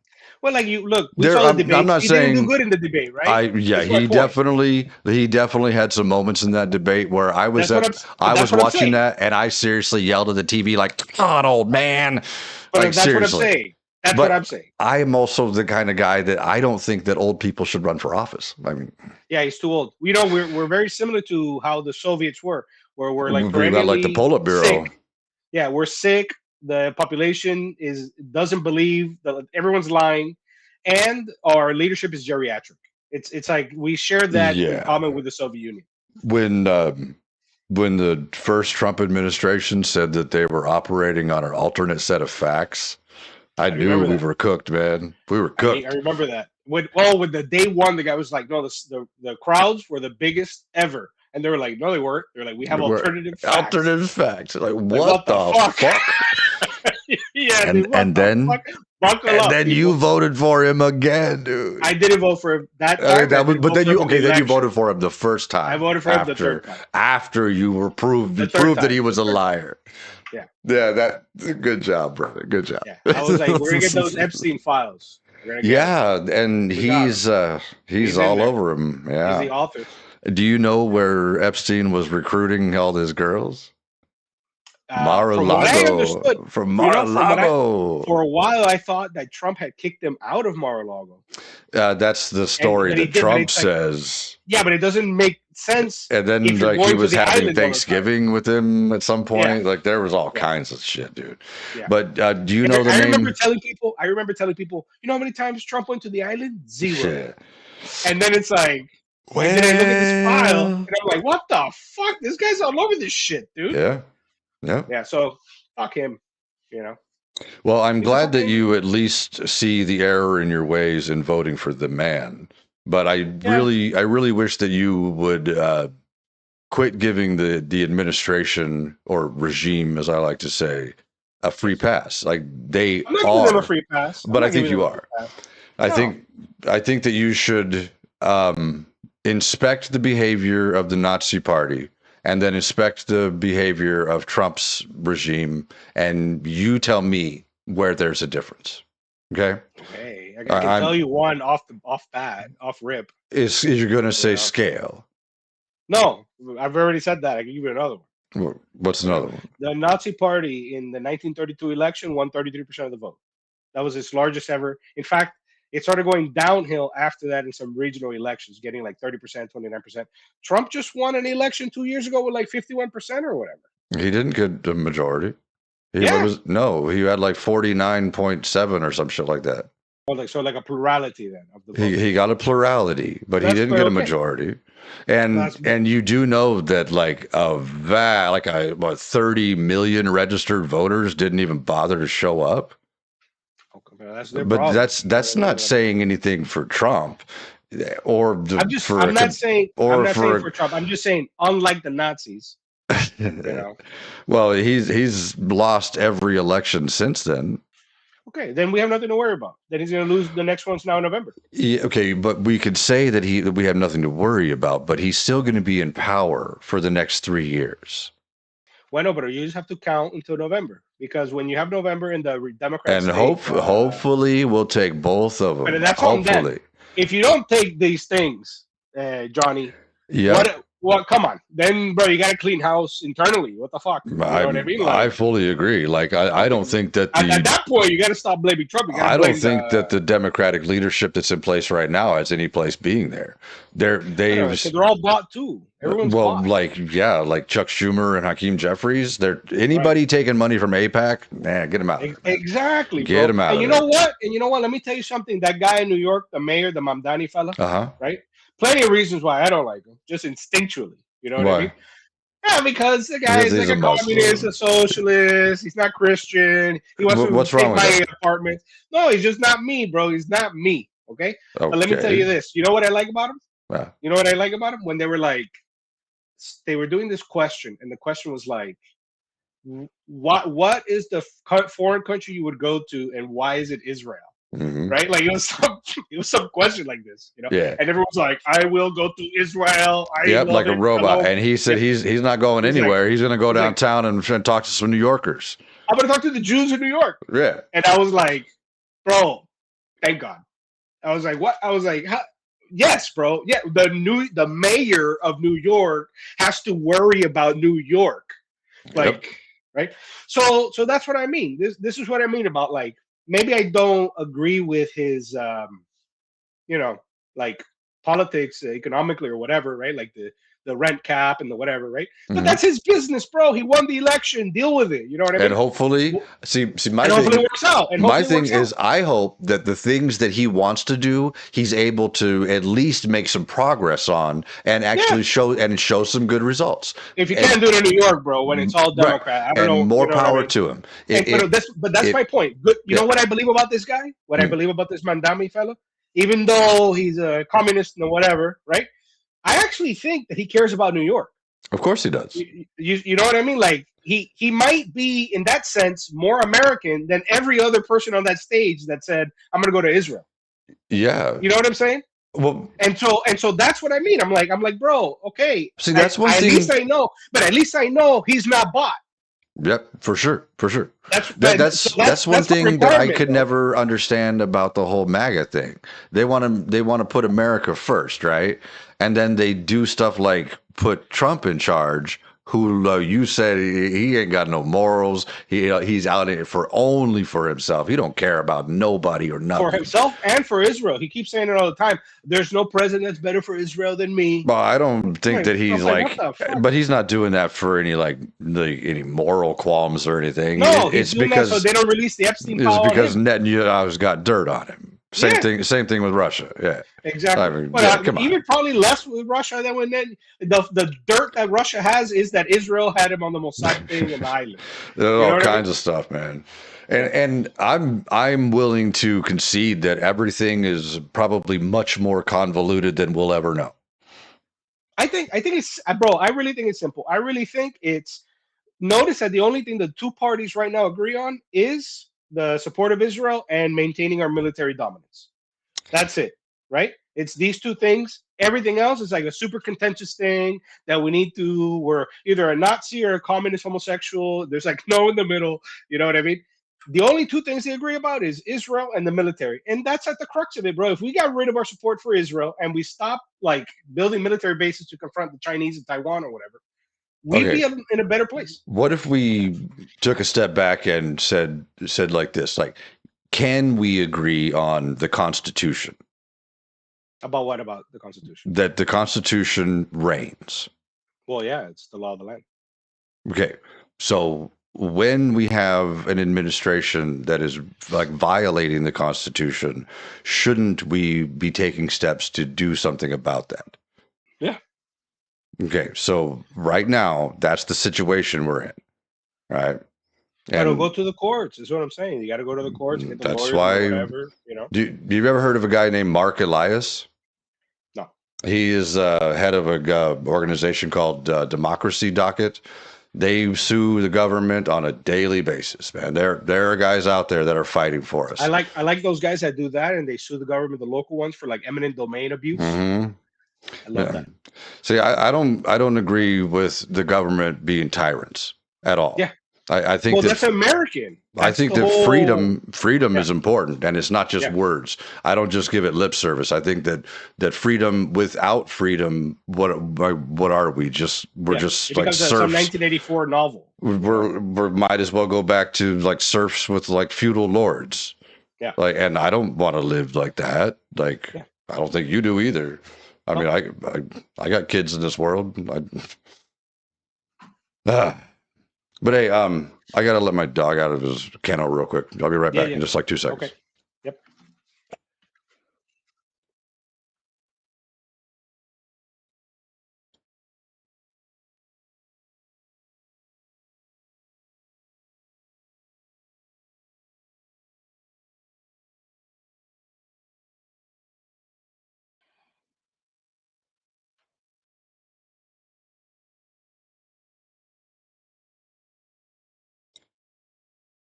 Well, like you look, we There- saw the I'm debate. not He saying- didn't do good in the debate, right? That's my He point. definitely had some moments in that debate where I was That's what I that's was what I'm watching saying. that and I seriously yelled at the TV like, "Come on, old man!" But Like that's seriously. what I'm saying. That's But- what I'm saying. I am also the kind of guy that I don't think that old people should run for office. I mean, Yeah, he's too old. You know, we're very similar to how the Soviets were, where we're like we got like the perennially Politburo. sick. Yeah, we're sick. The population doesn't believe that everyone's lying, and our leadership is geriatric. It's like we share that in Yeah. common with the Soviet Union. When the first Trump administration said that they were operating on an alternate set of facts, I knew remember we that. were cooked, man. We were cooked. I remember that. With the day one, the guy was like, "No, the crowds were the biggest ever," and they were like, "No, they weren't." They're like, "We have We're- alternative facts." Alternative facts. Like, Like, what the fuck? Yeah, And- dude, what and the then- fuck? Buckle And up, then people. you voted for him again, dude. I didn't vote for him that time. Okay, I didn't but vote then for you him in the then you election. voted for him the first time. I voted for him the third time. After you were proved The you third proved that time. he was a The third liar. Yeah. Yeah, that good job, brother. Good job. Yeah, I was like, "We're gonna get those Epstein files." We're gonna get Yeah, and We got he's He's in all there. over him. He's Yeah. the author. Do you know where Epstein was recruiting all his girls? From what I understood, Mar-a-Lago. From you know, from what I- Mar-a-Lago. for a while, I thought that Trump had kicked him out of Mar-a-Lago. That's the story but he that did, but Trump it's like- says. Yeah, but it doesn't make sense. And then if you're like going he to was the having island all the time. Thanksgiving with him at some point. Yeah. Like there was all Yeah. kinds of shit, dude. Yeah. But do you And know the I name? remember telling people. You know how many times Trump went to the island? 0. Shit. And then it's like, and then I look at this file, and I'm like, what the fuck? This guy's all over this shit, dude. Yeah. Yeah. Yeah, so fuck him. You know. Well, I'm He's glad that okay. you at least see the error in your ways in voting for the man. But I really wish that you would quit giving the administration or regime, as I like to say, a free pass. Like they I'm not giving them are. a free pass. But I'm I not think giving you them a are. free pass. I No. think I think that you should inspect the behavior of the Nazi Party and then inspect the behavior of Trump's regime, and you tell me where there's a difference. Okay, Okay, I can tell I'm you one off rip. is you're going to You say know, scale. no, I've already said that. I can give you another one. What's You know, another one? the Nazi Party in the 1932 election won 33% of the vote. That was its largest ever. In fact, it started going downhill after that in some regional elections, getting like 30%, 29%. Trump just won an election 2 years ago with like 51% or whatever. He didn't get the majority. He Yeah. was no, he had like 49.7 or some shit like that. So like a plurality then of the vote. He got a plurality, but he That's didn't get a okay. majority. And That's you do know that like what 30 million registered voters didn't even bother to show up. okay, that's their But problem. that's not saying anything for Trump or I'm not saying or for for Trump. I'm just saying unlike the Nazis, you know. well, he's lost every election since then. Okay, then we have nothing to worry about. Then he's going to lose the next one's now in November. Yeah, okay, but we could say that we have nothing to worry about, but he's still going to be in power for the next 3 years. Well, no, but you just have to count until November because when you have November in the Democrat And state, hopefully we'll take both of but them. that's on them. Hopefully. If you don't take these things, Johnny, Yeah. what? Come on, then, bro, you got to clean house internally. What the fuck? You know what I mean? I Like, fully agree. Like I don't think that at that point, you got to stop blaming Trump. You got to I blame don't think that the Democratic leadership that's in place right now has any place being there. They're all bought too. Everyone's bought. like Chuck Schumer and Hakeem Jeffries. They're anybody taking money from AIPAC, man, get them out. Exactly, Get them out. And you know what? And you know what? Let me tell you something. That guy in New York, the mayor, the Mamdani fella, right? Plenty of reasons why I don't like him, just instinctually. You know what I mean? Yeah, because the guy is like a communist, a socialist. He's not Christian. He wants to take my apartment. No, he's just not me, bro. He's not me. Okay? But let me tell you this. You know what I like about him? You know what I like about him? When they were doing this question, and the question was like, what is the foreign country you would go to, and why is it Israel? Mm-hmm. Right? Like it was some question like this, you know? Yeah. And everyone's like, I will go to Israel. Like a robot. And he said he's not going anywhere. He's going to go downtown and talk to some New Yorkers. I'm going to talk to the Jews in New York. Yeah. And I was like, bro, thank God. I was like, what? I was like, yes, bro. Yeah, the mayor of New York has to worry about New York. Like, right? So that's what I mean. This is what I mean about like, maybe I don't agree with his, like politics economically or whatever, right? Like the rent cap and the whatever, right? But that's his business, bro. He won the election. Deal with it. You know what I mean? And hopefully, hopefully it works out. My thing is, I hope that the things that he wants to do, he's able to at least make some progress on and actually show some good results. If you can't do it in New York, bro, when it's all Democrat, I don't know. More power to him. But that's my point. You know what I believe about this guy? What I believe about this Mandami fellow? Even though he's a communist and whatever, right? I actually think that he cares about New York. Of course he does. You know what I mean? Like he might be in that sense more American than every other person on that stage that said, I'm gonna go to Israel. Yeah. You know what I'm saying? Well, and so that's what I mean. I'm like, bro, okay. See, that's one thing. At least I know, but at least I know he's not bought. Yep, for sure. That's one thing that I could never understand about the whole MAGA thing. They want to put America first, right? And then they do stuff like put Trump in charge, who you said he ain't got no morals. He's out in it only for himself. He don't care about nobody or nothing. For himself and for Israel. He keeps saying it all the time. There's no president that's better for Israel than me. Well, I don't think that he's but he's not doing that for any any moral qualms or anything. No, it's because so they don't release the Epstein file. It's because Netanyahu's got dirt on him. Same thing with Russia. Yeah, exactly. I mean, come on. Even probably less with Russia than when the dirt that Russia has is that Israel had him on the Mossad thing in the island. There's all kinds of stuff, man. And I'm willing to concede that everything is probably much more convoluted than we'll ever know. I think it's, bro. I really think it's simple. I really think it's. Notice that the only thing the two parties right now agree on is the support of Israel and maintaining our military dominance. That's it, right? It's these two things. Everything else is like a super contentious thing that we need to. We're either a Nazi or a communist homosexual. There's like no in the middle. You know what I mean? The only two things they agree about is Israel and the military, and that's at the crux of it, bro. If we got rid of our support for Israel and we stop like building military bases to confront the Chinese in Taiwan or whatever, we'd Okay. be in a better place. What if we took a step back and said like this, like, can we agree on the Constitution? About what about the Constitution? That the Constitution reigns. Well, yeah, it's the law of the land. Okay. So when we have an administration that is like violating the Constitution, shouldn't we be taking steps to do something about that? Yeah. Okay. So right now, that's the situation we're in. Right. Got to And go to the courts. Is what I'm saying. You got to go to the courts, get the that's lawyers, why. or whatever. You know. Do you ever heard of a guy named Mark Elias? No. He is head of a organization called Democracy Docket. They sue the government on a daily basis, man. There are guys out there that are fighting for us. I like those guys that do that, and they sue the government, the local ones, for like eminent domain abuse. Mm-hmm. I love that. See, I don't agree with the government being tyrants at all. Yeah. I think that's American. I think that freedom is important, and it's not just words. I don't just give it lip service. I think that freedom, without freedom, what are we? We're just it like becomes serfs. Some 1984 novel. We might as well go back to like serfs with like feudal lords. Yeah. Like, and I don't want to live like that. Like, I don't think you do either. I mean, I got kids in this world. But hey, I gotta let my dog out of his kennel real quick. I'll be right back in just like 2 seconds. Okay. Yep.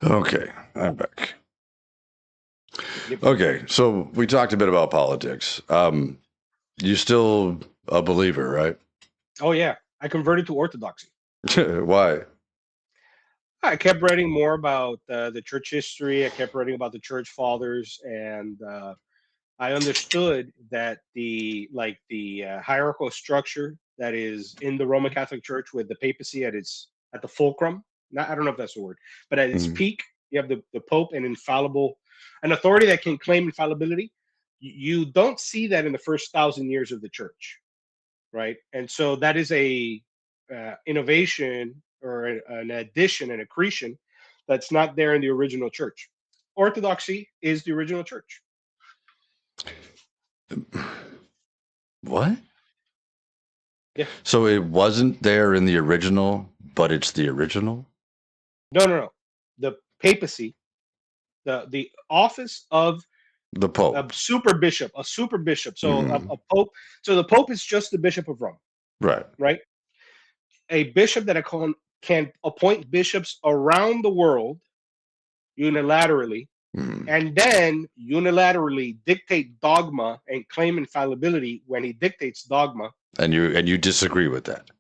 Okay, I'm back. Yep. Okay, so we talked a bit about politics. You still a believer, right? Oh yeah, I converted to Orthodoxy. Why? I kept writing more about the church history. I kept writing about the church fathers, and I understood that the hierarchical structure that is in the Roman Catholic Church, with the papacy at the fulcrum. I don't know if that's the word, but at its peak, you have the Pope, an authority that can claim infallibility. You don't see that in the first 1,000 years of the church, right? And so that is a innovation or an addition, an accretion that's not there in the original church. Orthodoxy is the original church. What? Yeah. So it wasn't there in the original, but it's the original? No. The papacy, the office of the Pope, a super bishop. So a pope. So the Pope is just the Bishop of Rome. Right. A bishop that can appoint bishops around the world unilaterally, and then unilaterally dictate dogma and claim infallibility when he dictates dogma. And you disagree with that?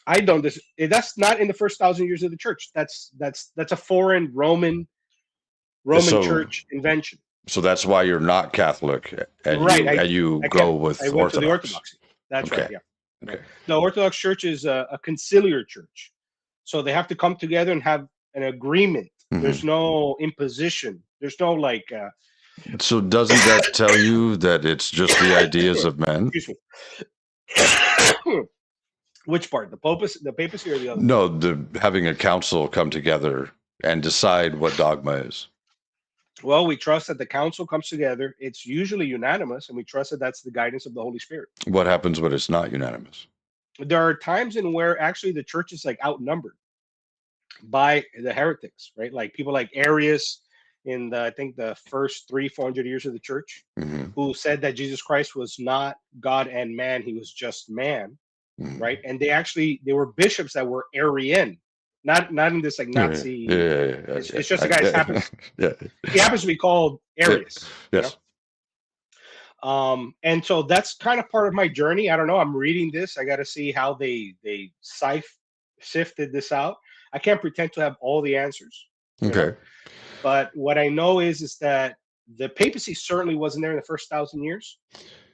I don't. That's not in the first 1,000 years of the church. That's a foreign Roman church invention. So that's why you're not Catholic, and you go with I went to the Orthodoxy. That's right. Yeah. Okay. The Orthodox Church is a conciliar church, so they have to come together and have an agreement. There's no imposition. There's no like. So doesn't that tell you that it's just the ideas of men? Excuse me. Which part? The papacy or the other? No, having a council come together and decide what dogma is. Well, we trust that the council comes together. It's usually unanimous, and we trust that that's the guidance of the Holy Spirit. What happens when it's not unanimous? There are times in where actually the church is like outnumbered by the heretics, right? Like people like Arius in I think the first 300-400 years of the church, who said that Jesus Christ was not God and man, he was just man, right? And they were bishops that were Arian, not in this like Nazi. It's just a guy happens. He happens to be called Arius. Yes. And so that's kind of part of my journey. I don't know. I'm reading this. I got to see how they sifted this out. I can't pretend to have all the answers, you know. Okay. But what I know is that the papacy certainly wasn't there in the first 1,000 years,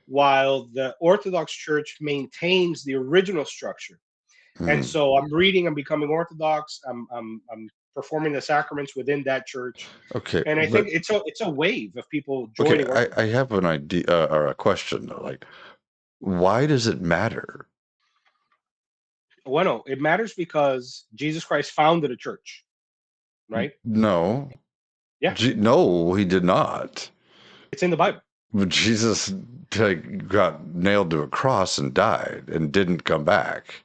while the Orthodox Church maintains the original structure. And Hmm. so I'm reading. I'm becoming Orthodox. I'm performing the sacraments within that church, Okay, and I think but it's a wave of people okay, joining I Orthodox. have an idea or a question though. Like, why does it matter? Well, no, it matters because Jesus Christ founded a church, right? No, Yeah, No, he did not. it's in the Bible. But Jesus like, got nailed to a cross and died and didn't come back.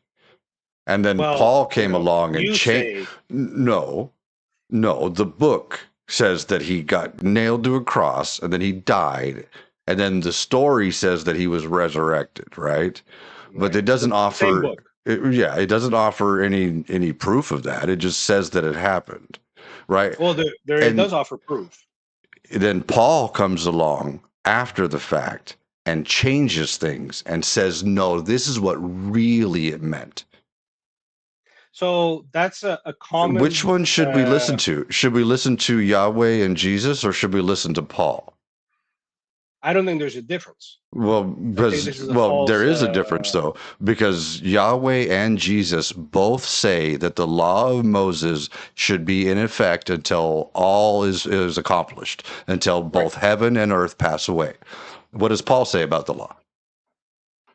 And then Well, Paul came along and you changed. say, No, no, the book says that he got nailed to a cross and then he died. And then the story says that he was resurrected, right? But right, it doesn't the same offer, book. yeah, it doesn't offer any proof of that. It just says that it happened, right? Well, there it And does offer proof. then Paul comes along after the fact and changes things and says, no, this is what really it meant. So that's a Which common. one should we listen to? Should we listen to Yahweh and Jesus or should we listen to Paul? I don't think there's a difference. Well, I think this is a there false. is a difference though, because Yahweh and Jesus both say that the law of Moses should be in effect until all is accomplished, until Right. both heaven and earth pass away. What does Paul say about the law?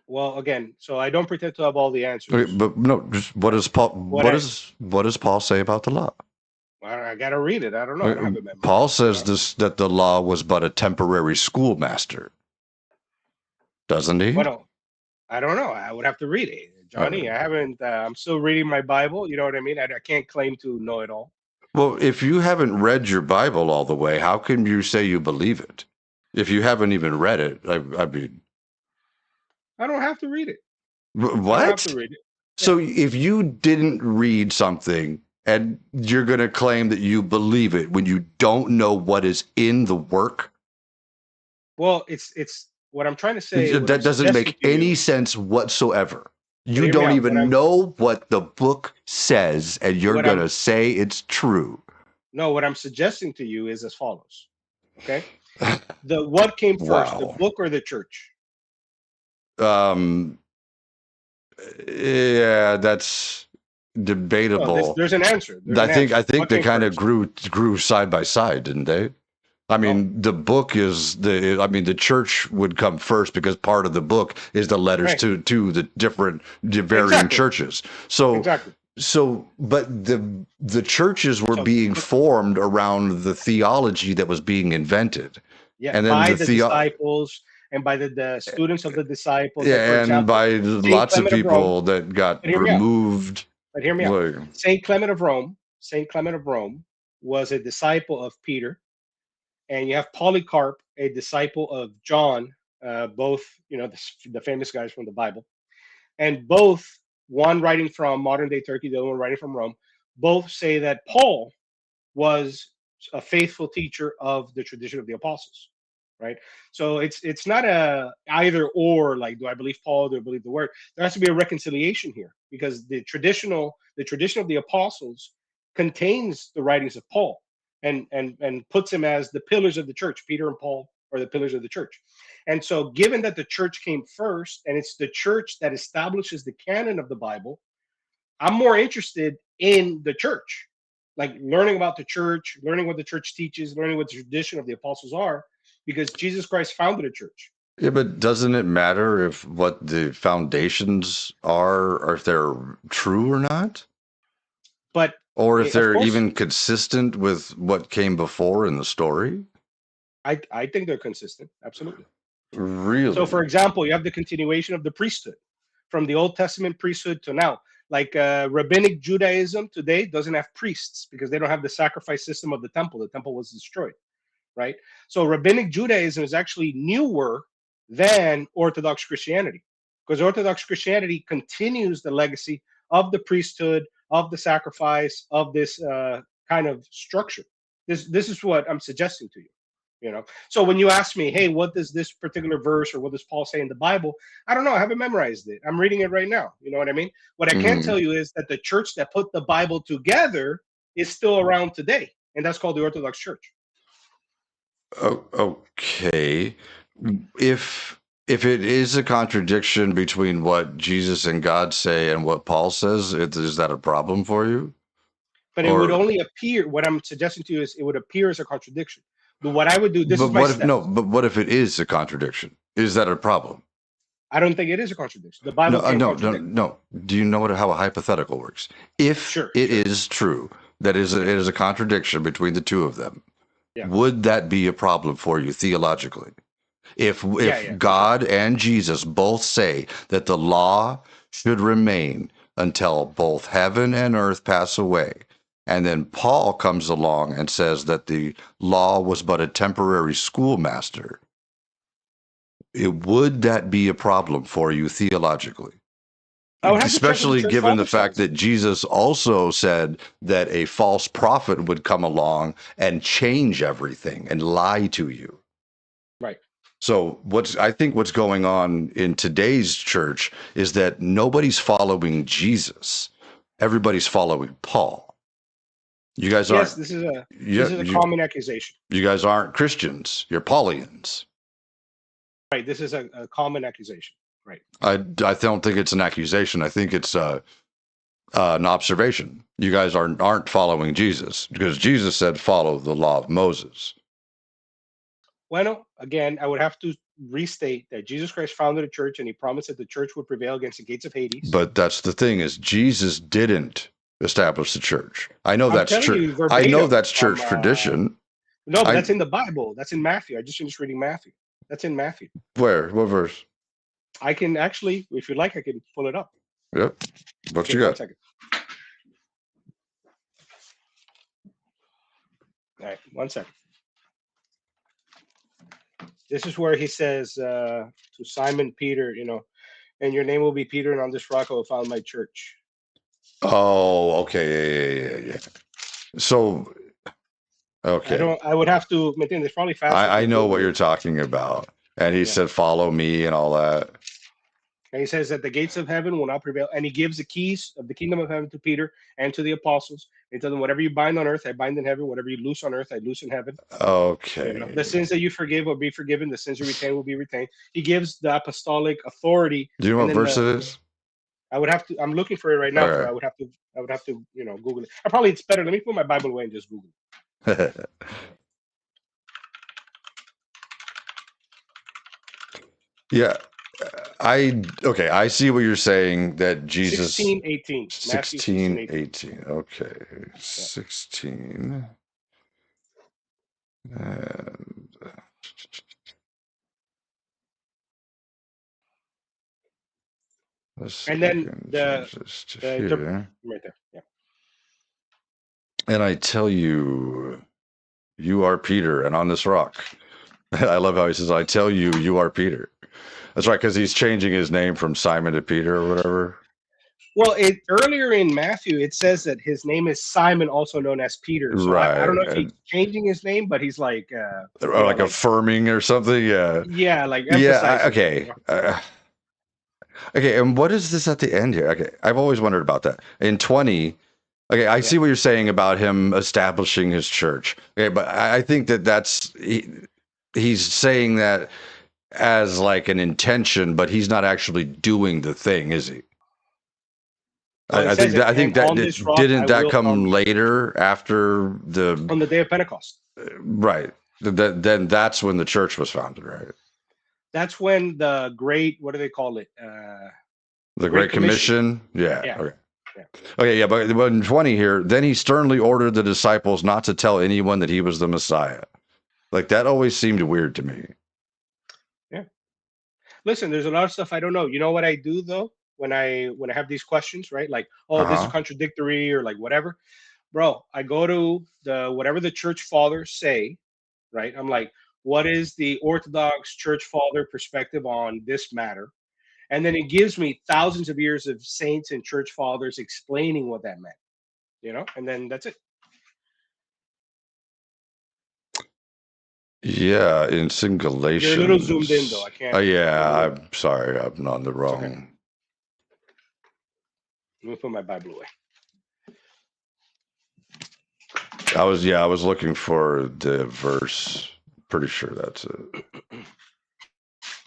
Well, again, so I don't pretend to have all the Okay, answers. but no, just what Right. does Paul What I what does Paul say about the law? I got to read it. I don't know. I don't Uh, have it Paul memorized. says this that the law was but a temporary schoolmaster, doesn't he? Well, I don't know. I would have to read it, Uh, Johnny. I haven't. I'm still reading my Bible. You know what I mean? I can't claim to know it all. well, if you haven't read your Bible all the way, how can you say you believe it? If you haven't even read it, I mean, I don't have to read it. I don't have to what? read it. Yeah. So if you didn't read something and you're going to claim that you believe it when you don't know what is in the work, Well, it's what I'm trying to say. What I'm that doesn't suggesting make to any you. sense whatsoever. But You hear me don't out. What even I'm know what the book says, and you're what going I'm to say it's true. no. What I'm suggesting to you is as follows. Okay. The what came first, the Wow. book or the church? Um, yeah, that's No, debatable. there's an answer. There's an I answer. think What they came kind of first? grew side by side, didn't they? I No, mean, the book is the. I mean, the church would come first because part of the book is the letters right. to the varying Exactly. churches. So Exactly. but the churches were So being formed around the theology that was being invented, yeah, and then by the disciples and by the students of the disciples. Like for yeah, and example, by Saint lots of Clement of Rome. people that got But hear me out. removed. But hear me out. Like, Saint Clement of Rome. Saint Clement of Rome was a disciple of Peter, and you have Polycarp, a disciple of John. Both, the famous guys from the Bible, and both, one writing from modern day Turkey, the other one writing from Rome, both say that Paul was a faithful teacher of the tradition of the apostles, right? So it's not a either or, like, do I believe Paul, do I believe the word? There has to be a reconciliation here, because the tradition of the apostles contains the writings of Paul, and puts him as the pillars of the church. Peter and Paul are the pillars of the church. And so, given that the church came first and it's the church that establishes the canon of the Bible, I'm more interested in the church, like learning about the church, learning what the church teaches, learning what the tradition of the apostles are, because Jesus Christ founded a church. yeah, but doesn't it matter if what the foundations are, or if they're true or not? But Or if of they're course, even consistent with what came before in the story? I think they're consistent. Absolutely. So, for Really? example, you have the continuation of the priesthood from the Old Testament priesthood to now. Like rabbinic Judaism today doesn't have priests because they don't have the sacrifice system of the temple. The temple was destroyed, right? So rabbinic Judaism is actually newer than Orthodox Christianity, because Orthodox Christianity continues the legacy of the priesthood, of the sacrifice, of this kind of structure. This is what I'm suggesting to you. So when you ask me, hey, what does this particular verse or what does Paul say in the Bible? I don't know. I haven't memorized it. I'm reading it right now. You know what I mean? What I can tell you is that the church that put the Bible together is still around today, and that's called the Orthodox Church. Oh, okay. If it is a contradiction between what Jesus and God say and what Paul says, is that a problem for you? But it would only appear. What I'm suggesting to you is it would appear as a contradiction. But what I would do, this But is my what if step. no? But what if it is a contradiction? Is that a problem? I don't think it is a contradiction. The Bible No, can't no, contradict. no. Do you know how a hypothetical works? If Sure, it is true that it is a contradiction between the two of them, Yeah. would that be a problem for you theologically? If Yeah, God and Jesus both say that the law should remain until both heaven and earth pass away, and then Paul comes along and says that the law was but a temporary schoolmaster, would that be a problem for you theologically? I would have to check what the Especially church given the father fact says. that Jesus also said that a false prophet would come along and change everything and lie to you. Right. So I think what's going on in today's church is that nobody's following Jesus. Everybody's following Paul. You guys Yes, aren't. this is a You common accusation. you guys aren't Christians. You're Paulians. Right. This is a common accusation. Right. I don't think it's an accusation. I think it's an observation. You guys aren't following Jesus because Jesus said follow the law of Moses. Well, again, I would have to restate that Jesus Christ founded a church and he promised that the church would prevail against the gates of Hades. But that's the thing is Jesus didn't establish the church. I know I'm that's telling true. you I know verbatim that's from church tradition. no, but I that's in the Bible. That's in Matthew. I just finished reading Matthew. That's in Matthew. Where? What verse? I can actually, if you like, I can pull it up. Yep. What Give you me one got? second. All right, 1 second. This is where he says to Simon Peter, and your name will be Peter, and on this rock I will found my church. Oh, okay. Yeah. So, okay. I would have to maintain this probably faster if I I know what Google you're it. talking about. And he Yeah. said, follow me and all that. And he says that the gates of heaven will not prevail. And he gives the keys of the kingdom of heaven to Peter and to the apostles. He tells them, whatever you bind on earth, I bind in heaven. Whatever you loose on earth, I loose in heaven. Okay. The sins that you forgive will be forgiven. The sins you retain will be retained. He gives the apostolic authority. Do you know And what then verse it is? I would have to. I'm looking for it right now, so Okay. I would have to. Google it. It's better. Let me put my Bible away and just Google it. Yeah. I see what you're saying that Jesus 16:18. Matthew 16:18. 18. Okay. 16. And And then Jesus to here. right there. Yeah. And I tell you, you are Peter, and on this rock. I love how he says, I tell you, you are Peter. That's right, because he's changing his name from Simon to Peter or whatever. Well, earlier in Matthew, it says that his name is Simon, also known as Peter. So I don't know if he's changing his name, but he's like, like affirming or something. Yeah. Yeah, like emphasizing. Okay. Okay. And what is this at the end here? Okay. I've always wondered about that. In 20, okay, I see what you're saying about him establishing his church. Okay, but I think he's saying that as like an intention, but he's not actually doing the thing, is he? Well, I think that this rock didn't I that will come found later after on the day of Pentecost. Right. Then that's when the church was founded, right? That's when the great, what do they call it? The Great Commission. Yeah. Okay. Okay. Yeah. But in 20 here, then he sternly ordered the disciples not to tell anyone that he was the Messiah. Like that always seemed weird to me. Yeah. Listen, there's a lot of stuff I don't know. You know what I do though? When I have these questions, right? Like, this is contradictory or like whatever. Bro, I go to whatever the church fathers say, right? I'm like, what is the Orthodox church father perspective on this matter? And then it gives me thousands of years of saints and church fathers explaining what that meant, and then that's it. Yeah, in You're a little zoomed in though. singulations. I can't. Yeah, I'm sorry. I'm on the It's okay. wrong. Let me put my Bible away. I was looking for the verse. Pretty sure that's it.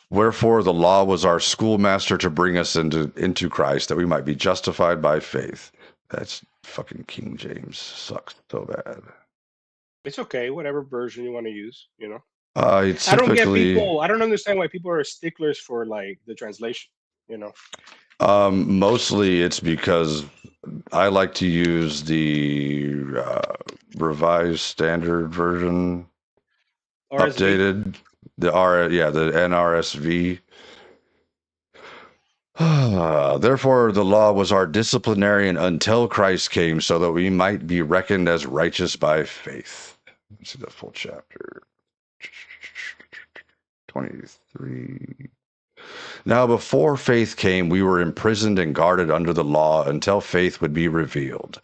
Wherefore the law was our schoolmaster to bring us into Christ, that we might be justified by faith. That's fucking King James sucks so bad. It's okay. Whatever version you want to use, you know. It's I don't get typically people. I don't understand why people are sticklers for like the translation. You know. mostly it's because I like to use the revised standard version, RSV. updated the NRSV. Therefore, the law was our disciplinarian until Christ came, so that we might be reckoned as righteous by faith. Let's see the full chapter. 23. Now, before faith came, we were imprisoned and guarded under the law until faith would be revealed.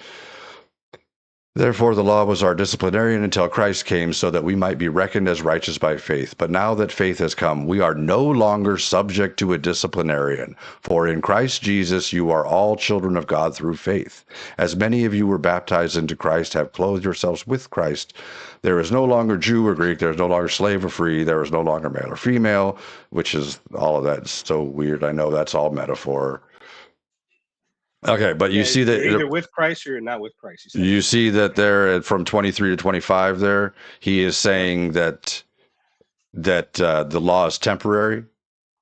Therefore, the law was our disciplinarian until Christ came, so that we might be reckoned as righteous by faith. But now that faith has come, we are no longer subject to a disciplinarian. For in Christ Jesus, you are all children of God through faith. As many of you were baptized into Christ, have clothed yourselves with Christ. There is no longer Jew or Greek. There is no longer slave or free. There is no longer male or female, which is all of that is so weird. I know that's all metaphor. Okay, but you see that you're either with Christ or you're not with Christ. you see that there from 23 to 25 there, he is saying that the law is temporary.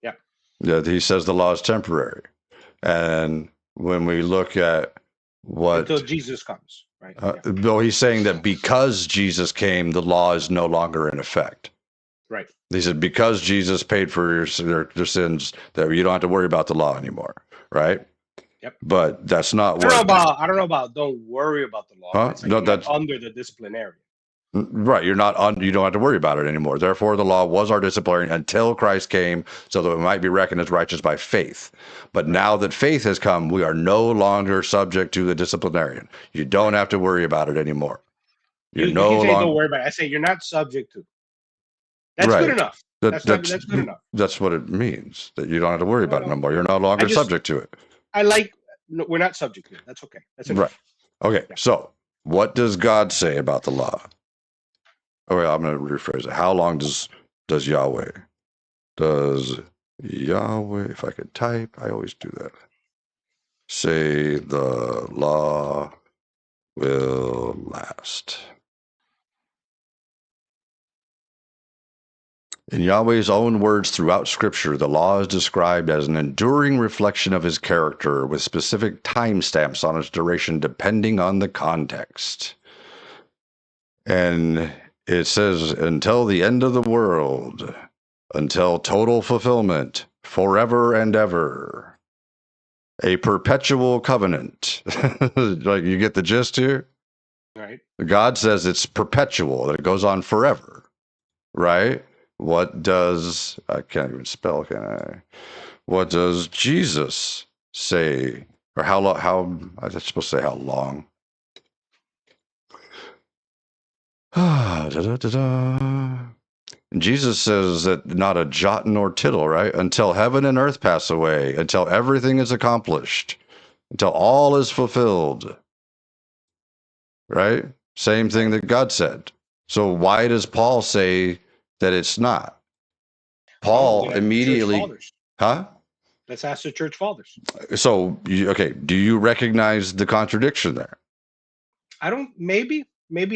Yeah. That he says the law is temporary. And when we look at what until Jesus comes, right? Well, he's saying that because Jesus came, the law is no longer in effect. Right. He said because Jesus paid for your sins, that you don't have to worry about the law anymore, right? Yep. But that's not I don't know about don't worry about the law. Huh? It's like no, that's under the disciplinarian. Right. You don't have to worry about it anymore. Therefore, the law was our disciplinarian until Christ came, so that we might be reckoned as righteous by faith. But now that faith has come, we are no longer subject to the disciplinarian. You don't have to worry about it anymore. You keep saying don't worry about it. I say you're not subject to. That's right. good enough. That's good enough. That's what it means, that you don't have to worry about it no more. You're no longer subject to it. We're not subject to it. That's okay. That's enough. Right. Okay. Yeah. So what does God say about the law? Oh, wait, I'm going to rephrase it. How long does Yahweh, if I could type, I always do that, say the law will last? In Yahweh's own words throughout Scripture, the law is described as an enduring reflection of his character with specific timestamps on its duration depending on the context. And it says, until the end of the world, until total fulfillment, forever and ever. A perpetual covenant. Like, you get the gist here? Right. God says it's perpetual, that it goes on forever. Right? What does, I can't even spell, can I? What does Jesus say? Or how I was supposed to say how long? Jesus says that not a jot nor tittle, right? Until heaven and earth pass away, until everything is accomplished, until all is fulfilled. Right? Same thing that God said. So why does Paul say that it's not? Paul immediately, huh? Let's ask the church fathers. So, do you recognize the contradiction there? I don't, maybe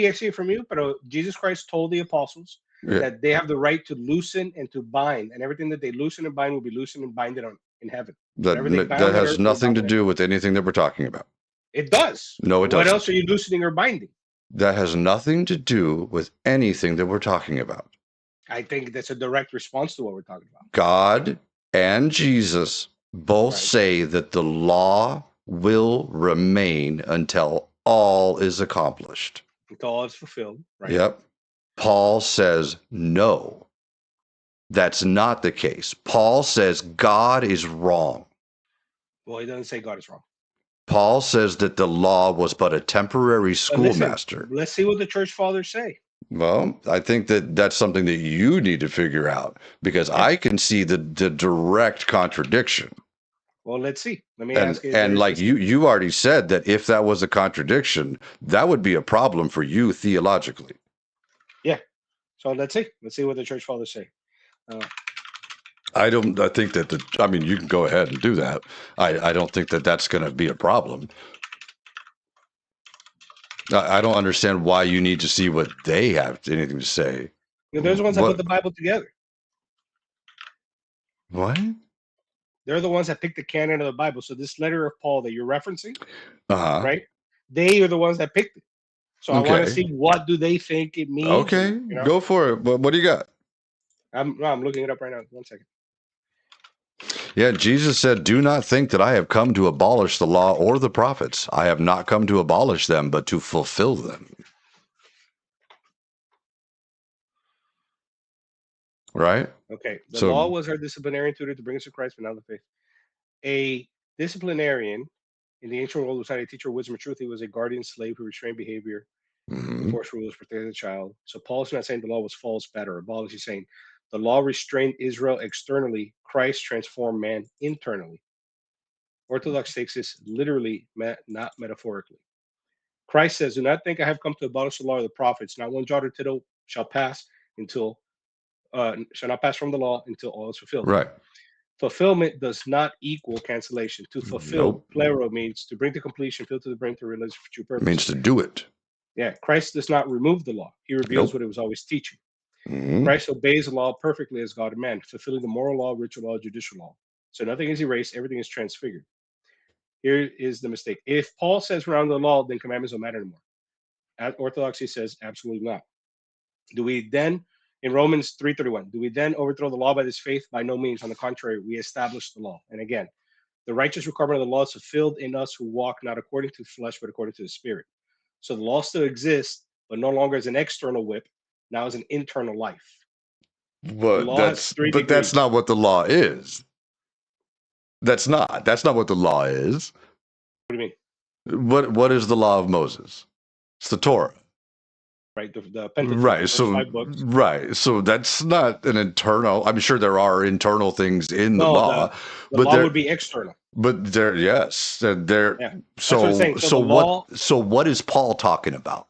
I see it from you, but Jesus Christ told the apostles that they have the right to loosen and to bind, and everything that they loosen and bind will be loosened and binded in heaven. That has nothing to do with anything that we're talking about. It does. No, it doesn't. What else are you loosening or binding? That has nothing to do with anything that we're talking about. I think that's a direct response to what we're talking about. God and Jesus both say that the law will remain until all is accomplished. Until all is fulfilled. Right. Yep. Paul says no. That's not the case. Paul says God is wrong. Well, he doesn't say God is wrong. Paul says that the law was but a temporary schoolmaster. Let's see what the church fathers say. Well, I think that that's something that you need to figure out because Yeah. I can see the direct contradiction. Well, let's see. Let me And ask you and very like specific. you already said that if that was a contradiction, that would be a problem for you theologically. Yeah. So let's see. Let's see what the church fathers say. Uh, I don't. I think that I mean, you can go ahead and do that. I don't think that that's going to be a problem. I don't understand why you need to see what they have anything to say. they're the ones that put What? the Bible together. What? They're the ones that picked the canon of the Bible. So this letter of Paul that you're referencing, Uh-huh. right? They are the ones that picked it. So I want to Okay. see what do they think it means, and Okay. Go for it. What do you got? I'm looking it up right now. 1 second. Yeah, Jesus said, "Do not think that I have come to abolish the law or the prophets. I have not come to abolish them, but to fulfill them." Right? Okay, the So, law was our disciplinarian tutor to bring us to Christ, but now the faith. A disciplinarian in the ancient world was not a teacher of wisdom or truth. He was a guardian slave who restrained behavior, mhm. enforced rules, protected the child. So Paul's not saying the law was false, bad, or abolished. He's saying the law restrained Israel externally. Christ transformed man internally. Orthodox takes this literally, not metaphorically. Christ says, "Do not think I have come to abolish the law or the prophets. Not one jot or tittle shall pass until shall not pass from the law until all is fulfilled." Right. Fulfillment does not equal cancellation. To fulfill, Nope. plero, means to bring to completion, fill to the brim, to realize true Means purpose. to do it. Yeah, Christ does not remove the law. He reveals Nope. what it was always teaching. Mhm. Christ obeys the law perfectly as God and man, fulfilling the moral law, ritual law, judicial law. So nothing is erased, everything is transfigured. Here is the mistake. If Paul says we're under the law, then commandments don't matter anymore. Orthodoxy says absolutely not. Do we then, in Romans 3:31, do we then overthrow the law by this faith? By no means. On the contrary, we establish the law. And again, the righteous requirement of the law is fulfilled in us who walk not according to flesh, but according to the Spirit. So the law still exists, but no longer as an external whip, now as an internal life. The But law has three that's degrees. not what the law is. That's not. That's not what the law is. What do you mean? What is the law of Moses? It's the Torah. Right? The Pentateuch, the Right. first So five books. right. So that's not an internal. I'm sure there are internal things in the No, law, the but law there would be external. but there yes, there Yeah. That's what I'm so saying. So the what law, is Paul talking about?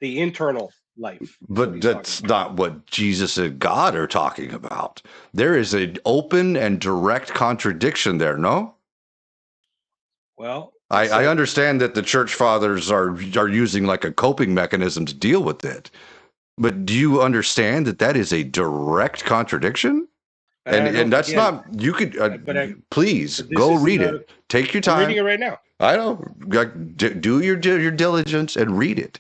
the internal life is what But he's talking that's about. not what Jesus and God are talking about. There is an open and direct contradiction there, no? Well, it I says, understand that the church fathers are using like a coping mechanism to deal with it. But do you understand that that is a direct contradiction? and I And know that's again, not you could please but this go is read not. it. Take your I'm reading time. it right now. I know. Like, do your diligence and read it.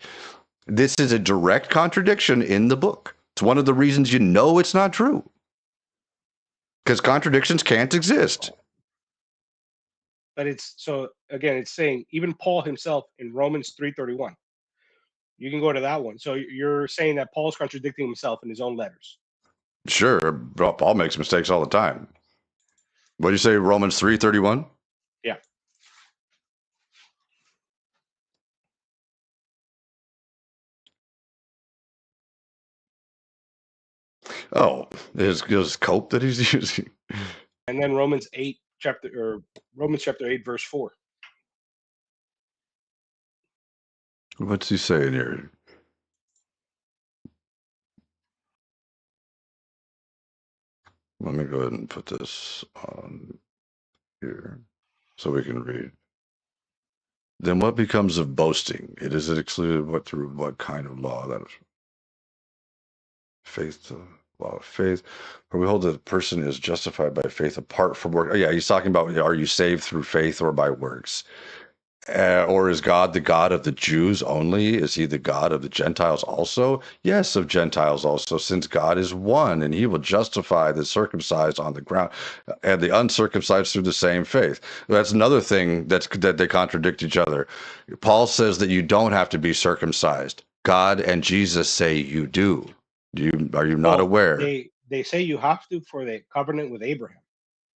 This is a direct contradiction in the book. It's one of the reasons you know it's not true. Because contradictions can't exist. But it's so again, it's saying even Paul himself in Romans 3:31. You can go to that one. So you're saying that Paul's contradicting himself in his own letters. Sure, Paul makes mistakes all the time. What do you say, Romans 3:31? Yeah. Oh, his cope that he's using. And then Romans chapter 8, verse 4. What's he saying here? Let me go ahead and put this on here so we can read. Then what becomes of boasting? It is excluded what through what kind of law? That is faith, law of faith. For we hold that a person is justified by faith apart from work. Oh, yeah, he's talking about are you saved through faith or by works? Or is God the God of the Jews only? Is he the God of the Gentiles also? Yes, of Gentiles also, since God is one, and he will justify the circumcised on the ground and the uncircumcised through the same faith. That's another thing that they contradict each other. Paul says that you don't have to be circumcised. God and Jesus say you do. Are you not Well, aware? they say you have to for the covenant with Abraham.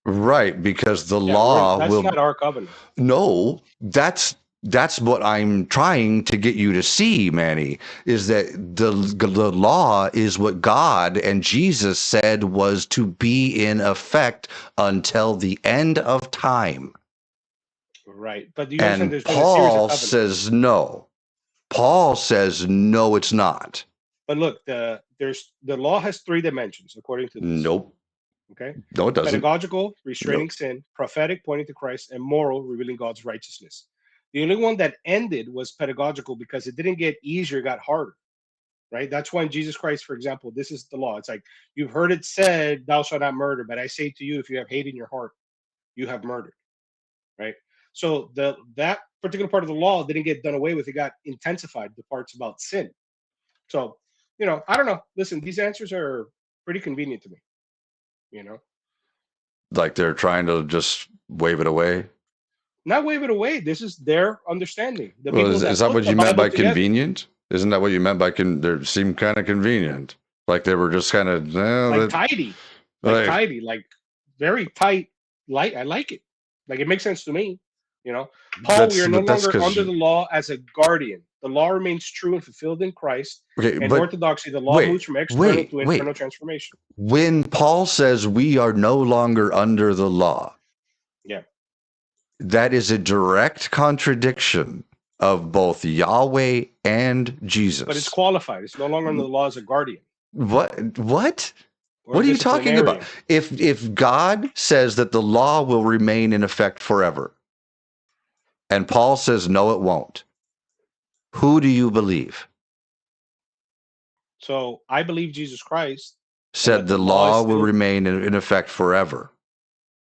Right, because the Yeah, law that's will not our covenant. no, that's That's what I'm trying to get you to see, Manny, is that the law is what God and Jesus said was to be in effect until the end of time. Right. But do you understand And there's been a series of Paul covenants? says no. Paul says no, it's not. But look, the law has three dimensions according to this. Nope. Okay. No, it doesn't. Pedagogical, restraining Nope. sin, prophetic, pointing to Christ, and moral, revealing God's righteousness. The only one that ended was pedagogical because it didn't get easier, it got harder. Right. That's when Jesus Christ, for example, this is the law. It's like you've heard it said, thou shalt not murder, but I say to you, if you have hate in your heart, you have murdered. Right. So that particular part of the law didn't get done away with, it got intensified, the parts about sin. So, I don't know. Listen, these answers are pretty convenient to me, you know. Like they're trying to just wave it away. Not wave it away. This is their understanding. The Well, people is that that put what the you meant Bible by together. convenient? Isn't that what you meant by they seem kind of convenient? Like they were just kind of Like tidy. like Like very tight. I like it. Like it makes sense to me. Paul, we are no but that's longer because under the law as a guardian. The law remains true and fulfilled in Christ. okay, And but orthodoxy, the law moves from external to wait. internal transformation. When Paul says we are no longer under the law, Yeah. that is a direct contradiction of both Yahweh and Jesus. But it's qualified. It's no longer under the law as a guardian. What? What Or are you talking about? disciplinarian. If God says that the law will remain in effect forever, and Paul says no, it won't, who do you believe? So I believe Jesus Christ and Said that the the law is law will still, remain in effect forever,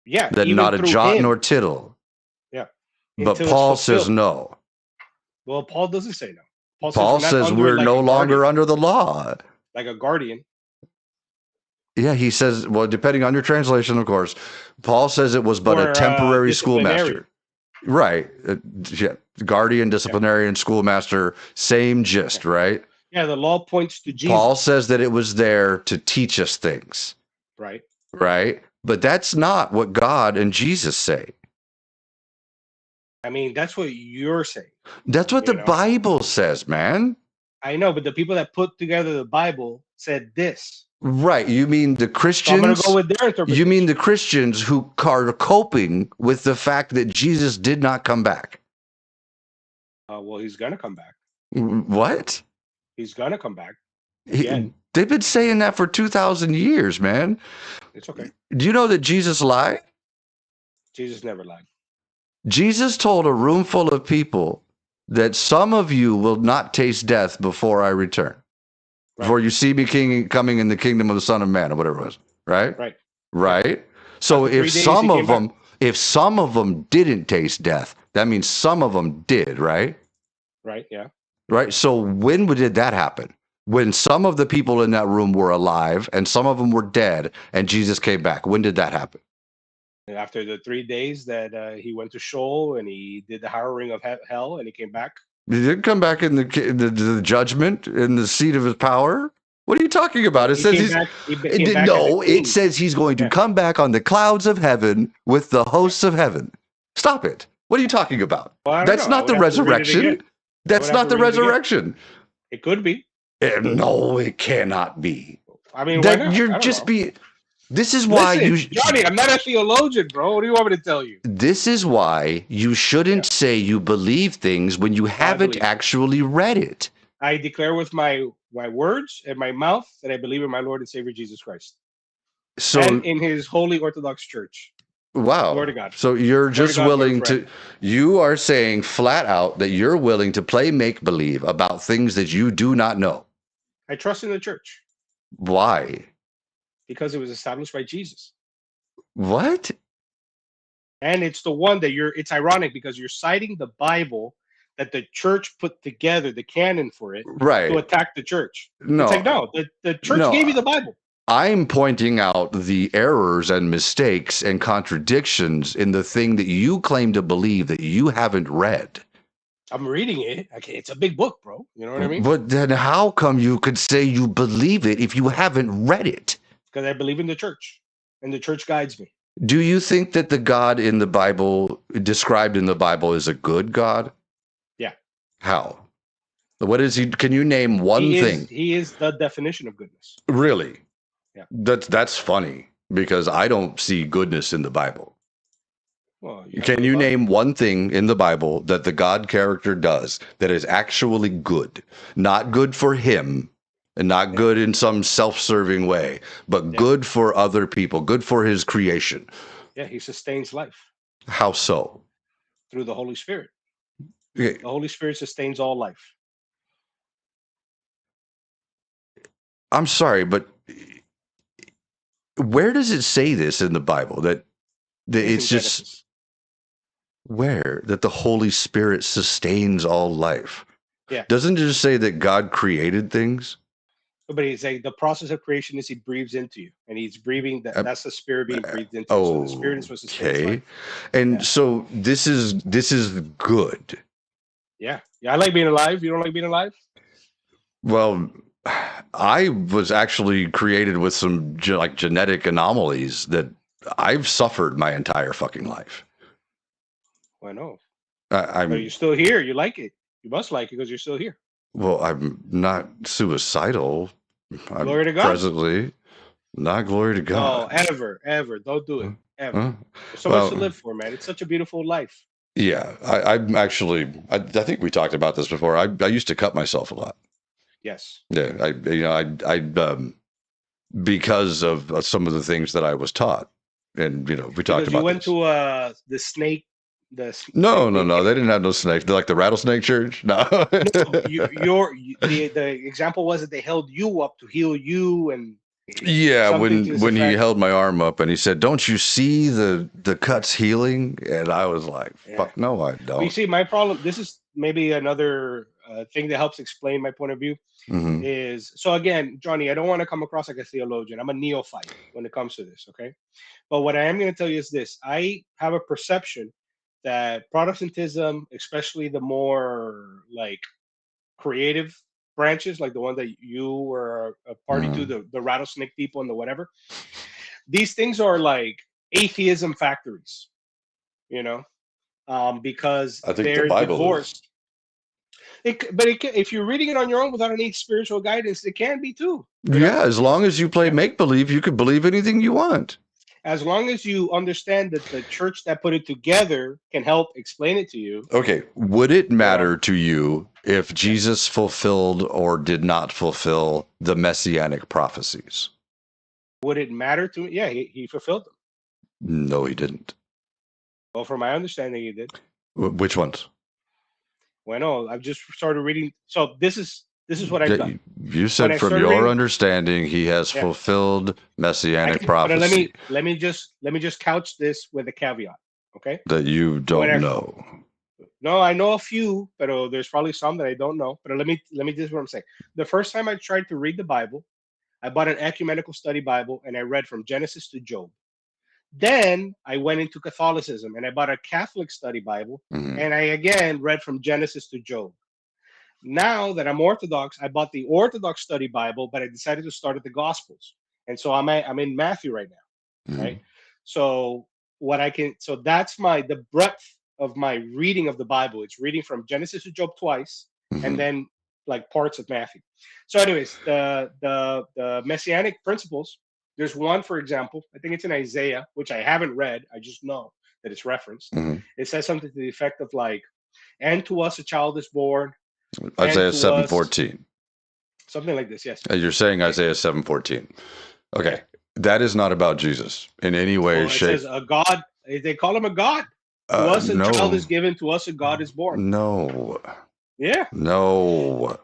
yeah, that even not a through jot him. nor tittle. Yeah. But Until it's Paul says fulfilled. no. Well, Paul doesn't say no. Paul says Paul we're not says under we're like no a guardian, longer under the law. like a guardian. Yeah, he says, well, depending on your translation, of course, Paul says it was but a Or temporary disciplinarian. schoolmaster. Right. Yeah. Guardian, Yeah. disciplinarian, schoolmaster, same gist, Yeah. right? Yeah, the law points to Jesus. Paul says that it was there to teach us things, Right. right? But that's not what God and Jesus say. I mean, that's what you're saying. That's what the Bible says, man. I know, but the people that put together the Bible said this. Right. You mean the Christians? So I'm going to go with their interpretation. You mean the Christians who are coping with the fact that Jesus did not come back? Well, he's going to come back. What? He's going to come back. They've been saying that for 2,000 years, man. It's okay. Do you know that Jesus lied? Jesus never lied. Jesus told a room full of people that some of you will not taste death before I return. Right. Before you see me coming in the kingdom of the Son of Man, or whatever it was. Right? Right. Right? So if some of them didn't taste death, that means some of them did, right? Right, yeah. Right? So when did that happen? When some of the people in that room were alive and some of them were dead and Jesus came back. When did that happen? After the 3 days that he went to Sheol and he did the harrowing of hell and he came back. He didn't come back in the judgment, in the seat of his power. What are you talking about? It says it says he's going to come back on the clouds of heaven with the hosts of heaven. Stop it. What are you talking about? Well, that's not the resurrection. That's not the resurrection. It could be. No, it cannot be. I mean, why not? You're just be. This is why Johnny, I'm not a theologian, bro. What do you want me to tell you? This is why you shouldn't say you believe things when you haven't actually read it. I declare with my words and my mouth that I believe in my Lord and Savior Jesus Christ. So, and in his holy Orthodox Church. Wow. Glory to God. So you're just willing to, you are saying flat out that you're willing to play make-believe about things that you do not know. I trust in the church. Why? Because it was established by Jesus. What? And it's the one that it's ironic because you're citing the Bible that the church put together, the canon for it, to attack the church. No. It's like, no, the church gave you the Bible. I'm pointing out the errors and mistakes and contradictions in the thing that you claim to believe that you haven't read. I'm reading it. Okay, it's a big book, bro. You know what I mean? But then how come you could say you believe it if you haven't read it? Because I believe in the church, and the church guides me. Do you think that the God in the Bible, described in the Bible, is a good God? How? What is he? Can you name one thing? He is the definition of goodness. Really? Yeah. That's funny because I don't see goodness in the Bible. Well, Can you name one thing in the Bible that the God character does that is actually good? Not good for him and not good in some self-serving way, but good for other people, good for his creation. Yeah, he sustains life. How so? Through the Holy Spirit. Okay. The Holy Spirit sustains all life. I'm sorry, but where does it say this in the Bible that it's just Genesis. where that the Holy Spirit sustains all life? Yeah. Doesn't it just say that God created things? But he's saying the process of creation is he breathes into you, and he's breathing. That's the spirit being breathed into you. So the spirit is what sustains life. And so this is good. Yeah, I like being alive. You don't like being alive? Well, I was actually created with some like genetic anomalies that I've suffered my entire fucking life. Well, I know. But you're still here. You like it. You must like it because you're still here. Well, I'm not suicidal. Glory to God. Presently, not glory to God. No, ever. Don't do it. Ever. There's so much to live for, man. It's such a beautiful life. Yeah, I'm actually. I think we talked about this before. I used to cut myself a lot. Yes. Yeah, I because of some of the things that I was taught, and we talked about. You went to the snake. No, they didn't have no snakes. They're like the rattlesnake church. No, the example was that they held you up to heal you, and yeah, when he held my arm up and he said, "Don't you see the cuts healing?" And I was like, "Fuck no, I don't." You see, my problem. This is maybe another thing that helps explain my point of view. Is so again, Johnny, I don't want to come across like a theologian. I'm a neophyte when it comes to this, okay? But what I am going to tell you is this: I have a perception that Protestantism, especially the more like creative branches, like the one that you were a party to, the rattlesnake people and the whatever, these things are like atheism factories, because I think they're the Bible divorced. If you're reading it on your own without any spiritual guidance, it can be too. Yeah, as long as you play make believe, you could believe anything you want. As long as you understand that the church that put it together can help explain it to you. Okay, would it matter to you if Jesus fulfilled or did not fulfill the messianic prophecies? Would it matter to me? Yeah, he fulfilled them. No, he didn't. Well, from my understanding, he did. Which ones? Well, no, I've just started reading. So this is what I've done. You said from your understanding, he has fulfilled messianic prophecy. But let me just couch this with a caveat, okay? That you don't know. No, I know a few, but there's probably some that I don't know. But let me just what I'm saying. The first time I tried to read the Bible, I bought an ecumenical study Bible and I read from Genesis to Job. Then I went into Catholicism and I bought a Catholic study Bible and I again read from Genesis to Job. Now that I'm Orthodox, I bought the Orthodox study Bible, but I decided to start at the Gospels. And so I'm in Matthew right now, right? So that's the breadth of my reading of the Bible. It's reading from Genesis to Job twice, and then like parts of Matthew. So anyways, the messianic principles, there's one, for example, I think it's in Isaiah, which I haven't read. I just know that it's referenced. It says something to the effect of like, and to us a child is born. Isaiah 7:14. Something like this, yes. You're saying Isaiah 7:14. Okay. That is not about Jesus in any way, shape. It says a God. They call him a God. To us a child is given. To us a God is born. No. Yeah. No.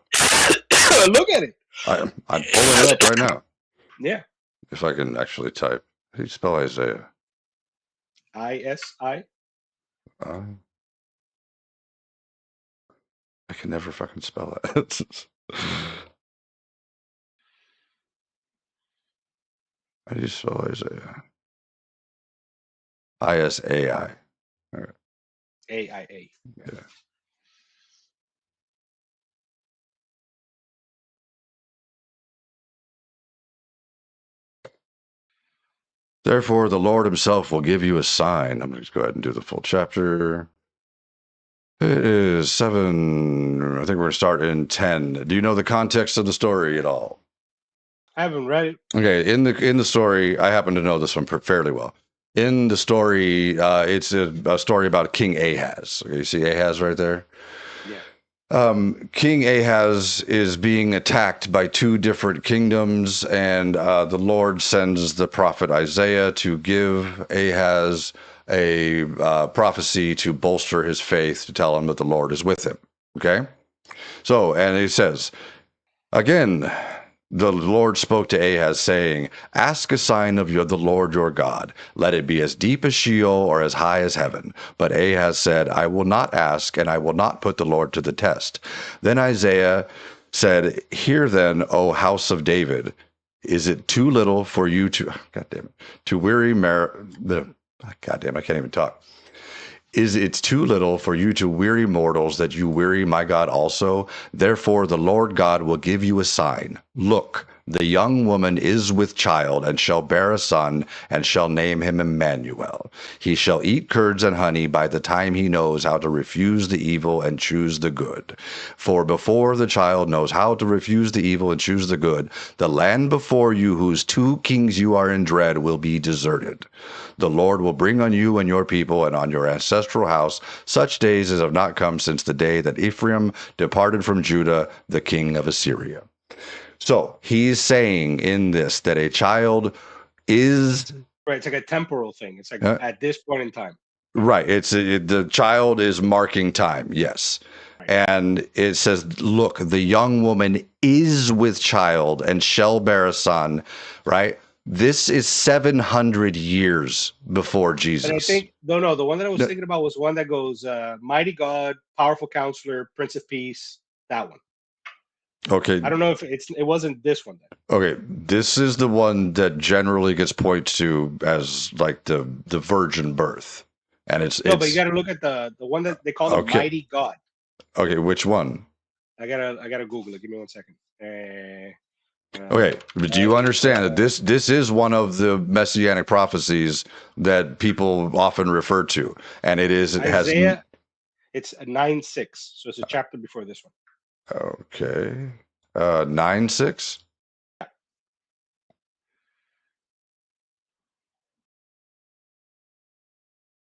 Look at it. I'm pulling it up right now. Yeah. If I can actually type. How do you spell Isaiah? I-S-I. I can never fucking spell it. How do you spell Isaiah? I-S-A-I. All right. A-I-A. Yeah. Therefore, the Lord himself will give you a sign. I'm going to go ahead and do the full chapter. It is 7. I think we're going to start in 10. Do you know the context of the story at all? I haven't read it. Okay, in the story, I happen to know this one fairly well. In the story, it's a story about King Ahaz. Okay, you see Ahaz right there? Yeah. King Ahaz is being attacked by two different kingdoms, and the Lord sends the prophet Isaiah to give Ahaz a prophecy to bolster his faith, to tell him that the Lord is with him. Okay? So, and he says, again, the Lord spoke to Ahaz, saying, ask a sign of the Lord your God. Let it be as deep as Sheol or as high as heaven. But Ahaz said, I will not ask, and I will not put the Lord to the test. Then Isaiah said, hear then, O house of David, is it too little for you to, God damn it, to weary God damn, I can't even talk. Is it too little for you to weary mortals, that you weary my God also? Therefore the Lord God will give you a sign. Look, the young woman is with child, and shall bear a son, and shall name him Emmanuel. He shall eat curds and honey by the time he knows how to refuse the evil and choose the good. For before the child knows how to refuse the evil and choose the good, the land before you, whose two kings you are in dread, will be deserted. The Lord will bring on you and your people and on your ancestral house such days as have not come since the day that Ephraim departed from Judah, the king of Assyria. So he's saying in this that a child is Right. It's like a temporal thing. It's like at this point in time. right. The child is marking time. Yes. Right. And it says, look, the young woman is with child and shall bear a son. Right. This is 700 years before Jesus. And I think, no, the one that I was thinking about was one that goes, mighty God, powerful counselor, Prince of Peace, that one. Okay. I don't know if it wasn't this one then. Okay, this is the one that generally gets pointed to as like the virgin birth, and but you got to look at the one that they call the mighty God. Okay, which one? I gotta Google it. Give me 1 second. Okay, but do you understand that this is one of the messianic prophecies that people often refer to, and it Isaiah, has it's a 9:6, so it's a chapter before this one. Okay, 9:6.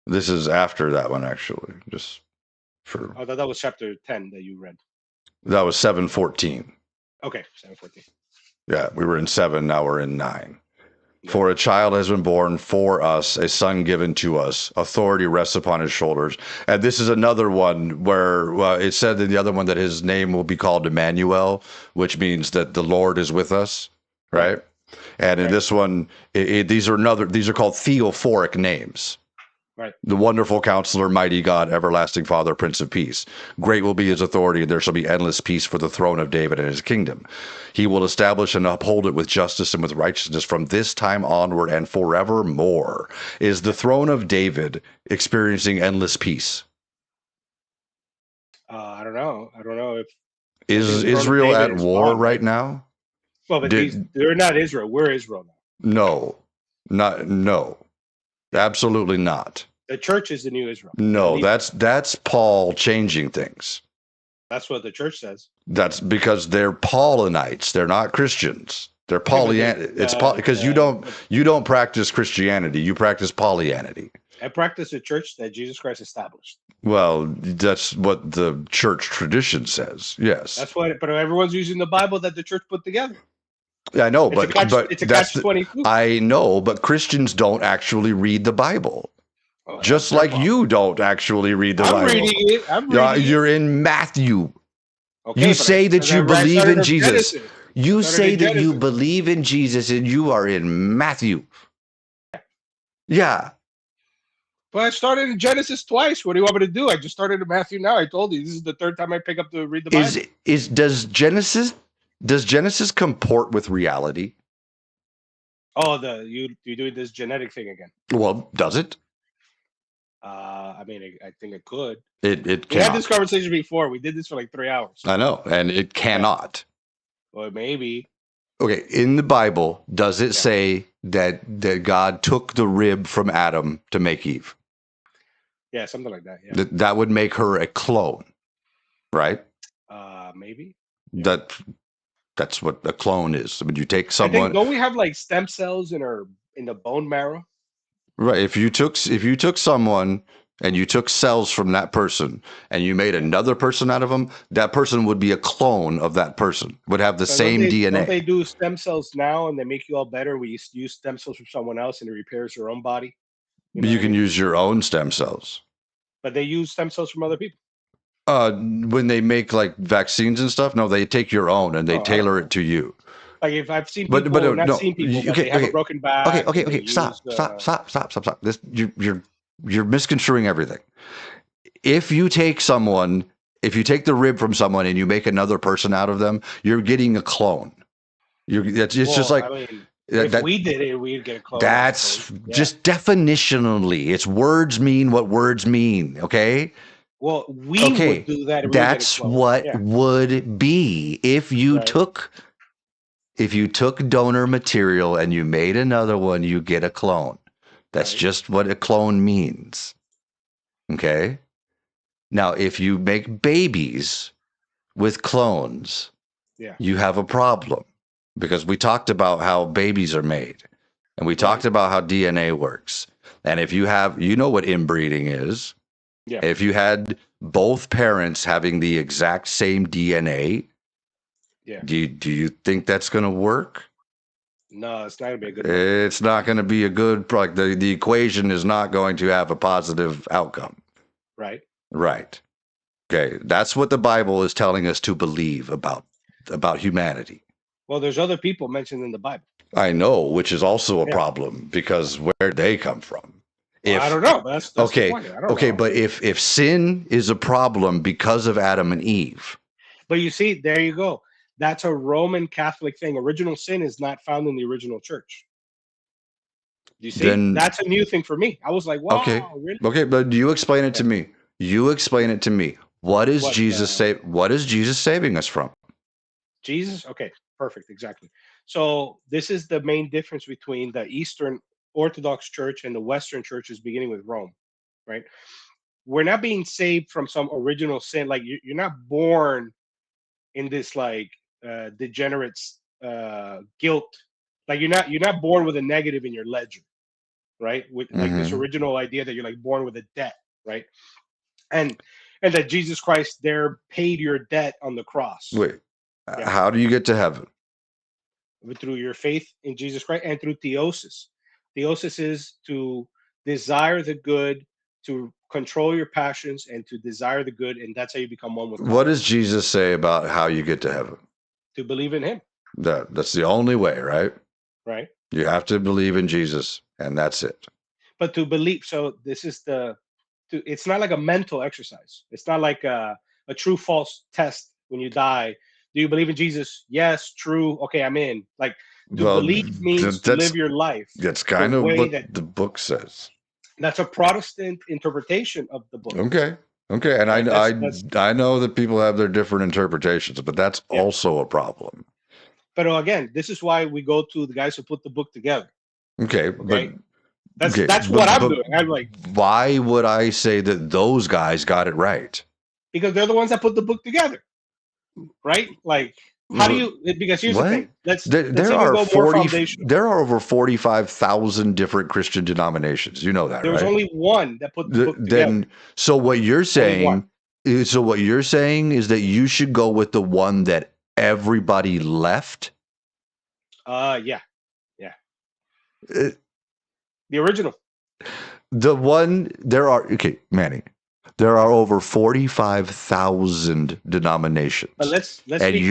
This is after that one, actually. Just for I thought that was chapter 10 that you read. That was 7:14. Okay, 7:14. Yeah, we were in 7. Now we're in 9. For a child has been born for us, a son given to us. Authority rests upon his shoulders. And this is another one where it said in the other one that his name will be called Emmanuel, which means that the Lord is with us, right? And in this one, these are called theophoric names. Right. The wonderful counselor, mighty God, everlasting Father, Prince of Peace. Great will be his authority, and there shall be endless peace for the throne of David and his kingdom. He will establish and uphold it with justice and with righteousness from this time onward and forevermore. Is the throne of David experiencing endless peace? I don't know. I don't know if is Israel at war right now? Well, but they're not Israel. We're Israel now. No. Absolutely not. The church is the new Israel. No, that's Paul changing things. That's what the church says. That's because they're Paulinites. They're not Christians. They're Pollyanity. It's because you don't practice Christianity. You practice Pollyanity. I practice a church that Jesus Christ established. Well, that's what the church tradition says. Yes. That's what. But everyone's using the Bible that the church put together. Yeah, I know, but it's a catch-22. I know, but Christians don't actually read the Bible. Oh, just like you don't actually read the Bible. I'm reading it. You're in Matthew. Okay, you say that you believe in Jesus. You say that you believe in Jesus, and you are in Matthew. Yeah. But I started in Genesis twice. What do you want me to do? I just started in Matthew now. I told you this is the third time I pick up to read the Bible. Does Genesis comport with reality? Oh, you doing this genetic thing again? Well, does it? I mean, I think it could. It we had this conversation before. We did this for like 3 hours. I know, and it cannot. Yeah. Well, maybe. Okay, in the Bible, does it say that God took the rib from Adam to make Eve? Yeah, something like that. Yeah. That would make her a clone, right? Maybe. Yeah. That's what a clone is. When you take I think, someone, don't we have like stem cells in the bone marrow? right? If you took someone and you took cells from that person and you made Yeah. another person out of them, that person would be a clone of that person. Would have the So don't same they DNA. do stem cells now and they make you all better? We used to use stem cells from someone else and it repairs your own body. You But know what you I can mean? use your own stem cells. But they use stem cells from other people. When they make like vaccines and stuff, no, they take your own and they Oh, I don't tailor it know. to you. Like if I've seen But people, not no, seen people, but okay, they have a okay, broken okay, back okay, and they okay. use Stop. This you're misconstruing everything. If you take someone, if you take the rib from someone and you make another person out of them, you're getting a clone. It's just well, I like mean, that. if we did it, we'd get a clone, I suppose. That's Yeah. just definitionally. It's words mean what words mean. Okay. Well, we would Okay. do that and we would get a That's clone. what Yeah. would be Right. if you took donor material and you made another one, you get a clone. That's Right. just what a clone means. Okay. Now, if you make babies with clones, Yeah. you have a problem because we talked about how babies are made and we talked Right. about how DNA works. And if you have, you know what inbreeding is. Yeah. If you had both parents having the exact same DNA, Yeah. do you think that's going to work? No, it's not gonna be a good look. It's not going to be a good, like the equation is not going to have a positive outcome. Right. Right. Okay. That's what the Bible is telling us to believe about humanity. Well, there's other people mentioned in the Bible. I know, which is also a Yeah. problem because where they come from. Well, I If don't know. That's the okay, point. I don't okay, know. but if sin is a problem because of Adam and Eve, But you see, there you go. That's a Roman Catholic thing. Original sin is not found in the original church. You see, then that's a new thing for me. I was like, okay, wow, really? okay, but you explain it Yeah. to me. You explain it to me. What is What Jesus What is Jesus saving us from? Jesus? Okay, perfect, exactly. So this is the main difference between the Eastern Orthodox Church and the Western churches, beginning with Rome, right? We're not being saved from some original sin. Like you're not born in this like degenerate guilt. Like you're not born with a negative in your ledger, right? With like this Mm-hmm. original idea that you're like born with a debt, right? And and that Jesus Christ there paid your debt on the cross. Wait, Yeah, how do you get to heaven? through your faith in Jesus Christ and through theosis. Theosis is to desire the good, to control your passions, and to desire the good, and that's how you become one with What God. does Jesus say about how you get to heaven? To believe in Him, That's the only way, right? right? You have to believe in Jesus, and that's it. But to believe, so this is it's not like a mental exercise. It's not like a true false test when you die. Do you believe in Jesus? Yes, true. Okay, I'm in. Like to Well, believe means to live your life that's the kind of way what that the book says. that's a Protestant interpretation of the book, Okay. Okay. And right? That's I know that people have their different interpretations, but that's yeah. also a problem. But again, this is why we go to the guys who put the book together. Okay. Okay, that's Okay. that's what I'm doing. I'm like Why would I say that those guys got it right? because they're the ones that put the book together, right? Like how do you? Because here's the What? thing. Let's even go more foundational. There are over 45,000 different Christian denominations. You know that, There was right? only one that put the book together. Then so what you're Only one. saying is that you should go with the one that everybody left? Yeah, Uh, the original. The one there are okay, Manny. There are over 45,000 denominations. But let's And be clear.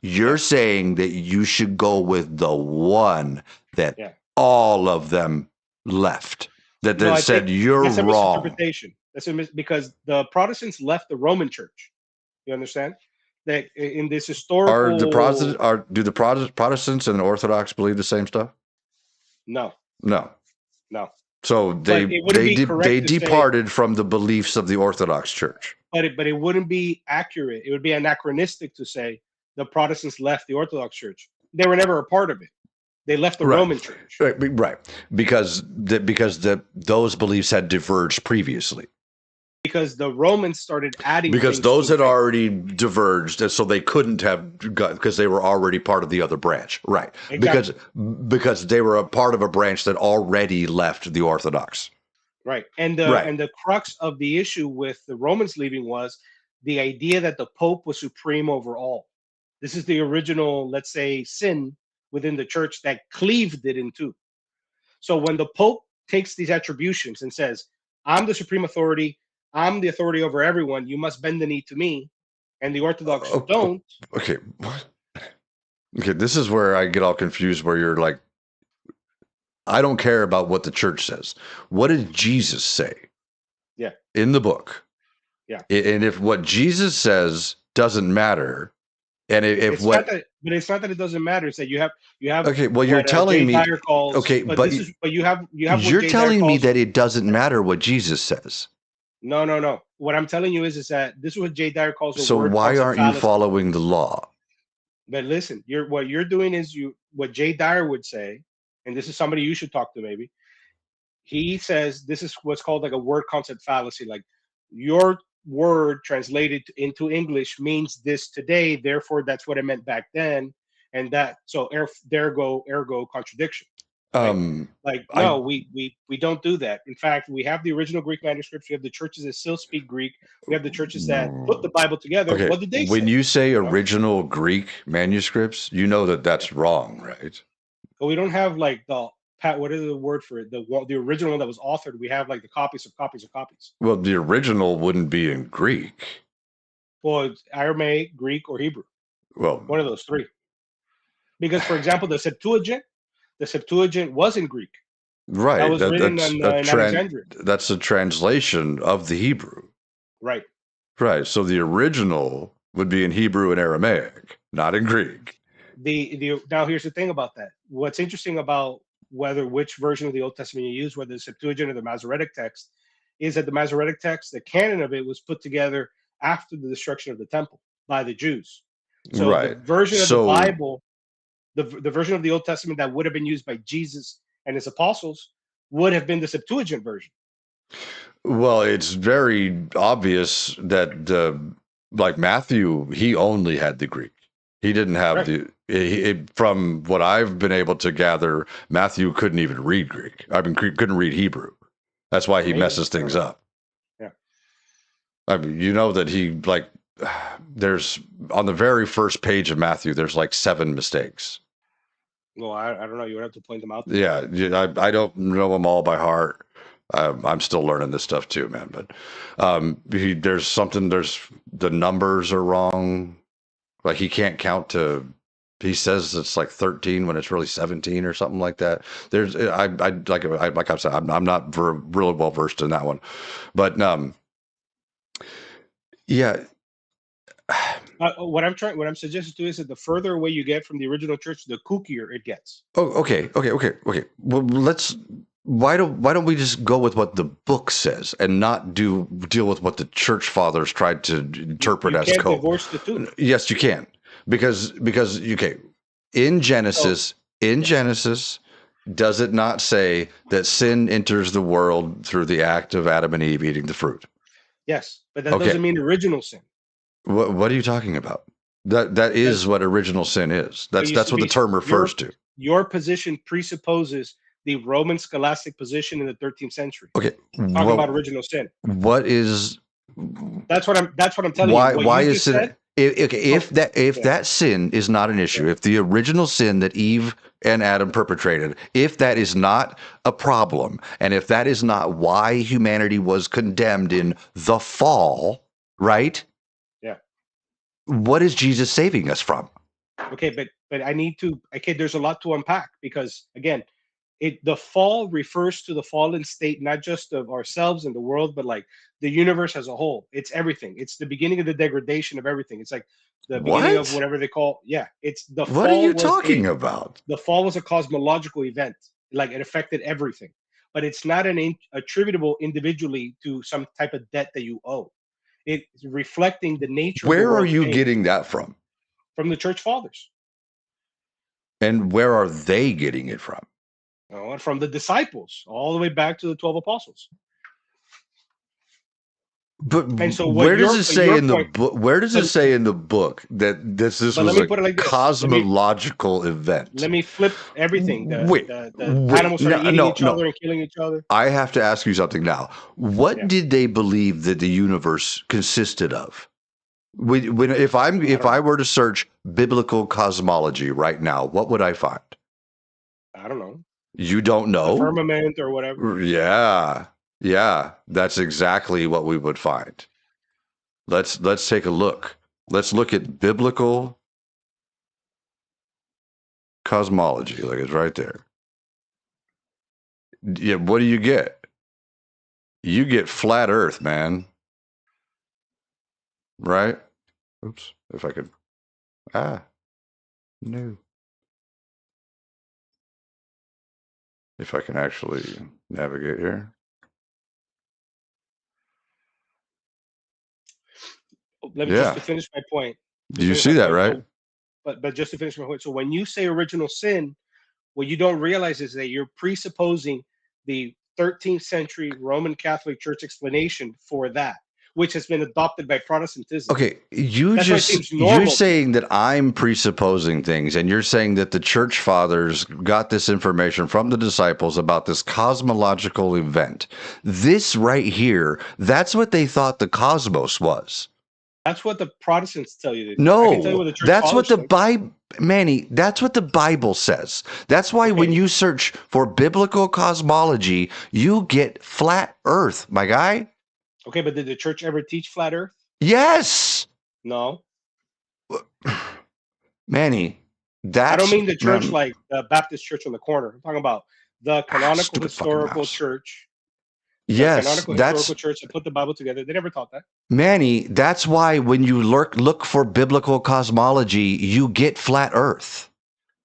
you're saying that you should go with the one that Yeah. all of them left. That No, I said think you're that's a wrong. misinterpretation. Because the Protestants left the Roman Church. You understand? That in this historical Do the Protestants and the Orthodox believe the same stuff? no, No. no. So But it wouldn't be correct they to say, departed from the beliefs of the Orthodox Church. but it wouldn't be accurate. It would be anachronistic to say the Protestants left the Orthodox Church. They were never a part of it. They left the Right. Roman Church Right. Because those beliefs had diverged previously. because the Romans started adding Because things to those the had faith. already diverged, and so they couldn't have got because they were already part of the other branch. Right. Exactly. Because they were a part of a branch that already left the Orthodox. Right. Right. And the crux of the issue with the Romans leaving was the idea that the Pope was supreme over all. This is the original, let's say, sin within the church that cleaved it in two. So when the Pope takes these attributions and says, I'm the supreme authority, I'm the authority over everyone, you must bend the knee to me, and the Orthodox don't. Okay. What? Okay. This is where I get all confused. Where you're like, I don't care about what the church says. What did Jesus say? Yeah. In the book? Yeah. And if what Jesus says doesn't matter, and if It's not what that, but it's not that it doesn't matter. It's that you have okay, well, you're what telling Jay me, Dyer calls, okay, but but this is but you have what you're Jay Dyer telling me calls. that it doesn't matter what Jesus says. No. What I'm telling you is that this is what Jay Dyer calls a So word why concept aren't you fallacy. following the law? But listen, what you're doing is what Jay Dyer would say, and this is somebody you should talk to maybe. He says this is what's called like a word concept fallacy. Like your word translated into English means this today, therefore that's what it meant back then, and that so ergo contradiction, right? Like I no, we don't do that. In fact, we have the original Greek manuscripts. We have the churches that still speak Greek. We have the churches that put the Bible together. okay. What did they When say? you say You know, original Greek manuscripts, you know that yeah. that's wrong, right? But we don't have like what is the word for it? The original one that was authored. We have like the copies of copies of copies. Well, the original wouldn't be in Greek. Well, it's Aramaic, Greek, or Hebrew. Well, One of those three. Because, for example, the Septuagint was in Greek. That right. was written in Alexandria. That's a translation of the Hebrew. Right. Right. So the original would be in Hebrew and Aramaic, not in Greek. The now here's the thing about that. What's interesting about which version of the Old Testament you use, whether the Septuagint or the Masoretic text, is that the Masoretic text, the canon of it, was put together after the destruction of the temple by the Jews. So the Right. version of the So, Bible, the version of the Old Testament that would have been used by Jesus and his apostles, would have been the Septuagint version. well, it's very obvious that, like Matthew, he only had the Greek. He didn't have Right. from what I've been able to gather, Matthew couldn't even read Greek. I mean, couldn't read Hebrew. That's why he Maybe. messes I don't things know. up. Yeah. I mean, you know that he like there's on the very first page of Matthew, there's like 7 mistakes. Well, I don't know. You would have to point them out. Yeah, I don't know them all by heart. I'm still learning this stuff too, man. But there's the numbers are wrong. Like he can't count to. He says it's like 13 when it's really 17 or something like that. There's like I said, I'm not really well versed in that one, but yeah. What I'm suggesting to you is that the further away you get from the original church, the kookier it gets. Oh, okay. Well, why don't we just go with what the book says and not deal with what the church fathers tried to interpret You as can't code? divorce the two. Yes, you can, because okay, in So Genesis, yes, does it not say that sin enters the world through the act of Adam and Eve eating the fruit? yes, but that Okay, doesn't mean original sin. what are you talking about? That is Because what original sin is. but you That's see, what the term refers to. your position presupposes the Roman scholastic position in the 13th century. Okay, Talking about original sin. what is That's what I'm telling you. What why you is just said. sin if Oh, if yeah, that sin is not an issue, yeah. if the original sin that Eve and Adam perpetrated, if that is not a problem, and if that is not why humanity was condemned in the fall, right? Yeah. What is Jesus saving us from? Okay, but I need to. Okay, there's a lot to unpack because again, the fall refers to the fallen state not just of ourselves and the world, but like the universe as a whole. It's everything. It's the beginning of the degradation of everything. It's like the beginning of What? whatever they call. Yeah, it's What are you talking about? the fall was a cosmological event. Like it affected everything, but it's not attributable individually to some type of debt that you owe. It's reflecting the nature of the Where are world you change getting that from? from the church fathers. And where are they getting it from? And from the disciples, all the way back to the 12 apostles. But And so where does it say your in the point, book? Where does it say in the book that this but let was me a put it like this. cosmological event? Let me flip everything. Wait, The wait, animals started eating each no. other and killing each other. I have to ask you something now. What Yeah, did they believe that the universe consisted of? I If don't I know. were to search biblical cosmology right now, what would I find? I don't know. You don't The know? firmament or whatever. Yeah. Yeah, that's exactly what we would find. Let's take a look. Let's look at biblical cosmology. Like it's right there. Yeah, what do you get? You get flat earth, man. Right? Oops. If I could no. If I can actually navigate here. Let me just Yeah. to finish my point. Do you see that, right? But just to finish my point. So when you say original sin, what you don't realize is that you're presupposing the 13th century Roman Catholic Church explanation for that, which has been adopted by Protestantism. Okay, That's why it seems you're normal to you. saying that I'm presupposing things, and you're saying that the church fathers got this information from the disciples about this cosmological event. This right here, that's what they thought the cosmos was. That's what the Protestants tell you. I can tell you No, what the church that's what fathers the think. Bible, Manny, that's what the Bible says. That's why when Okay, you search for biblical cosmology, you get flat earth, my guy. okay, but did the church ever teach flat Earth? Yes. No. Manny, I don't that's mean the church man, like the Baptist church on the corner. I'm talking about the canonical stupid fucking historical mouse. church. The Yes, canonical historical church that put the Bible together. They never taught that. Manny, that's why when you look for biblical cosmology, you get flat earth.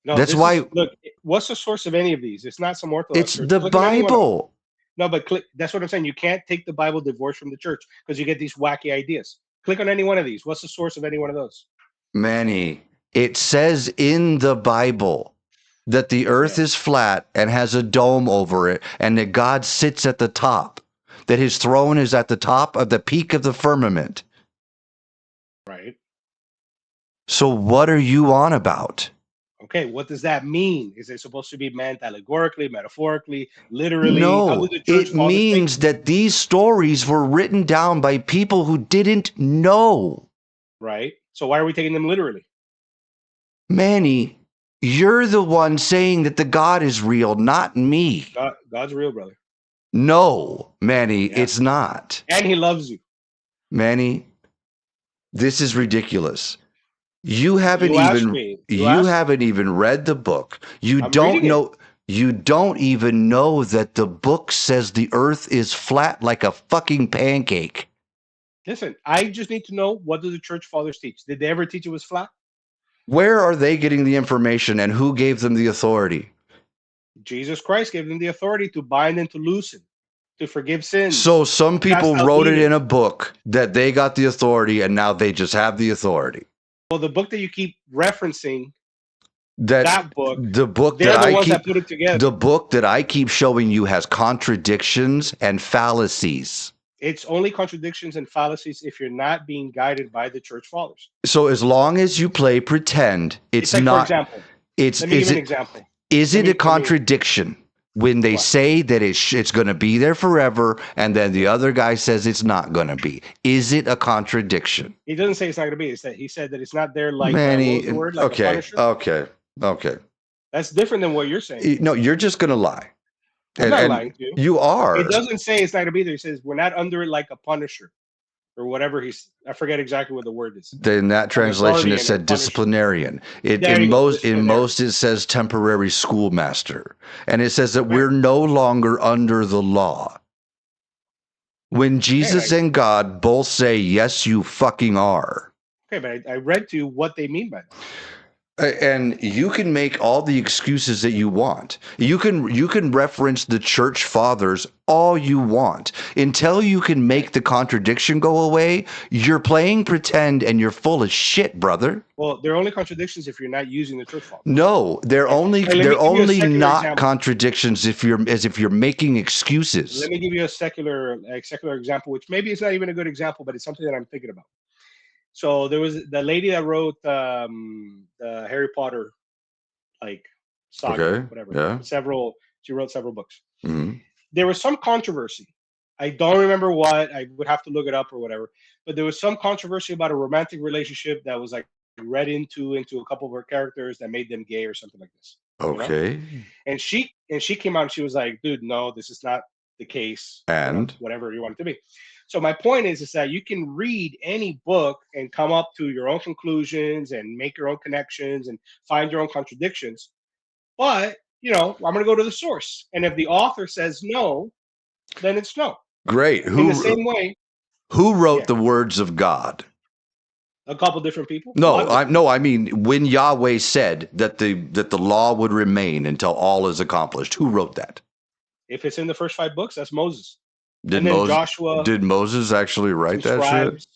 No, That's this is why look. What's the source of any of these? It's not some Orthodox it's church. the Click on any one of them. Bible. No, but click. That's what I'm saying. You can't take the Bible divorced from the church because you get these wacky ideas. Click on any one of these. What's the source of any one of those? Manny, it says in the Bible that the earth Yeah, is flat and has a dome over it, and that God sits at the top, that his throne is at the top of the peak of the firmament. right. So, what are you on about? Okay, what does that mean? Is it supposed to be meant allegorically, metaphorically, literally? How No, did the church it fathers take means it? that these stories were written down by people who didn't know. Right. So why are we taking them literally? Manny, you're the one saying that the God is real, not me. God's real, brother. No, Manny, Yeah, it's not. and He loves you. Manny, this is ridiculous. You asked me. You You asked me. haven't even read the book. I'm reading it. You don't even know that the book says the earth is flat like a fucking pancake. Listen, I just need to know, what do the church fathers teach? Did they ever teach it was flat? Where are they getting the information and who gave them the authority? Jesus Christ gave them the authority to bind and to loosen, to forgive sins, So some to cast people out wrote it in demons. a book that they got the authority and now they just have the authority. Well, the book that you keep referencing, That that book, the book they're that the I ones that keep put it together. the book that I keep showing you has contradictions and fallacies. It's only contradictions and fallacies if you're not being guided by the church fathers. So as long as you play pretend, It's it's like, for not example, it's let me give you an example. is Let it a me contradiction when they what? say that it's going to be there forever and then the other guy says it's not going to be? Is it a contradiction? He doesn't say it's not going to be. It's that he said that it's not there like what was Manny, the word? Like a okay, punisher. okay. That's different than what you're saying. No, you're just going to lie. I'm not And lying to you. you It are. doesn't say it's not going to be there. He says we're not under it like a punisher or whatever. I forget exactly what the word is. In that Like a translation, it guardian or said punisher. disciplinarian. There you go. In Disciplinary. most, it says temporary schoolmaster, and it says that Right. we're no longer under the law. When Jesus Okay, and God both say, "Yes, you fucking are." okay, but I read to you what they mean by that. And you can make all the excuses that you want. You can reference the church fathers all you want. Until you can make the contradiction go away, you're playing pretend and you're full of shit, brother. Well, there are only contradictions if you're not using the church fathers. No, they're Right? only Let me they're give you a only secular not example. contradictions if you're making Let excuses. me give you a secular example, which maybe it's not even a good example, but it's something that I'm thinking about. So there was the lady that wrote the Harry Potter like saga, Okay. whatever. Yeah. She wrote several books. Hmm. There was some controversy. I don't remember what. I would have to look it up or whatever. But there was some controversy about a romantic relationship that was like read into a couple of her characters that made them gay or something like this. You know? Okay. And she came out and she was like, dude, no, this is not the case. And whatever you want it to be. So my point is that you can read any book and come up to your own conclusions and make your own connections and find your own contradictions. But I'm going to go to the source, and if the author says no, then it's no. great. In the same way, Who wrote yeah, the words of God? a couple different people, a lot No, of different I mean when Yahweh said that the law would remain until all is accomplished. Who wrote that? If it's in the first 5 books, that's Moses. Did And then Moses Joshua, did Moses actually some write that shit? scribes,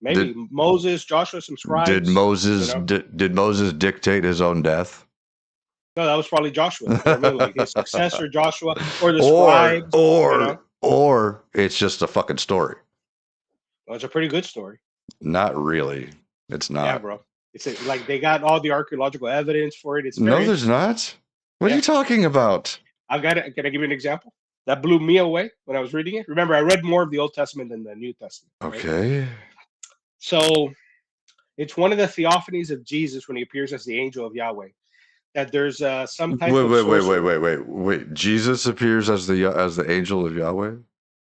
maybe Did Moses, Joshua, some did scribes. Moses did Moses dictate his own death? No, that was probably Joshua. That's what I mean, like his successor, Joshua, or the or scribes. or or it's just a fucking story. Well, it's a pretty good story. Not really. It's not. Yeah, bro. It's like they got all the archaeological evidence for it. It's no, there's not. What are you talking about? I've got it. Can I give you an example? That blew me away when I was reading it. Remember, I read more of the Old Testament than the New Testament. Right? Okay. So it's one of the theophanies of Jesus when he appears as the angel of Yahweh. That there's some type of Wait. Jesus appears as the angel of Yahweh?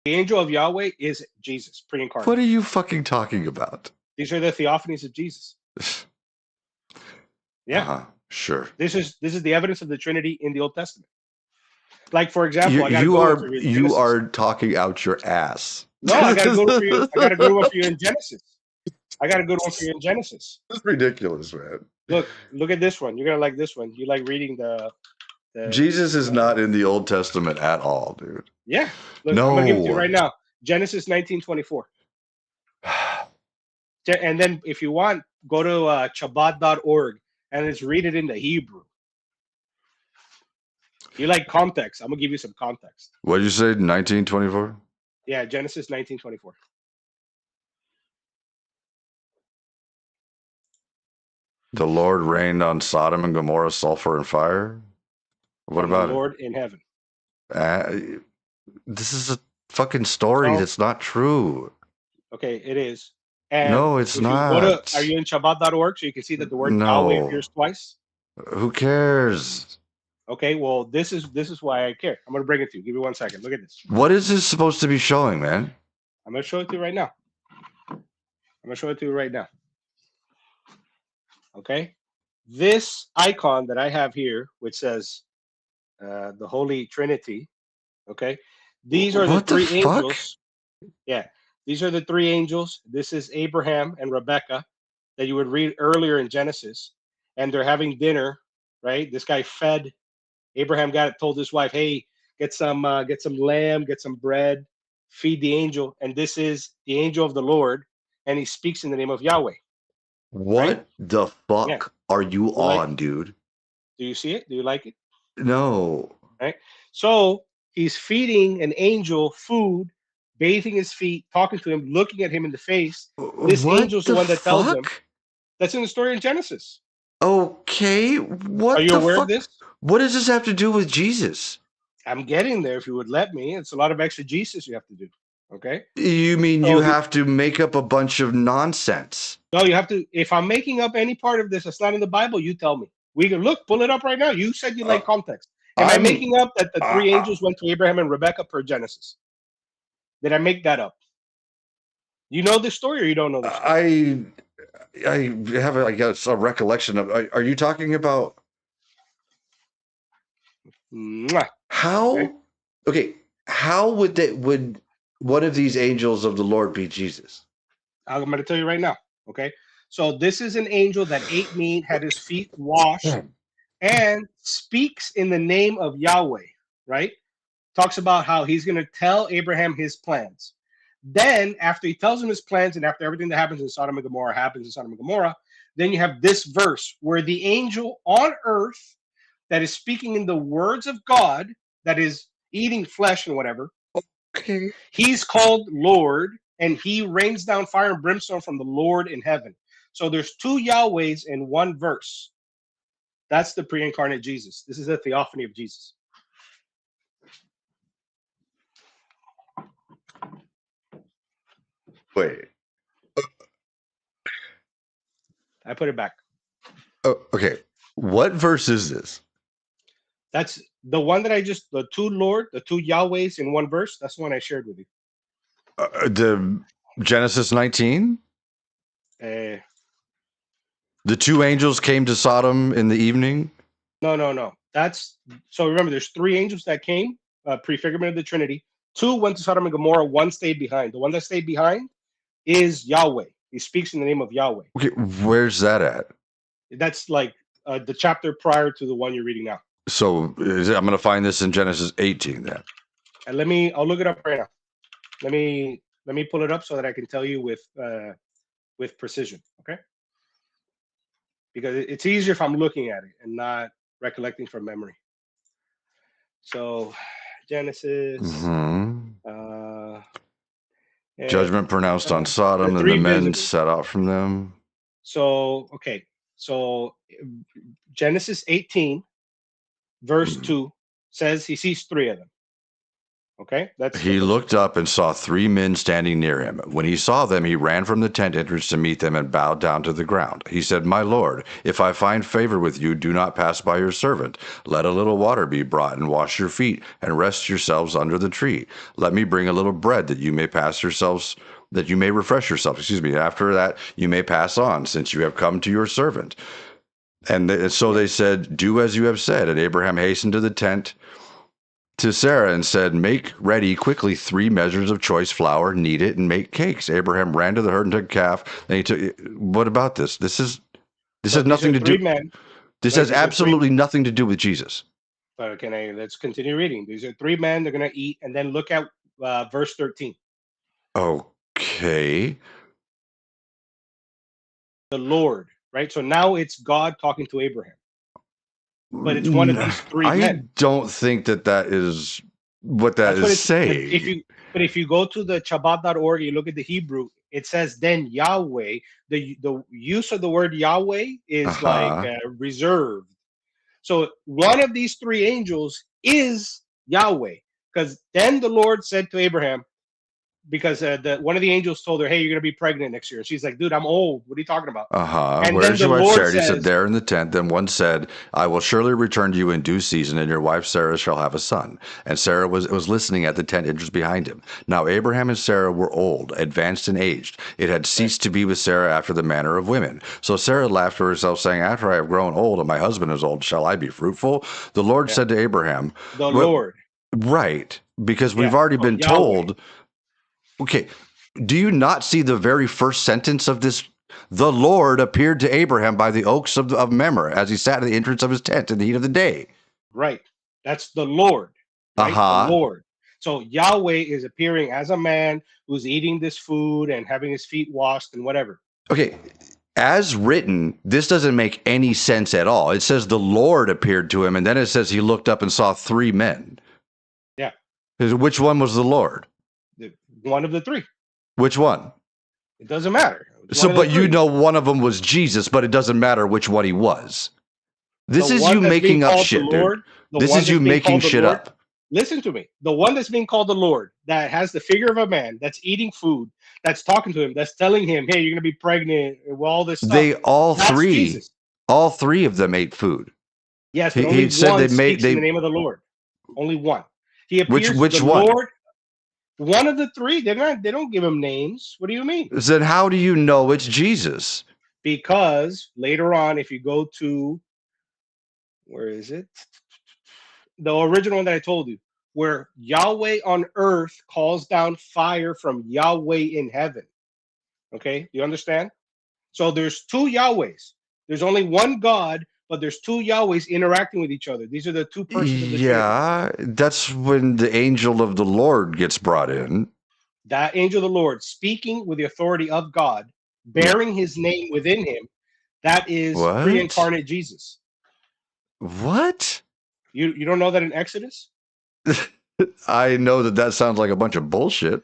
The angel of Yahweh is Jesus, pre-incarnate. What are you fucking talking about? These are the theophanies of Jesus. Yeah. Sure. This is the evidence of the Trinity in the Old Testament. Like, for example, you are talking out your ass. No, I got a good one for you. I got a good one for you in Genesis. I got a good one for you in Genesis. That's ridiculous, man. Look at this one. You're gonna like this one. You like reading the Jesus is not in the Old Testament at all, dude. Yeah. Look, no. I'm gonna give it to you right now. Genesis 19:24. And then if you want, go to Chabad.org and just read it in the Hebrew. You like context. I'm gonna give you some context. What did you say? 1924? Yeah, Genesis 19:24. The Lord rained on Sodom and Gomorrah sulfur and fire. What about the Lord in heaven? This is a fucking story that's not true. Okay, it is. And no, it's not. Are you in Chabad.org so you can see that the word Yahweh appears twice? Who cares? Okay, well, this is why I care. I'm gonna bring it to you. Give me 1 second. Look at this. What is this supposed to be showing, man? I'm gonna show it to you right now. Okay, this icon that I have here, which says the Holy Trinity. Okay, these are the three angels. Yeah, these are the three angels. This is Abraham and Rebecca that you would read earlier in Genesis, and they're having dinner. Right, this guy fed Abraham. Told his wife, "Hey, get some lamb, get some bread, feed the angel." And this is the angel of the Lord, and he speaks in the name of Yahweh. What the fuck are you on, dude? Do you see it? Do you like it? No. Right. So he's feeding an angel food, bathing his feet, talking to him, looking at him in the face. This angel's the one that tells him. That's in the story in Genesis. Okay. What are you aware of this? What does this have to do with Jesus? I'm getting there if you would let me. It's a lot of exegesis you have to do. Okay. You mean you have to make up a bunch of nonsense? No, you have to. If I'm making up any part of this that's not in the Bible, you tell me. We can pull it up right now. You said you like context. Am I making up that the three angels went to Abraham and Rebecca per Genesis? Did I make that up? You know this story or you don't know this story? I have, I guess, a recollection of. Are you talking about how? Okay, how would one of these angels of the Lord be Jesus? I'm going to tell you right now. Okay, So this is an angel that ate meat, had his feet washed, and speaks in the name of Yahweh, right? Talks about how he's going to tell Abraham his plans. Then, after he tells him his plans, and after everything that happens in Sodom and Gomorrah happens in Sodom and Gomorrah, then you have this verse where the angel on earth that is speaking in the words of God, that is eating flesh and whatever, Okay. he's called Lord, and he rains down fire and brimstone from the Lord in heaven. So there's two Yahwehs in one verse. That's the pre-incarnate Jesus. This is a theophany of Jesus. Wait. I put it back. Oh, okay. What verse is this? That's the one that the two Yahwehs in one verse. That's the one I shared with you. The Genesis 19? Uh, The two angels came to Sodom in the evening? no. So remember, there's three angels that came, prefigurement of the Trinity. Two went to Sodom and Gomorrah. One stayed behind. The one that stayed behind is Yahweh. He speaks in the name of Yahweh. Okay, where's that at? That's like the chapter prior to the one you're reading now. So I'm going to find this in Genesis 18 then. And I'll look it up right now. Let me pull it up so that I can tell you with precision. Okay. Because it's easier if I'm looking at it and not recollecting from memory. So, Genesis. Judgment pronounced on Sodom, and the men set out from them. So, okay. So, Genesis 18, verse 2 says he sees three of them. Okay, he looked up and saw three men standing near him. When he saw them, he ran from the tent entrance to meet them and bowed down to the ground. He said, "My Lord, if I find favor with you, do not pass by your servant. Let a little water be brought and wash your feet and rest yourselves under the tree. Let me bring a little bread that you may refresh yourselves. After that, you may pass on, since you have come to your servant." And so they said, "Do as you have said." And Abraham hastened to the tent to Sarah and said, "Make ready quickly 3 measures of choice flour, knead it, and make cakes." Abraham ran to the herd and took a calf. Then he took. What about this? This has nothing to do. This has absolutely nothing to do with Jesus. But let's continue reading. These are 3 men. They're going to eat, and then look at verse 13. Okay. The Lord, right? So now it's God talking to Abraham. But it's one of these 3 men. I don't think that is what that is saying. If you go to the Chabad.org, you look at the Hebrew, it says then Yahweh. The use of the word Yahweh is like reserved. So one of these 3 angels is Yahweh, because then the Lord said to Abraham, because one of the angels told her, "Hey, you're going to be pregnant next year." And she's like, "Dude, I'm old. What are you talking about?" And where's your wife Sarah? He said, "There in the tent." Then one said, "I will surely return to you in due season, and your wife Sarah shall have a son." And Sarah was listening at the tent entrance behind him. Now Abraham and Sarah were old, advanced in age. It had ceased to be with Sarah after the manner of women. So Sarah laughed to herself, saying, "After I have grown old and my husband is old, shall I be fruitful?" The Lord said to Abraham, Lord. Right, because we've already been told. Okay, do you not see the very first sentence of this? The Lord appeared to Abraham by the oaks of Mamre as he sat at the entrance of his tent in the heat of the day. Right. That's the Lord. Right? The Lord. So Yahweh is appearing as a man who's eating this food and having his feet washed and whatever. Okay. As written, this doesn't make any sense at all. It says the Lord appeared to him, and then it says he looked up and saw 3 men. Yeah. Which one was the Lord? One of the 3. Which one? It doesn't matter. But you know one of them was Jesus, but it doesn't matter which one he was. This is you making up shit, dude. This is you making shit up. Listen to me. The one that's being called the Lord, that has the figure of a man, that's eating food, that's talking to him, that's telling him, "Hey, you're going to be pregnant," all this stuff. All 3 of them ate food. Yes, but only one speaks in the name of the Lord. Only one. He appears which the one? Lord. One of the 3, they don't give him names. What do you mean? Then how do you know it's Jesus? Because later on, if you go to, where is it? The original one that I told you, where Yahweh on earth calls down fire from Yahweh in heaven. Okay, you understand? So there's two Yahwehs. There's only one God, but there's two Yahwehs interacting with each other. These are the two persons of the Trinity. Yeah, that's when the angel of the Lord gets brought in. That angel of the Lord speaking with the authority of God, bearing his name within him, that is What? pre-incarnate Jesus. What? You don't know that in Exodus? I know that sounds like a bunch of bullshit.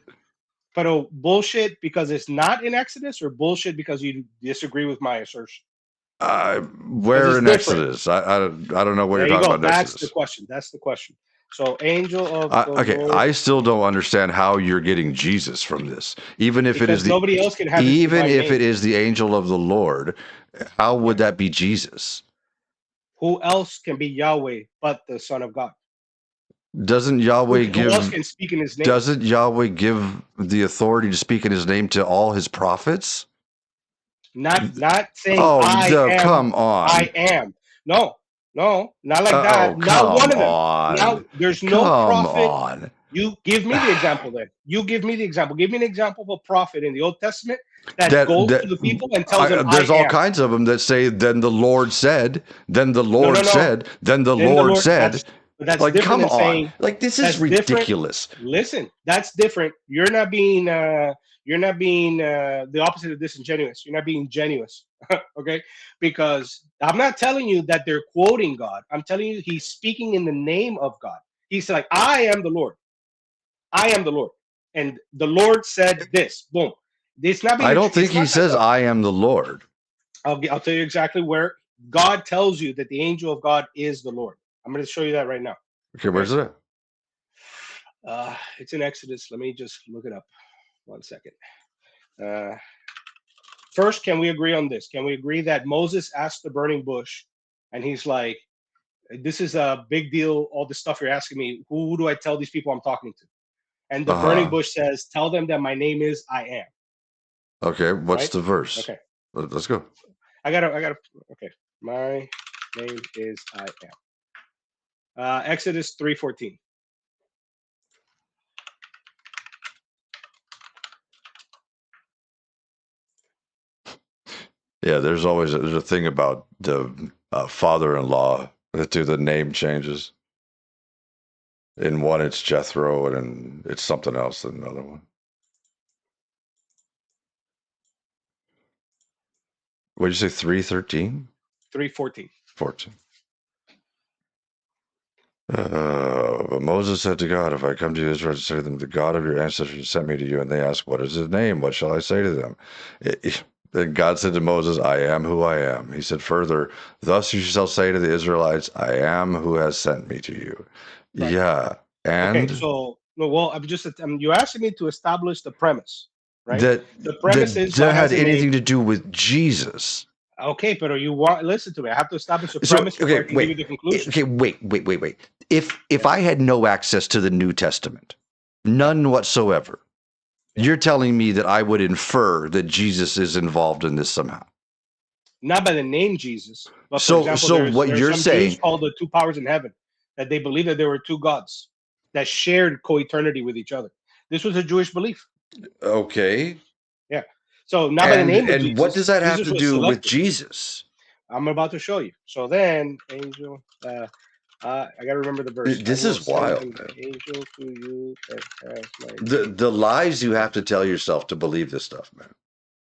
But bullshit because it's not in Exodus, or bullshit because you disagree with my assertion? Where in different. Exodus? I don't know what There you're you talking go. about in That's Exodus. the question. That's the question. So, angel of the Okay, Lord. I still don't understand how you're getting Jesus from this. Even if it is Because nobody else can have his even divine if name. it is the angel of the Lord, how would Yeah. that be Jesus? Who else can be Yahweh but the Son of God? Doesn't Yahweh Who else give can speak in his name? doesn't Yahweh give the authority to speak in his name to all his prophets? Not saying Oh, I am. come on. I am. No, not like Oh, that. Not come one of them. on. Now there's no Come prophet. on. You give me the example then. You give me the example. Give me an example of a prophet in the Old Testament that goes to the people and tells them, there's I all am. kinds of them that say, then the Lord said, then the Lord No. Said, then the Then the Lord Lord, said. that's Like, different come than on. saying, Like, this is that's different. ridiculous. Listen, that's different. You're not being the opposite of disingenuous. You're not being genuous. Okay? Because I'm not telling you that they're quoting God. I'm telling you he's speaking in the name of God. He's like, I am the Lord. I am the Lord. And the Lord said this. Boom. It's not being I don't think it's he not like says, I am the Lord. I'll tell you exactly where God tells you that the angel of God is the Lord. I'm going to show you that right now. Okay, where's it at? It's in Exodus. Let me just look it up. 1 second. First, can we agree on this? Can we agree that Moses asked the burning bush, and he's like, "This is a big deal. All the stuff you're asking me. Who do I tell these people I'm talking to?" And the burning bush says, "Tell them that my name is I am." Okay, what's Right? the verse? Okay. Let's go. I gotta. Okay. My name is I am. Exodus 3:14. Yeah, there's a thing about the father-in-law that do the name changes. In one, it's Jethro, and it's something else in another one. What did you say? 3:13? 3:14. 14. But Moses said to God, if I come to Israel to say to them, the God of your ancestors sent me to you, and they ask, what is his name? What shall I say to them? Then God said to Moses, I am who I am. He said further, thus you shall say to the Israelites, I am who has sent me to you. Right. Yeah. And okay, so well, you're asking me to establish the premise, right? that The premise is that God has had a anything name. to do with Jesus. Okay, but you want listen to me. I have to establish the So premise before I can give you the conclusion. Okay, wait. If I had no access to the New Testament, none whatsoever, you're telling me that I would infer that Jesus is involved in this somehow. Not by the name Jesus, but for So example, what there's you're some Jews saying, called the two powers in heaven that they believe that there were two gods that shared co-eternity with each other. This was a Jewish belief. okay, Yeah. So not by the name of and what Jesus. does that have Jesus to was do with selected. Jesus? I'm about to show you. So then, angel. I gotta remember the verse. I This will is send wild, an man. angel to you that has my name. The lies you have to tell yourself to believe this stuff, man.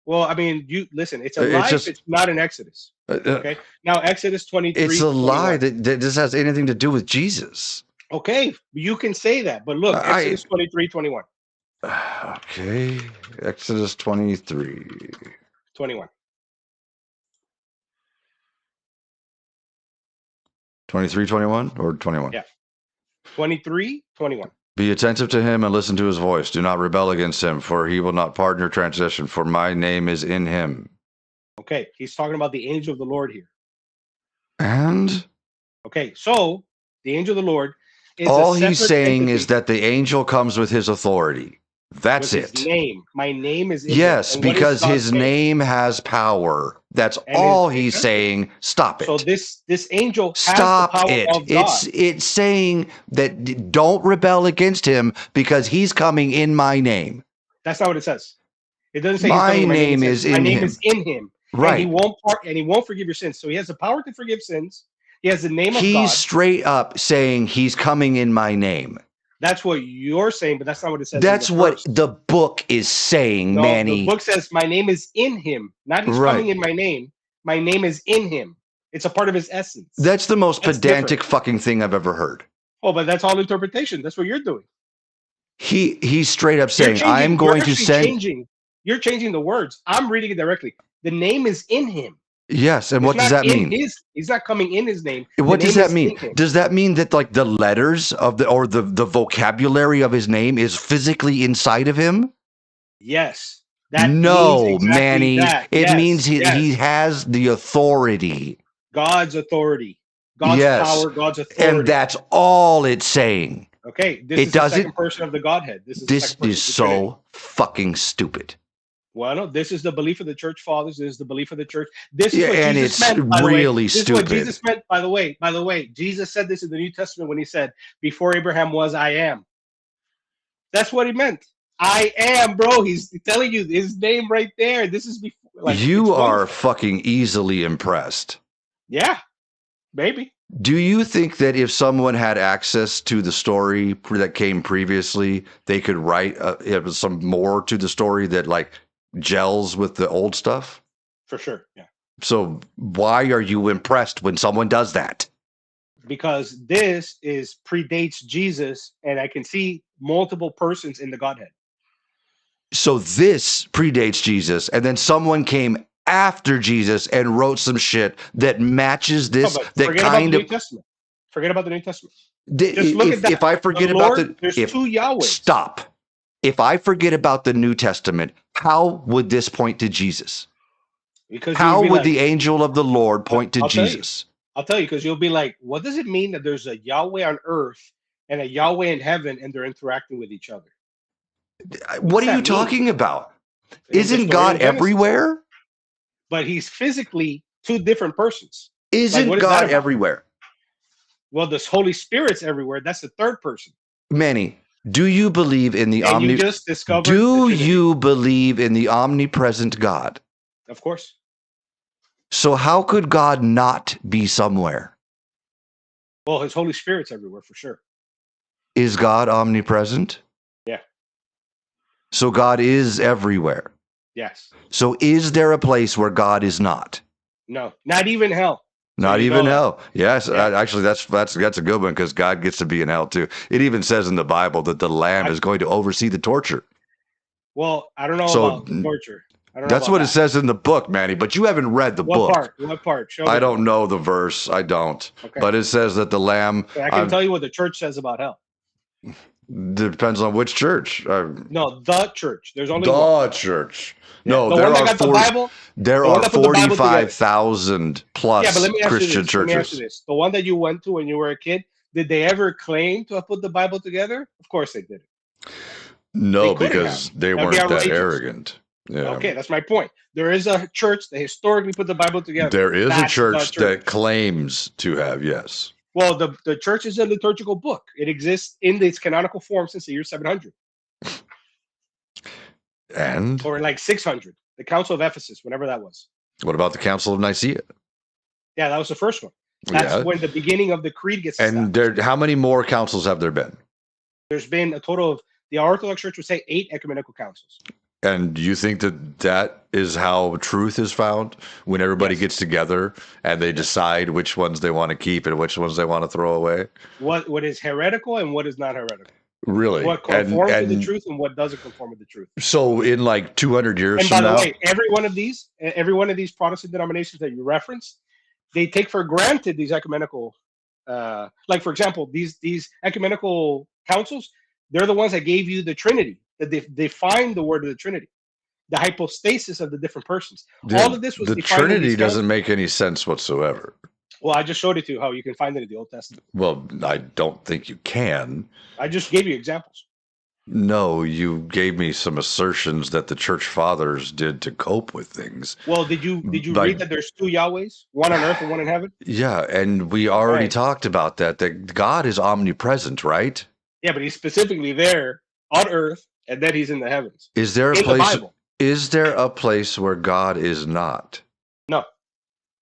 Well, I mean, you listen. It's a It's lie if just it's not in Exodus. Okay. Now Exodus it's 23, a lie 21. that this has anything to do with Jesus. Okay, you can say that, but look, I Exodus 23, 21. okay, Exodus 23. 21. 23, 21 or 21? Yeah. 23, 21. Be attentive to him and listen to his voice. Do not rebel against him, for he will not pardon your transgression, for my name is in him. Okay, he's talking about the angel of the Lord here. And Okay, so the angel of the Lord is all a he's separate saying entity is that the angel comes with his authority. with That's his it. name. My name is in him. Yes, And what is because God's his name? name has power. That's And all is he's exactly. saying. Stop So it. this angel has the Stop power it. of God. It's saying that don't rebel against him because he's coming in my name. That's not what it says. It doesn't say he's coming My in my name. It name says is my in name is him. in him. and he Right. won't forgive your sins. So he has the power to forgive sins. He has the name of He's God. straight up saying he's coming in my name. That's what you're saying, but that's not what it says in That's the what verse. the book is saying, No, the Manny. book says my name is in him. Not he's Right. coming in my name. My name is in him. It's a part of his essence. That's the most That's pedantic different. fucking thing I've ever heard. Oh, but that's all interpretation. That's what you're doing. He's straight up You're saying, I'm changing. You're going to actually send. changing. You're changing the words. I'm reading it directly. The name is in him. Yes, and It's what does not that in mean? his. He's not coming in his name. What The does name that is mean? in him. Does that mean that like the letters of the vocabulary of his name is physically inside of him? Yes. That means No, exactly Manny. that. It means he Yes. has the authority. God's authority. God's Yes. power, God's And authority. that's all it's saying. Okay, this It is the doesn't. second person of the Godhead. This is the This second person is of the Trinity. so fucking stupid. Well, no, this is the belief of the church fathers. This is the belief of the church. This is Yeah, what and Jesus it's meant, by the way. really This is what stupid. Jesus meant, by the way. By the way, Jesus said this in the New Testament when he said, "Before Abraham was, I am." That's what he meant. I am, bro. He's telling you his name right there. This is before. Like, You it's are wonderful. fucking easily impressed. Yeah, maybe. Do you think that if someone had access to the story that came previously, they could write some more to the story that like gels with the old stuff? For sure. Yeah. So why are you impressed when someone does that? Because this is predates Jesus, and I can see multiple persons in the Godhead. So this predates Jesus, and then someone came after Jesus and wrote some shit that matches this. But That forget about the New Testament. Forget about the New Testament. Just look at that. If I forget The about Lord, there's two Yahwehs. Stop. If I forget about the New Testament, how would this point to Jesus? Because how would like, the angel of the Lord point to I'll Jesus? I'll tell you, because you'll be like, what does it mean that there's a Yahweh on earth and a Yahweh in heaven and they're interacting with each other? What are you talking about? Isn't God everywhere? But he's physically two different persons. Isn't God everywhere? Well, this Holy Spirit's everywhere. That's the third person. Manny, do you believe in the You just discovered Do you believe in the omnipresent God? Of course. So how could God not be somewhere? Well, his Holy Spirit's everywhere for sure. Is God omnipresent? Yeah. So God is everywhere. Yes. So is there a place where God is not? No, not even hell. Not even hell. Yes, yeah. Actually, that's a good one because God gets to be in hell too. It even says in the Bible that the Lamb is going to oversee the torture. Well, I don't know about the torture. That's what it says in the book, Manny. But you haven't read the book. What part? Show I don't know the verse. I don't. Okay. But it says that the Lamb. I can tell you what the church says about hell. Depends on which church. No, the church. There's only one. Church. No, the there one are the Bible, there are 45,000 plus Christian churches. Let me ask you this: the one that you went to when you were a kid, did they ever claim to have put the Bible together? Of course they didn't. No, because they weren't that arrogant. Yeah. Okay, that's my point. There is a church that historically put the Bible together. There is a church that claims to have, yes. Well, the church is a liturgical book. It exists in its canonical form since the year 700. And? Or like 600. The Council of Ephesus, whenever that was. What about the Council of Nicaea? Yeah, that was the first one. That's when the beginning of the creed gets established. And how many more councils have there been? There's been a total of, the Orthodox Church would say 8 ecumenical councils. And you think that is how truth is found? When everybody gets together and they decide which ones they want to keep and which ones they want to throw away? What is heretical and what is not heretical? Really? What conforms to the truth and what doesn't conform with the truth? So in like 200 years and from now? And by the way, every one of these Protestant denominations that you reference, they take for granted these ecumenical, like for example, these ecumenical councils, they're the ones that gave you the Trinity, that they defined the word of the Trinity, the hypostasis of the different persons. All of this was the Trinity doesn't make any sense whatsoever. Well, I just showed it to you how you can find it in the Old Testament. Well, I don't think you can. I just gave you examples. No, you gave me some assertions that the church fathers did to cope with things. Well, did you read that there's 2 Yahwehs, one on earth and one in heaven? Yeah, and we already talked about that God is omnipresent, right? Yeah, but he's specifically there on earth and then he's in the heavens. Is there a place? Is there a place where God is not?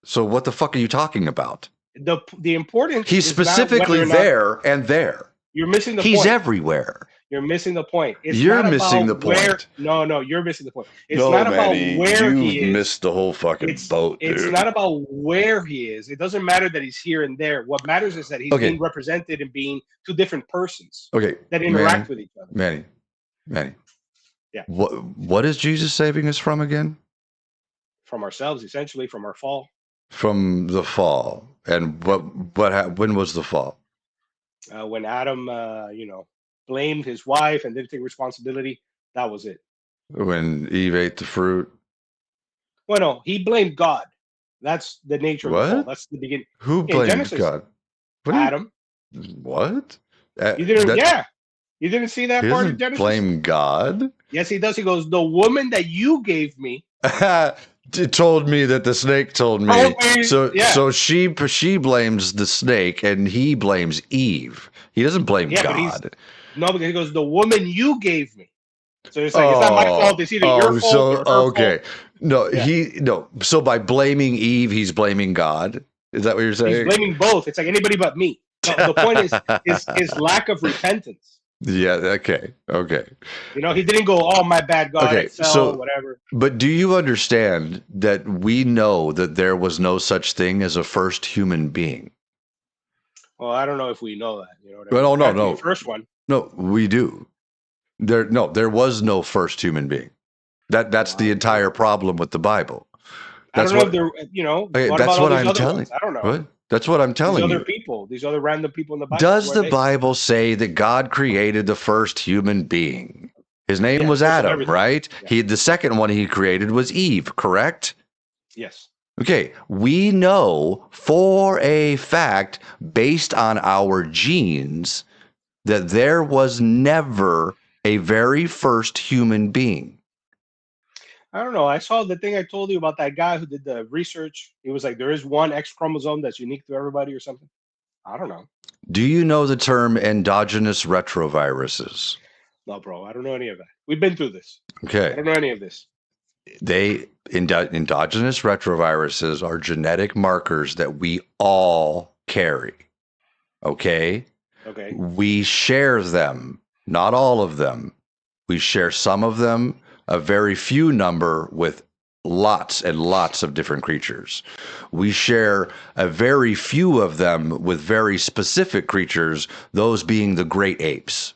So what the fuck are you talking about? The importance He's is not whether specifically or not there and there. you're missing the He's point. everywhere. You're missing the point. It's You're not missing about the where. point. No, you're missing the point. It's No, not about Manny, where he you've is. missed the whole fucking boat, It's dude. not about where he is. It doesn't matter that he's here and there. What matters is that he's Okay. being represented and being two different persons Okay, that interact with each other. Manny. Yeah. What is Jesus saving us from again? From ourselves, essentially, from our fall. From the fall. And when was the fall? When Adam, blamed his wife and didn't take responsibility, that was it. When Eve ate the fruit. Well, no, he blamed God. That's the nature of the fall. What? That's the beginning. Who In blamed Genesis, God? What do you- Adam. What? You didn't. That- Yeah, you didn't see that He part in doesn't Genesis. blame God. Yes, he does. He goes, "The woman that you gave me It told me that the snake told me. told me." So yeah, so she blames the snake and he blames Eve. He doesn't blame Yeah, but God. no, because he goes, "The woman you gave me." So it's like it's not my fault. It's either your fault or her okay. fault. No, Yeah. So by blaming Eve, he's blaming God. Is that what you're saying? He's blaming both. It's like anybody but me. No, the point is his lack of repentance. Yeah. Okay. He didn't go, "Oh, my bad, God, Okay, I fell," so- whatever. But do you understand that we know that there was no such thing as a first human being? Well, I don't know if we know that. You know what I Well, mean? no, After no. the first one. No, we do. There was no first human being. That's the entire problem with the Bible. I That's don't know what. if they're. Okay, What that's about all what these I'm other telling. ones? I don't know. What? That's what I'm These telling other you. people, these other random people in the Bible. Does who are the they? Bible say that God created the first human being? His name Yeah, was first of Adam, everything. right? Yeah. The second one he created was Eve, correct? Yes. Okay, we know for a fact, based on our genes, that there was never a very first human being. I don't know. I saw the thing I told you about that guy who did the research. He was like, there is one X chromosome that's unique to everybody or something. I don't know. Do you know the term endogenous retroviruses? No, bro. I don't know any of that. We've been through this. I Okay. don't know any of this. Endogenous retroviruses are genetic markers that we all carry. Okay? Okay. We share them, not all of them. We share some of them, a very few number with lots and lots of different creatures. We share a very few of them with very specific creatures, those being the great apes.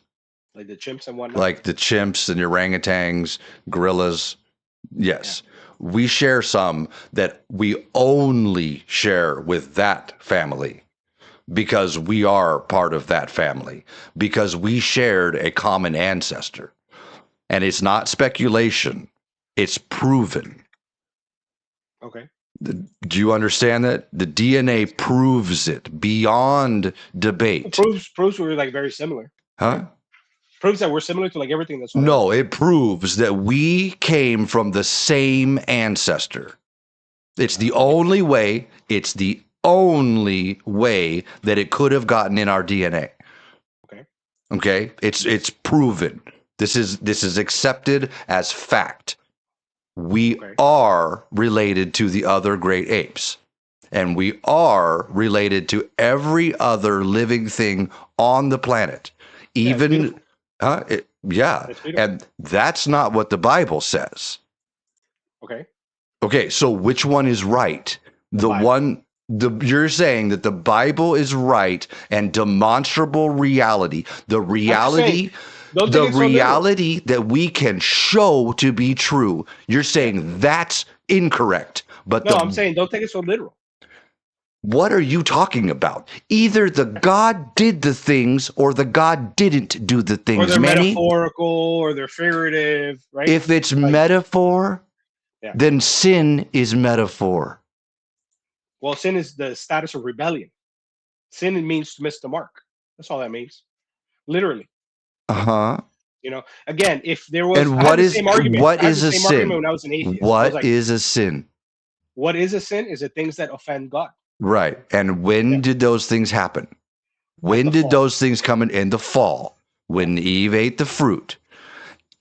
Like the chimps and whatnot. Like the chimps and orangutans, gorillas. Yes. Yeah. We share some that we only share with that family because we are part of that family, because we shared a common ancestor. And it's not speculation, it's proven. Okay. Do you understand that? The DNA proves it beyond debate. It proves we're like very similar. Huh? Proves that we're similar to like everything that's. No, it proves that we came from the same ancestor. It's the only way. It's the only way that it could have gotten in our DNA. Okay. Okay. It's proven. This is accepted as fact. We are related to the other great apes, and we are related to every other living thing on the planet. Even, yeah. And that's not what the Bible says. Okay. Okay. So which one is right? You're saying that the Bible is right and demonstrable reality. The reality that we can show to be true. You're saying that's incorrect. But I'm saying don't take it so literal. What are you talking about? Either the God did the things or the God didn't do the things. Or they're metaphorical or they're figurative, right? If it's metaphor, then sin is metaphor. Well, sin is the status of rebellion. Sin means to miss the mark. That's all that means. Literally. Uh-huh. Again, if there was what is a sin? When I was an atheist. What is a sin? What is a sin is the things that offend God. Right. And when did those things happen? When did those things come in the fall? When Eve ate the fruit.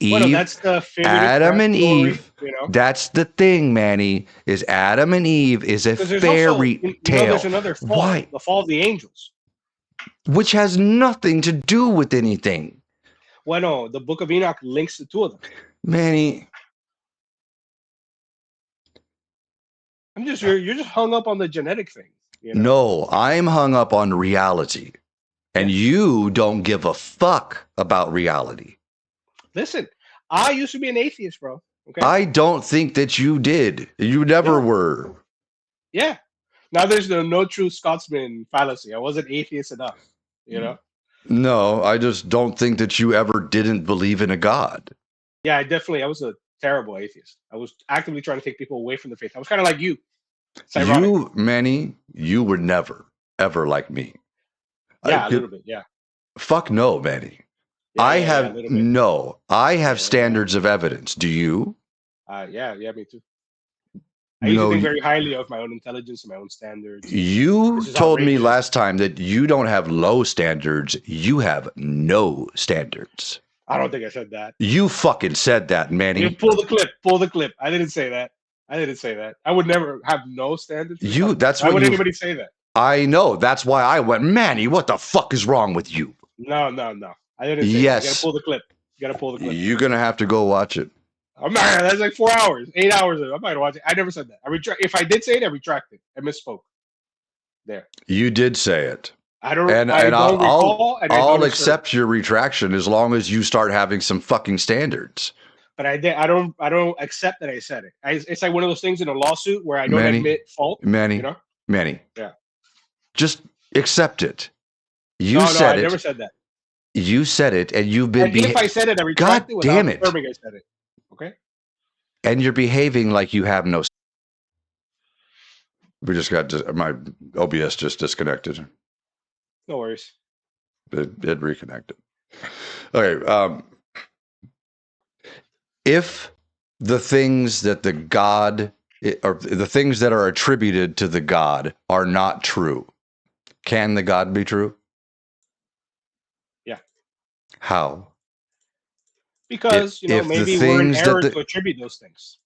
Well, Eve, that's the fairy Adam and story, Eve. That's the thing, Manny. Is Adam and Eve is a because there's also, fairy there's tale. another fall, Why? the fall of the angels. Which has nothing to do with anything, Well, no, the Book of Enoch links the two of them. Manny. You're just hung up on the genetic thing. No, I'm hung up on reality, and Yes. you don't give a fuck about reality. Listen, I used to be an atheist, bro. Okay. I don't think that you did. You never were. Yeah. Now there's the no true Scotsman fallacy. I wasn't atheist enough. No, I just don't think that you ever didn't believe in a God. Yeah, I was a terrible atheist. I was actively trying to take people away from the faith. I was kind of like you. It's ironic. You, Manny, you were never, ever like me. Yeah, a little bit. Yeah. Fuck no, Manny. Yeah, I yeah, have a little bit. no. I have standards of evidence. Do you? Yeah, me too. I used to think very highly of my own intelligence and my own standards. You told me last time that you don't have low standards. You have no standards. I don't think I said that. You fucking said that, Manny. You pull the clip. Pull the clip. I didn't say that. I would never have no standards. Why would anybody say that? I know. That's why I went, Manny, what the fuck is wrong with you? No. I didn't say that. You gotta pull the clip. You're gonna have to go watch it. I'm not. That's like 4 hours, 8 hours. I'm not gonna watch it. I never said that. If I did say it, I retract it. I misspoke. There. You did say it. I don't. And I'll accept your retraction as long as you start having some fucking standards. But I don't accept that I said it. It's like one of those things in a lawsuit where I don't admit fault. Manny. Yeah. Just accept it. I never said that. You said it, and you've been. If I said it, I retract it without confirming I said it. Okay. And you're behaving like you have no. We just got my OBS just disconnected. No worries. It reconnected. Okay. If the things that the God or the things that are attributed to the God are not true, can the God be true? Yeah. How? Because maybe we're in error to attribute those things.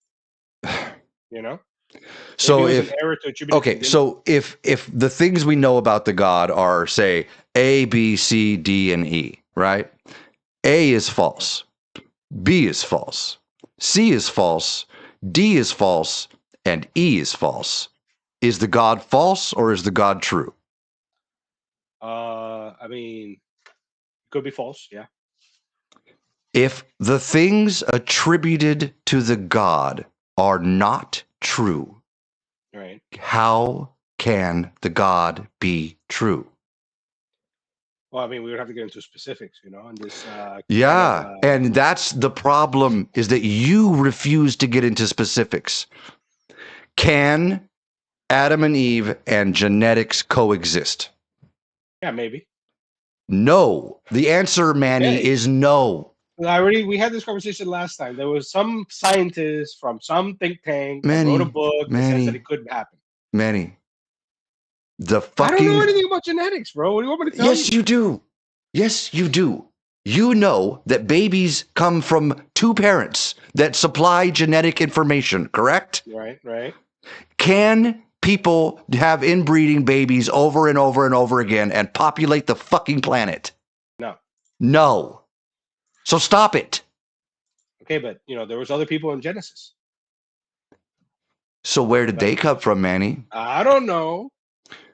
So if the things we know about the God are, say, A, B, C, D, and E, right? A is false. B is false. C is false. D is false. And E is false. Is the God false or is the God true? It could be false. Yeah. If the things attributed to the God are not true, right? How can the God be true? Well, we would have to get into specifics, on this. And that's the problem, is that you refuse to get into specifics. Can Adam and Eve and genetics coexist? Yeah, maybe. No. The answer, Manny, is no. We had this conversation last time. There was some scientist from some think tank that wrote a book that says that it could happen. Manny. I don't know anything about genetics, bro. What do you want me to tell you? Yes, you do. Yes, you do. You know that babies come from two parents that supply genetic information, correct? Right. Can people have inbreeding babies over and over and over again and populate the fucking planet? No. So stop it. Okay, but, there was other people in Genesis. So where did they come from, Manny? I don't know.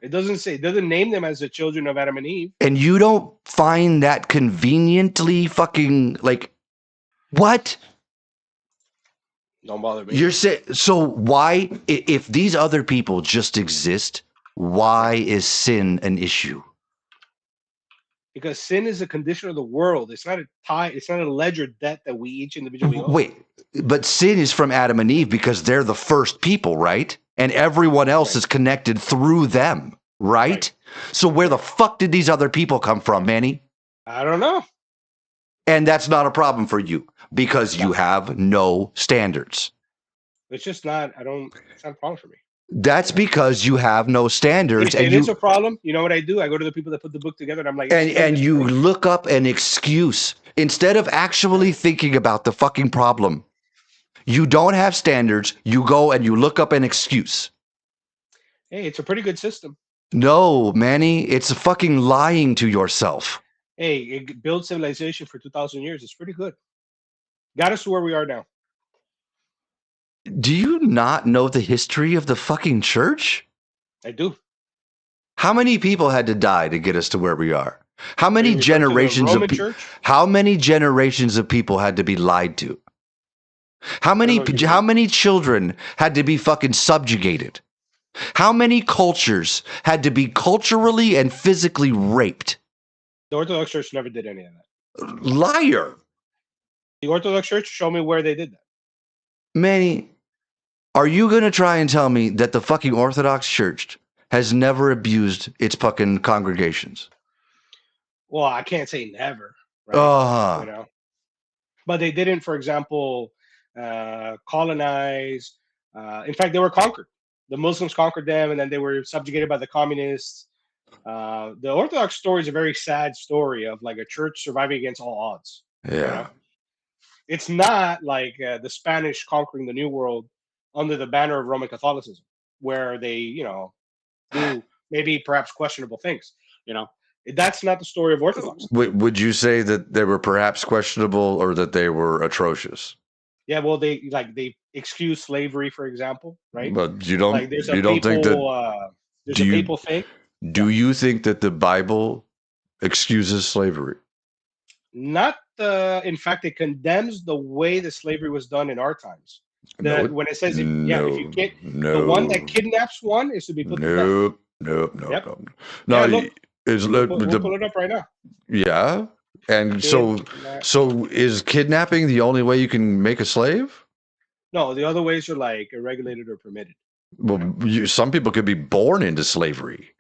It doesn't name them as the children of Adam and Eve. And you don't find that conveniently fucking, what? Don't bother me. So why, if these other people just exist, why is sin an issue? Because sin is a condition of the world. It's not a ledger debt that we each individually owe. Wait, but sin is from Adam and Eve because they're the first people, right? And everyone else is connected through them, right? So where the fuck did these other people come from, Manny? I don't know. And that's not a problem for you because you have no standards. It's just not, it's not a problem for me. That's because you have no standards, It is a problem. You know what I do? I go to the people that put the book together, and I'm like, explain and this to you me. look up an excuse instead of actually thinking about the fucking problem. You don't have standards. You go and you look up an excuse. Hey, it's a pretty good system. No, Manny, it's fucking lying to yourself. Hey, it built civilization for 2,000 years. It's pretty good. Got us to where we are now. Do you not know the history of the fucking church? I do. How many people had to die to get us to where we are? How Are many you referring to the generations of Roman people? Church? How many generations of people had to be lied to? How I don't many know what you how mean. many children had to be fucking subjugated? How many cultures had to be culturally and physically raped? The Orthodox Church never did any of that. Liar. The Orthodox Church, show me where they did that. Manny, are you going to try and tell me that the fucking Orthodox Church has never abused its fucking congregations? Well, I can't say never, right? Uh-huh. You know, but they didn't, for example, colonize. In fact, they were conquered. The Muslims conquered them, and then they were subjugated by the communists. The Orthodox story is a very sad story of like a church surviving against all odds. You know, Yeah. it's not like the Spanish conquering the New World under the banner of Roman Catholicism, where they, do maybe perhaps questionable things. You know, that's not the story of Orthodoxy. Would you say that they were perhaps questionable or that they were atrocious? Yeah, well, they excuse slavery, for example, right? But Like there's a you don't think that there's do a you papal thing. do Yeah, you think that the Bible excuses slavery? not in fact, it condemns the way the slavery was done in our times. No, When it says, if you no, kid, the one that no, kidnaps one is to be put to death. nope, nope, nope, Yep. nope. Yeah, No, look, is we'll the pull it up right now. yeah, and Kidnap. so is kidnapping the only way you can make a slave? No, the other ways are like irregulated or permitted. You Well, know. some people could be born into slavery,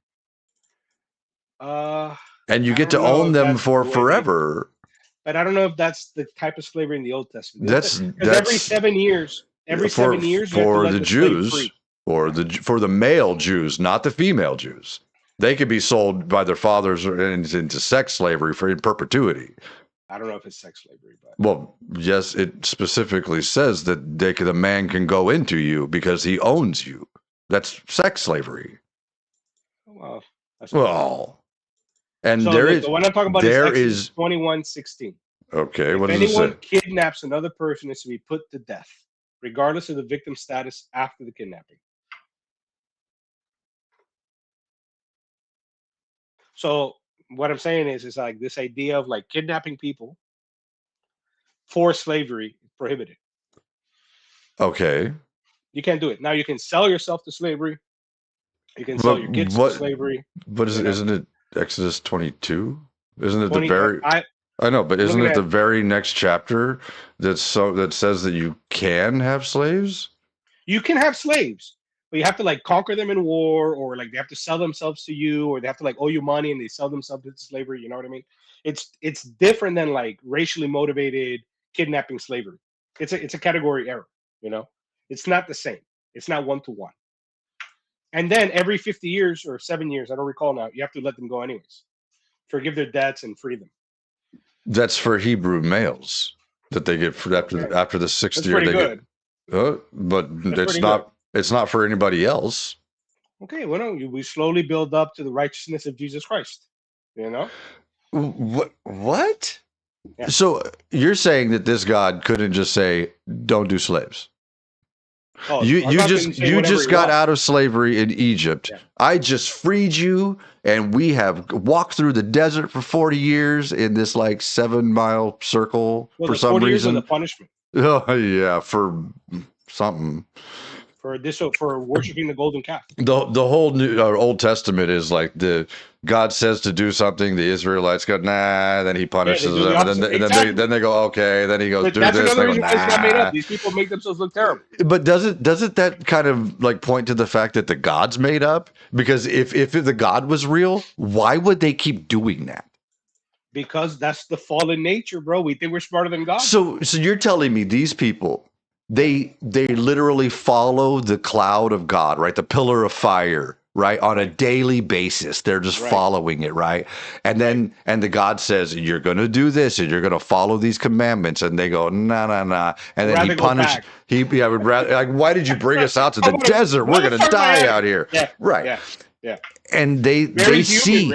Uh, and you I get to don't know own if them that's for the way they. forever. But I don't know if that's the type of slavery in the Old Testament. Because That's every 7 years, you have to for let the the slave Jews free. or Right. for the male Jews, not the female Jews. They could be sold by their fathers into sex slavery for in perpetuity. I don't know if it's sex slavery, but Well, yes, it specifically says that the man can go into you because he owns you. That's sex slavery. well, I suppose. Well, and So look, the one I'm talking about is there Exodus is 21:16. okay. If What does it say? anyone kidnaps another person, is to be put to death, regardless of the victim's status after the kidnapping. So what I'm saying is like this idea of like kidnapping people for slavery is prohibited. Okay, You can't do it. Now you can sell yourself to slavery. You can sell but your kids to slavery. what is You it? know, Isn't it Exodus 22? Isn't it the 20. very I know, but I'm isn't looking it the at. very next chapter that says that you can have slaves? You can have slaves, but you have to like conquer them in war, or like they have to sell themselves to you, or they have to like owe you money and they sell themselves into slavery. You know what I mean? It's different than like racially motivated kidnapping slavery. It's a category error. You know, it's not the same. It's not one to one. And then every 50 years or 7 years, I don't recall now, you have to let them go anyways. Forgive their debts and free them. That's for Hebrew males that they get for Okay, after the sixth that's year pretty they get. good. But That's pretty good. it's not for anybody else. Okay, well, no, we slowly build up to the righteousness of Jesus Christ. You know? What? Yeah. So you're saying that this God couldn't just say, "Don't do slaves." Oh, our God can say You whatever just he got wants. out of slavery in Egypt. Yeah. I just freed you, and we have walked through the desert for 40 years in this like 7 mile circle Well, for the some 40 years was a reason. punishment Oh yeah, for something. for worshiping the golden calf. The whole new Old Testament is like the God says to do something, the Israelites go nah, then he Yeah, they punishes do the them, and opposite. Exactly. then they go okay, then he goes But do that's this, another they go reason why it's not made up. nah. These people make themselves look terrible. But doesn't that kind of like point to the fact that the God's made up? Because if the God was real, why would they keep doing that? Because that's the fallen nature, bro. We think we're smarter than God. So you're telling me these people they literally follow the cloud of God, right? The pillar of fire, right? On a daily basis. They're just following it, right? And then and the God says, you're gonna do this and you're gonna follow these commandments. And they go, nah, nah, nah. And then he punishes I would rather like, why did you bring us out to the desert? We're gonna die out here. Yeah. Right. Yeah. And they see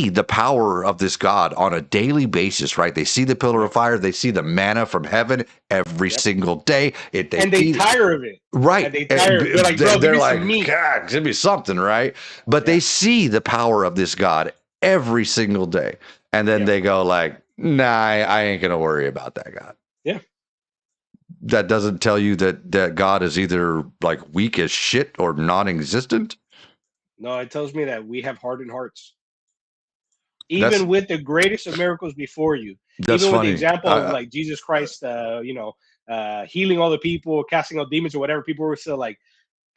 the power of this God on a daily basis, right? They see the pillar of fire, they see the manna from heaven every single day. They tire of it, right? And they tire. They're like, bro, they're like, God, give me something, right? But they see the power of this God every single day, and then they go like, nah, I ain't gonna worry about that God. Yeah. That doesn't tell you that God is either like weak as shit or non-existent. No, it tells me that we have hardened hearts. Even with the greatest of miracles before you, even with the example of like Jesus Christ, healing all the people, casting out demons or whatever, people were still like,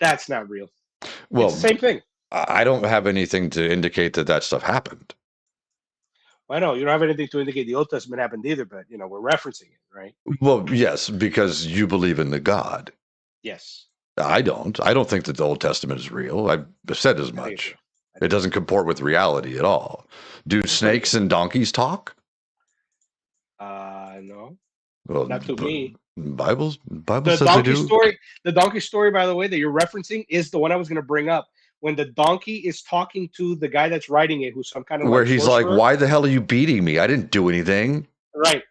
that's not real. Well, it's the same thing. I don't have anything to indicate that stuff happened. I know you don't have anything to indicate the Old Testament happened either, but we're referencing it, right? Well, yes, because you believe in the God. Yes. I don't. I don't think that the Old Testament is real. I've said as much. It doesn't comport with reality at all. Do snakes and donkeys talk? No. Well, not to me. Bible the says donkey they do. Story. The donkey story, by the way, that you're referencing is the one I was going to bring up. When the donkey is talking to the guy that's writing it, who's some kind of where he's sorcerer. Like, "Why the hell are you beating me? I didn't do anything." Right.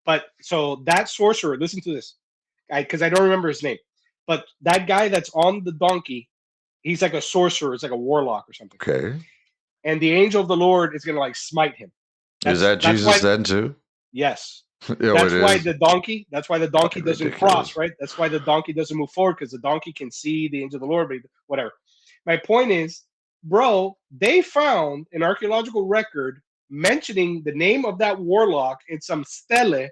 But so that sorcerer, listen to this, because I don't remember his name, but that guy that's on the donkey, he's like a sorcerer. It's like a warlock or something. Okay. And the angel of the Lord is going to like smite him. Is that Jesus then too? Yes. That's why the donkey doesn't cross, right? That's why the donkey doesn't move forward, because the donkey can see the angel of the Lord, but whatever. My point is, bro, they found an archaeological record mentioning the name of that warlock in some stele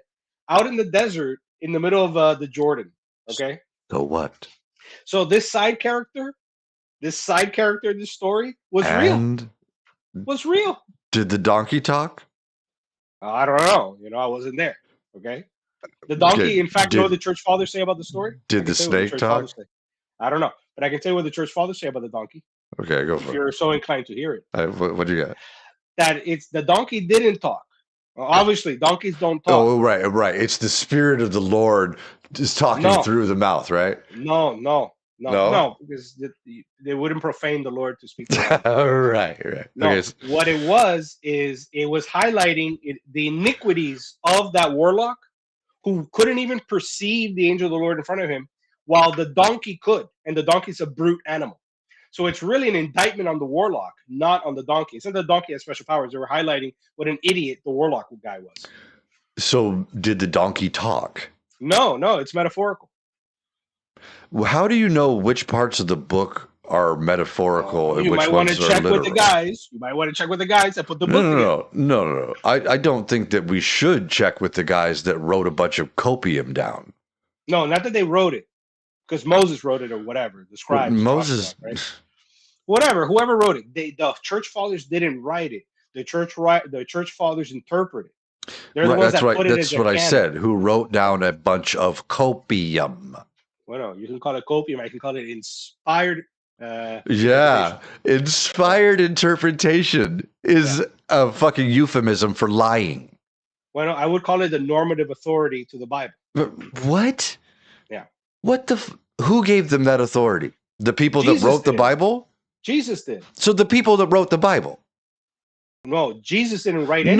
out in the desert in the middle of the Jordan. Okay. So what? So this side character in this story was real. Was real. Did the donkey talk? I don't know. I wasn't there. Okay. The donkey, in fact, know what the church fathers say about the story? Did the snake talk? I don't know. But I can tell you what the church fathers say about the donkey. Okay, go for it. If you're so inclined to hear it. What do you got? That it's the donkey didn't talk. Well, obviously, donkeys don't talk. Oh, right. It's the spirit of the Lord just talking through the mouth, right? No, because they wouldn't profane the Lord to speak. Right. No, okay. What it was highlighting the iniquities of that warlock, who couldn't even perceive the angel of the Lord in front of him, while the donkey could, and the donkey's a brute animal. So it's really an indictment on the warlock, not on the donkey. It's not the donkey has special powers. They were highlighting what an idiot the warlock guy was. So did the donkey talk? No, it's metaphorical. Well, how do you know which parts of the book are metaphorical and which ones are literal? You might want to check with the guys. You might want to check with the guys that put the book together. No. I don't think that we should check with the guys that wrote a bunch of copium down. No, not that they wrote it, because Moses wrote it or whatever. The scribes. Moses. Right? Whatever, whoever wrote it. The church fathers didn't write it. The church fathers interpret it. They're the ones that put it in. That's what I said. Who wrote down a bunch of copium? Well, no, you can call it copium. I can call it inspired. Inspired interpretation is a fucking euphemism for lying. Well, no, I would call it the normative authority to the Bible. What? Yeah. What who gave them that authority? The people that wrote the Bible? Jesus did. So the people that wrote the Bible? No, Jesus didn't write anything.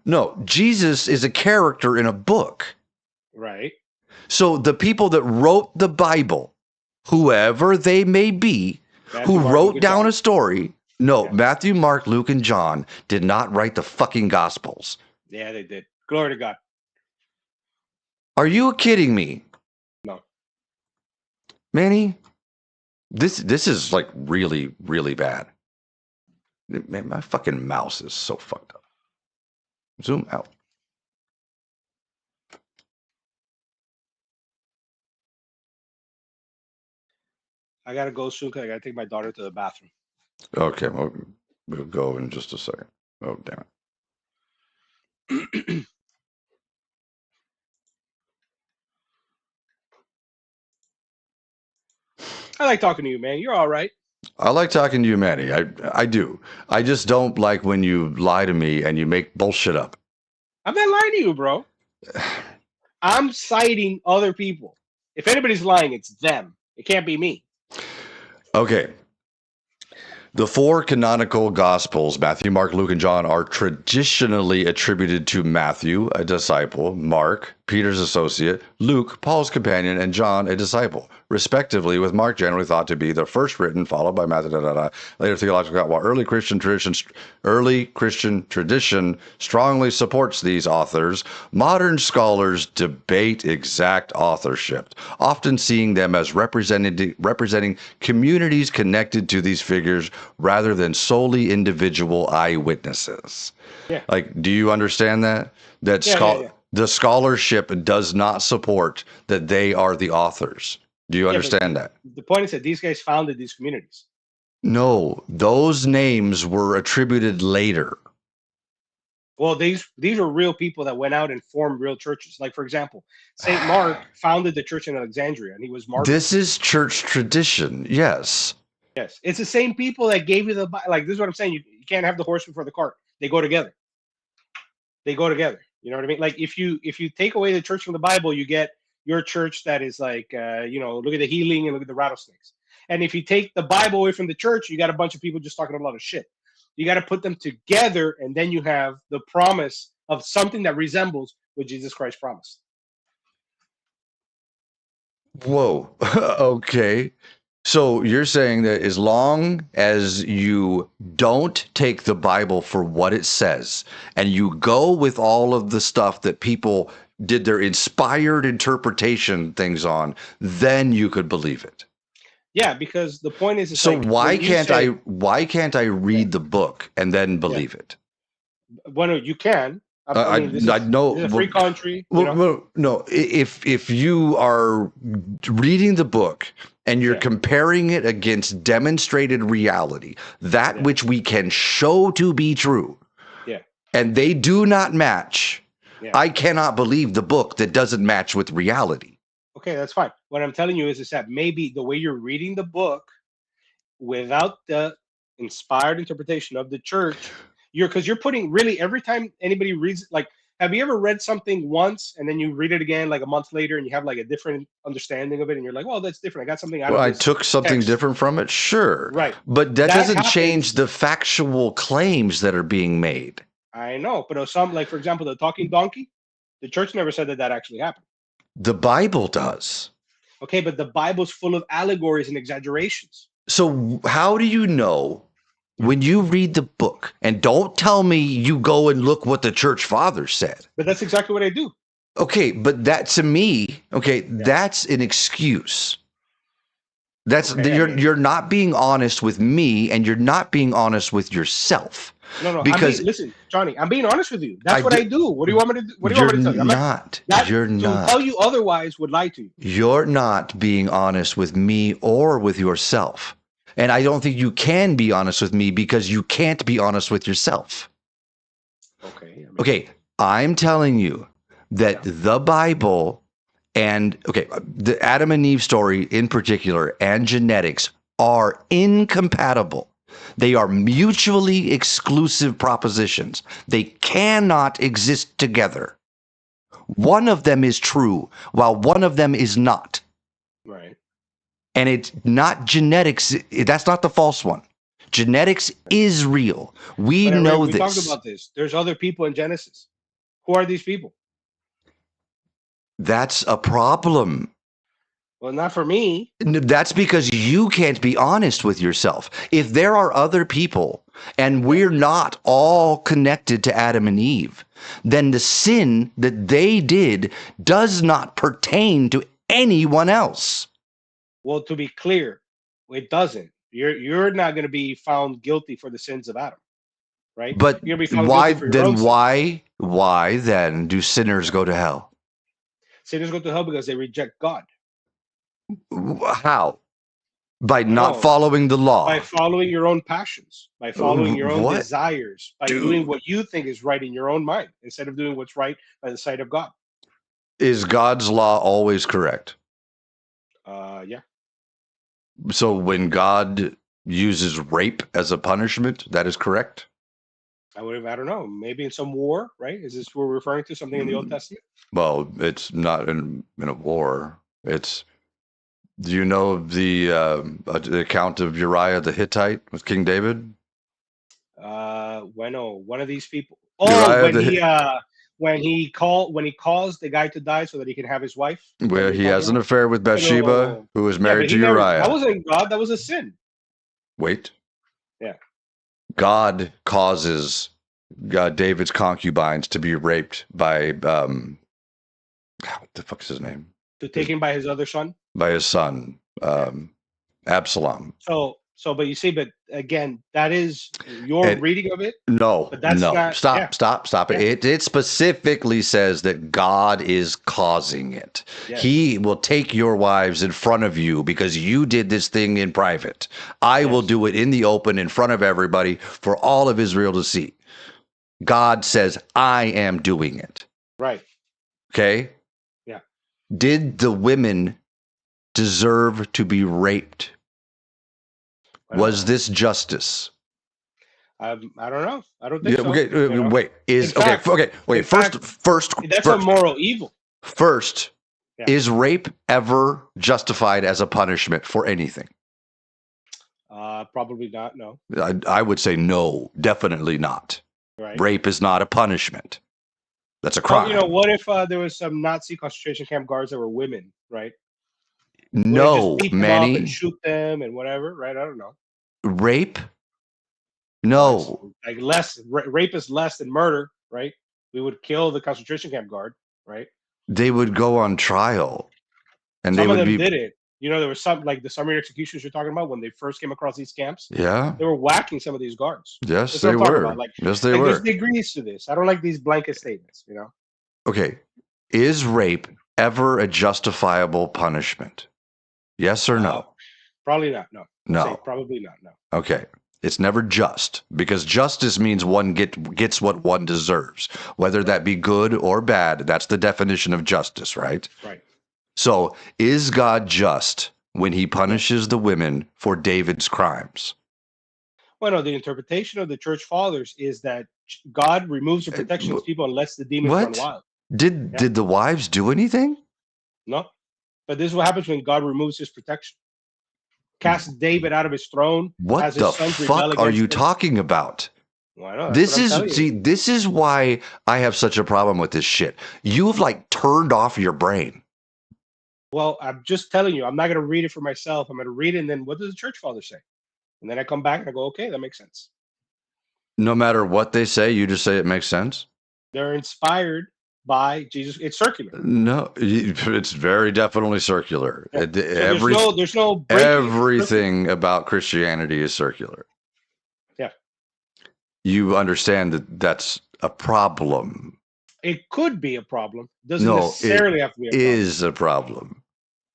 No. Jesus is a character in a book. Right. So the people that wrote the Bible, whoever they may be, who wrote down a story. No, Matthew, Mark, Luke, and John did not write the fucking Gospels. Yeah, they did. Glory to God. Are you kidding me? No. Manny, this is like really, really bad. Man, my fucking mouse is so fucked up. Zoom out. I gotta go soon because I gotta take my daughter to the bathroom. Okay, we'll go in just a second. Oh, damn it. I like talking to you, man. You're all right. I like talking to you, Manny. I do. I just don't like when you lie to me and you make bullshit up. I'm not lying to you, bro. I'm citing other people. If anybody's lying, it's them. It can't be me. Okay. The four canonical Gospels, Matthew, Mark, Luke, and John, are traditionally attributed to Matthew, a disciple, Mark, Peter's associate, Luke, Paul's companion, and John, a disciple, respectively, with Mark generally thought to be the first written, followed by Matthew, later theological. While early Christian tradition strongly supports these authors, modern scholars debate exact authorship, often seeing them as representing communities connected to these figures rather than solely individual eyewitnesses. Yeah. Like, do you understand that? Yeah. The scholarship does not support that they are the authors. Do you understand that? The point is that these guys founded these communities. No, those names were attributed later. Well, these are real people that went out and formed real churches. Like, for example, Saint Mark founded the church in Alexandria, and he was martyred. This is church tradition. Yes. Yes, it's the same people that gave you the, like. This is what I'm saying. You can't have the horse before the cart. They go together. They go together. You know what I mean? Like, if you take away the church from the Bible, you get your church that is like, look at the healing and look at the rattlesnakes. And if you take the Bible away from the church, you got a bunch of people just talking a lot of shit. You got to put them together, and then you have the promise of something that resembles what Jesus Christ promised. Whoa. Okay. So you're saying that as long as you don't take the Bible for what it says and you go with all of the stuff that people did their inspired interpretation things on, then you could believe it. Yeah, because the point is, so like, why can't I read the book and then believe it? Well, you can. I know. This is a free country. Well, no. If you are reading the book and you're comparing it against demonstrated reality, that which we can show to be true, and they do not match, I cannot believe the book that doesn't match with reality. Okay, that's fine. What I'm telling you is that maybe the way you're reading the book without the inspired interpretation of the church, because you're putting, really, every time anybody reads, like, have you ever read something once and then you read it again like a month later and you have like a different understanding of it and you're like, oh, that's different. I got something out of this. I took something text. different from it, sure. Right. But that doesn't change the factual claims that are being made. I know, but some, like, for example, the talking donkey, the church never said that actually happened. The Bible does. Okay, but the Bible's full of allegories and exaggerations. So how do you know when you read the book, and don't tell me you go and look what the church fathers said? But that's exactly what I do. Okay, but that, to me, that's an excuse. That's you're not being honest with me, and you're not being honest with yourself. No, because listen, Johnny, I'm being honest with you. That's what I do. What do you want me to do? What do you want me to tell you? You're not. To tell you otherwise would lie to you. You're not being honest with me or with yourself. And I don't think you can be honest with me because you can't be honest with yourself. Okay. Okay, I'm telling you that the Bible and, the Adam and Eve story in particular and genetics are incompatible. They are mutually exclusive propositions. They cannot exist together. One of them is true, while one of them is not. Right. And it's not genetics. That's not the false one. Genetics is real. We know this. We talked about this. There's other people in Genesis. Who are these people? That's a problem. Well, not for me. That's because you can't be honest with yourself. If there are other people and we're not all connected to Adam and Eve, then the sin that they did does not pertain to anyone else. Well, to be clear, it doesn't. You're not going to be found guilty for the sins of Adam, right? But you're going to be found why guilty for your own why then do sinners go to hell? Sinners go to hell because they reject God. How? By not following the law. By following your own passions. By following your own desires. By doing what you think is right in your own mind instead of doing what's right by the sight of God. Is God's law always correct? Yeah. So when God uses rape as a punishment, that is correct? I don't know, maybe in some war, right? Is this we're referring to something in the Old Mm, Testament? Well, it's not in a war. It's Do you know the account of Uriah the Hittite with King David? One of these people. Oh, Uriah the when he calls the guy to die so that he can have his wife. Is that where what you're he talking has an about? affair with Bathsheba, No. who was Yeah, married but to he never. That Uriah. wasn't God. That was a sin. Wait, Yeah. God causes David's concubines to be raped by what the fuck's his name? To His take him by his other son. by his son, Yeah. Absalom. But you see, but again, that is your And reading of it. no, But that's no, not. Yeah. stop it. Yeah. It specifically says that God is causing it. Yes. He will take your wives in front of you because you did this thing in private. I will Yes. do it in the open in front of everybody for all of Israel to see. God says, I am doing it. Right. Okay? Yeah. Did the women deserve to be raped? Was Well, this justice? I don't know. I don't think Yeah, so. okay, wait. In Is okay, fact, okay, wait. in fact, that's a moral evil. First, Yeah. is rape ever justified as a punishment for anything? Probably not. No. I would say no, definitely not. Right. Rape is not a punishment. That's a Well, crime. what if there was some Nazi concentration camp guards that were women, right? Would they just No, beat them up and Manny. shoot them and whatever, right? I don't know. Rape? Well, it's No. like rape is less than murder, right? We would kill the concentration camp guard, right? They would go on trial and they Some of would them be, did it. There was some like the summary executions you're talking about when they first came across these camps. yeah. They were whacking some of these guards. Yes, That's what they I'm talking about. were. Like, Yes, they there's were. degrees to this. I don't like these blanket statements. Okay. Is rape ever a justifiable punishment? Yes or Uh, no? Probably not. No, I'll say No. probably not. No. Okay. It's never just because justice means one gets what one deserves, whether that Right. be good or bad. That's the definition of justice, right? Right. So, is God just when he Yes. punishes the women for David's crimes? Well, no, the interpretation of the church fathers is that God removes the protection of people and lets the demons run What? wild. Did Yeah. did the wives do anything? No. But this is what happens when God removes his protection. Casts David out of his throne, What has his the sons rebel fuck are against you him. talking about? Well, I know, that's what I'm telling you. This is why I have such a problem with this shit. You've like turned off your brain. Well, I'm just telling you, I'm not going to read it for myself. I'm going to read it, and then what does the church father say? And then I come back and I go, okay, that makes sense. No matter what they say, you just say it makes sense. They're inspired by Jesus. It's circular. No, it's very definitely circular. Yeah. So there's no breaking. Everything about Christianity is circular. Yeah. You understand that that's a problem. It could be a problem. Doesn't No, necessarily have to be a problem. Is a problem.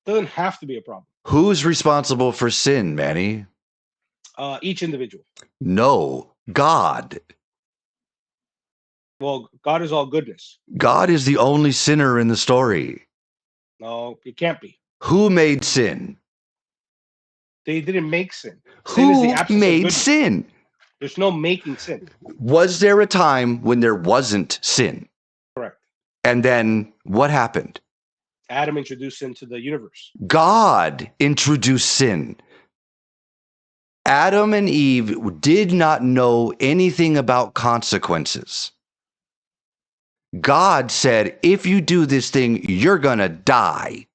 Doesn't have to be a problem. Who's responsible for sin, Manny? Each individual. No, God. Well, God is all goodness. God is the only sinner in the story. No, it can't be. Who made sin? They didn't make sin. Sin is the Who absence of made goodness. sin? There's no making sin. Was there a time when there wasn't sin? Correct. And then what happened? Adam introduced sin to the universe. God introduced sin. Adam and Eve did not know anything about consequences. God said, if you do this thing, you're going to die.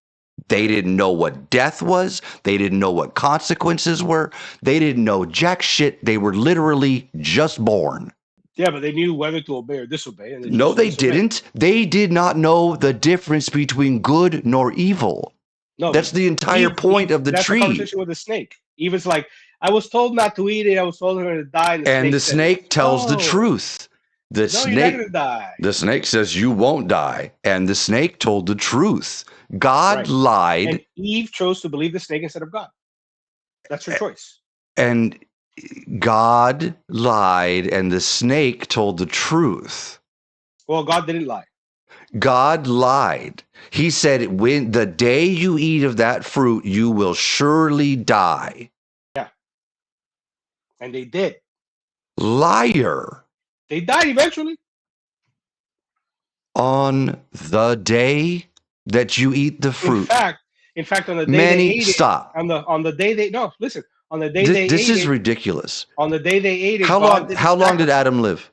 They didn't know what death was. They didn't know what consequences were. They didn't know jack shit. They were literally just born. Yeah, but they knew whether to obey or disobey. And No, they didn't. They did not know the difference between good nor evil. No, that's the entire point of the that's tree. The conversation with the snake. Eve's like, I was told not to eat it. I was told I'm going to die. And the snake tells the truth. You're not going to die. The snake says you won't die. And the snake told the truth. God lied. And Eve chose to believe the snake instead of God. That's her choice. And God lied and the snake told the truth. Well, God didn't lie. God lied. He said, when the day you eat of that fruit, you will surely die. Yeah. And they did. Liar. They died eventually. On the day that you eat the fruit. In fact, on the day they Manny, ate stop. it, on the day they no, listen, on the day they This ate is it, ridiculous. on the day they ate it, How God long? didn't How long did sacrifice. Adam live?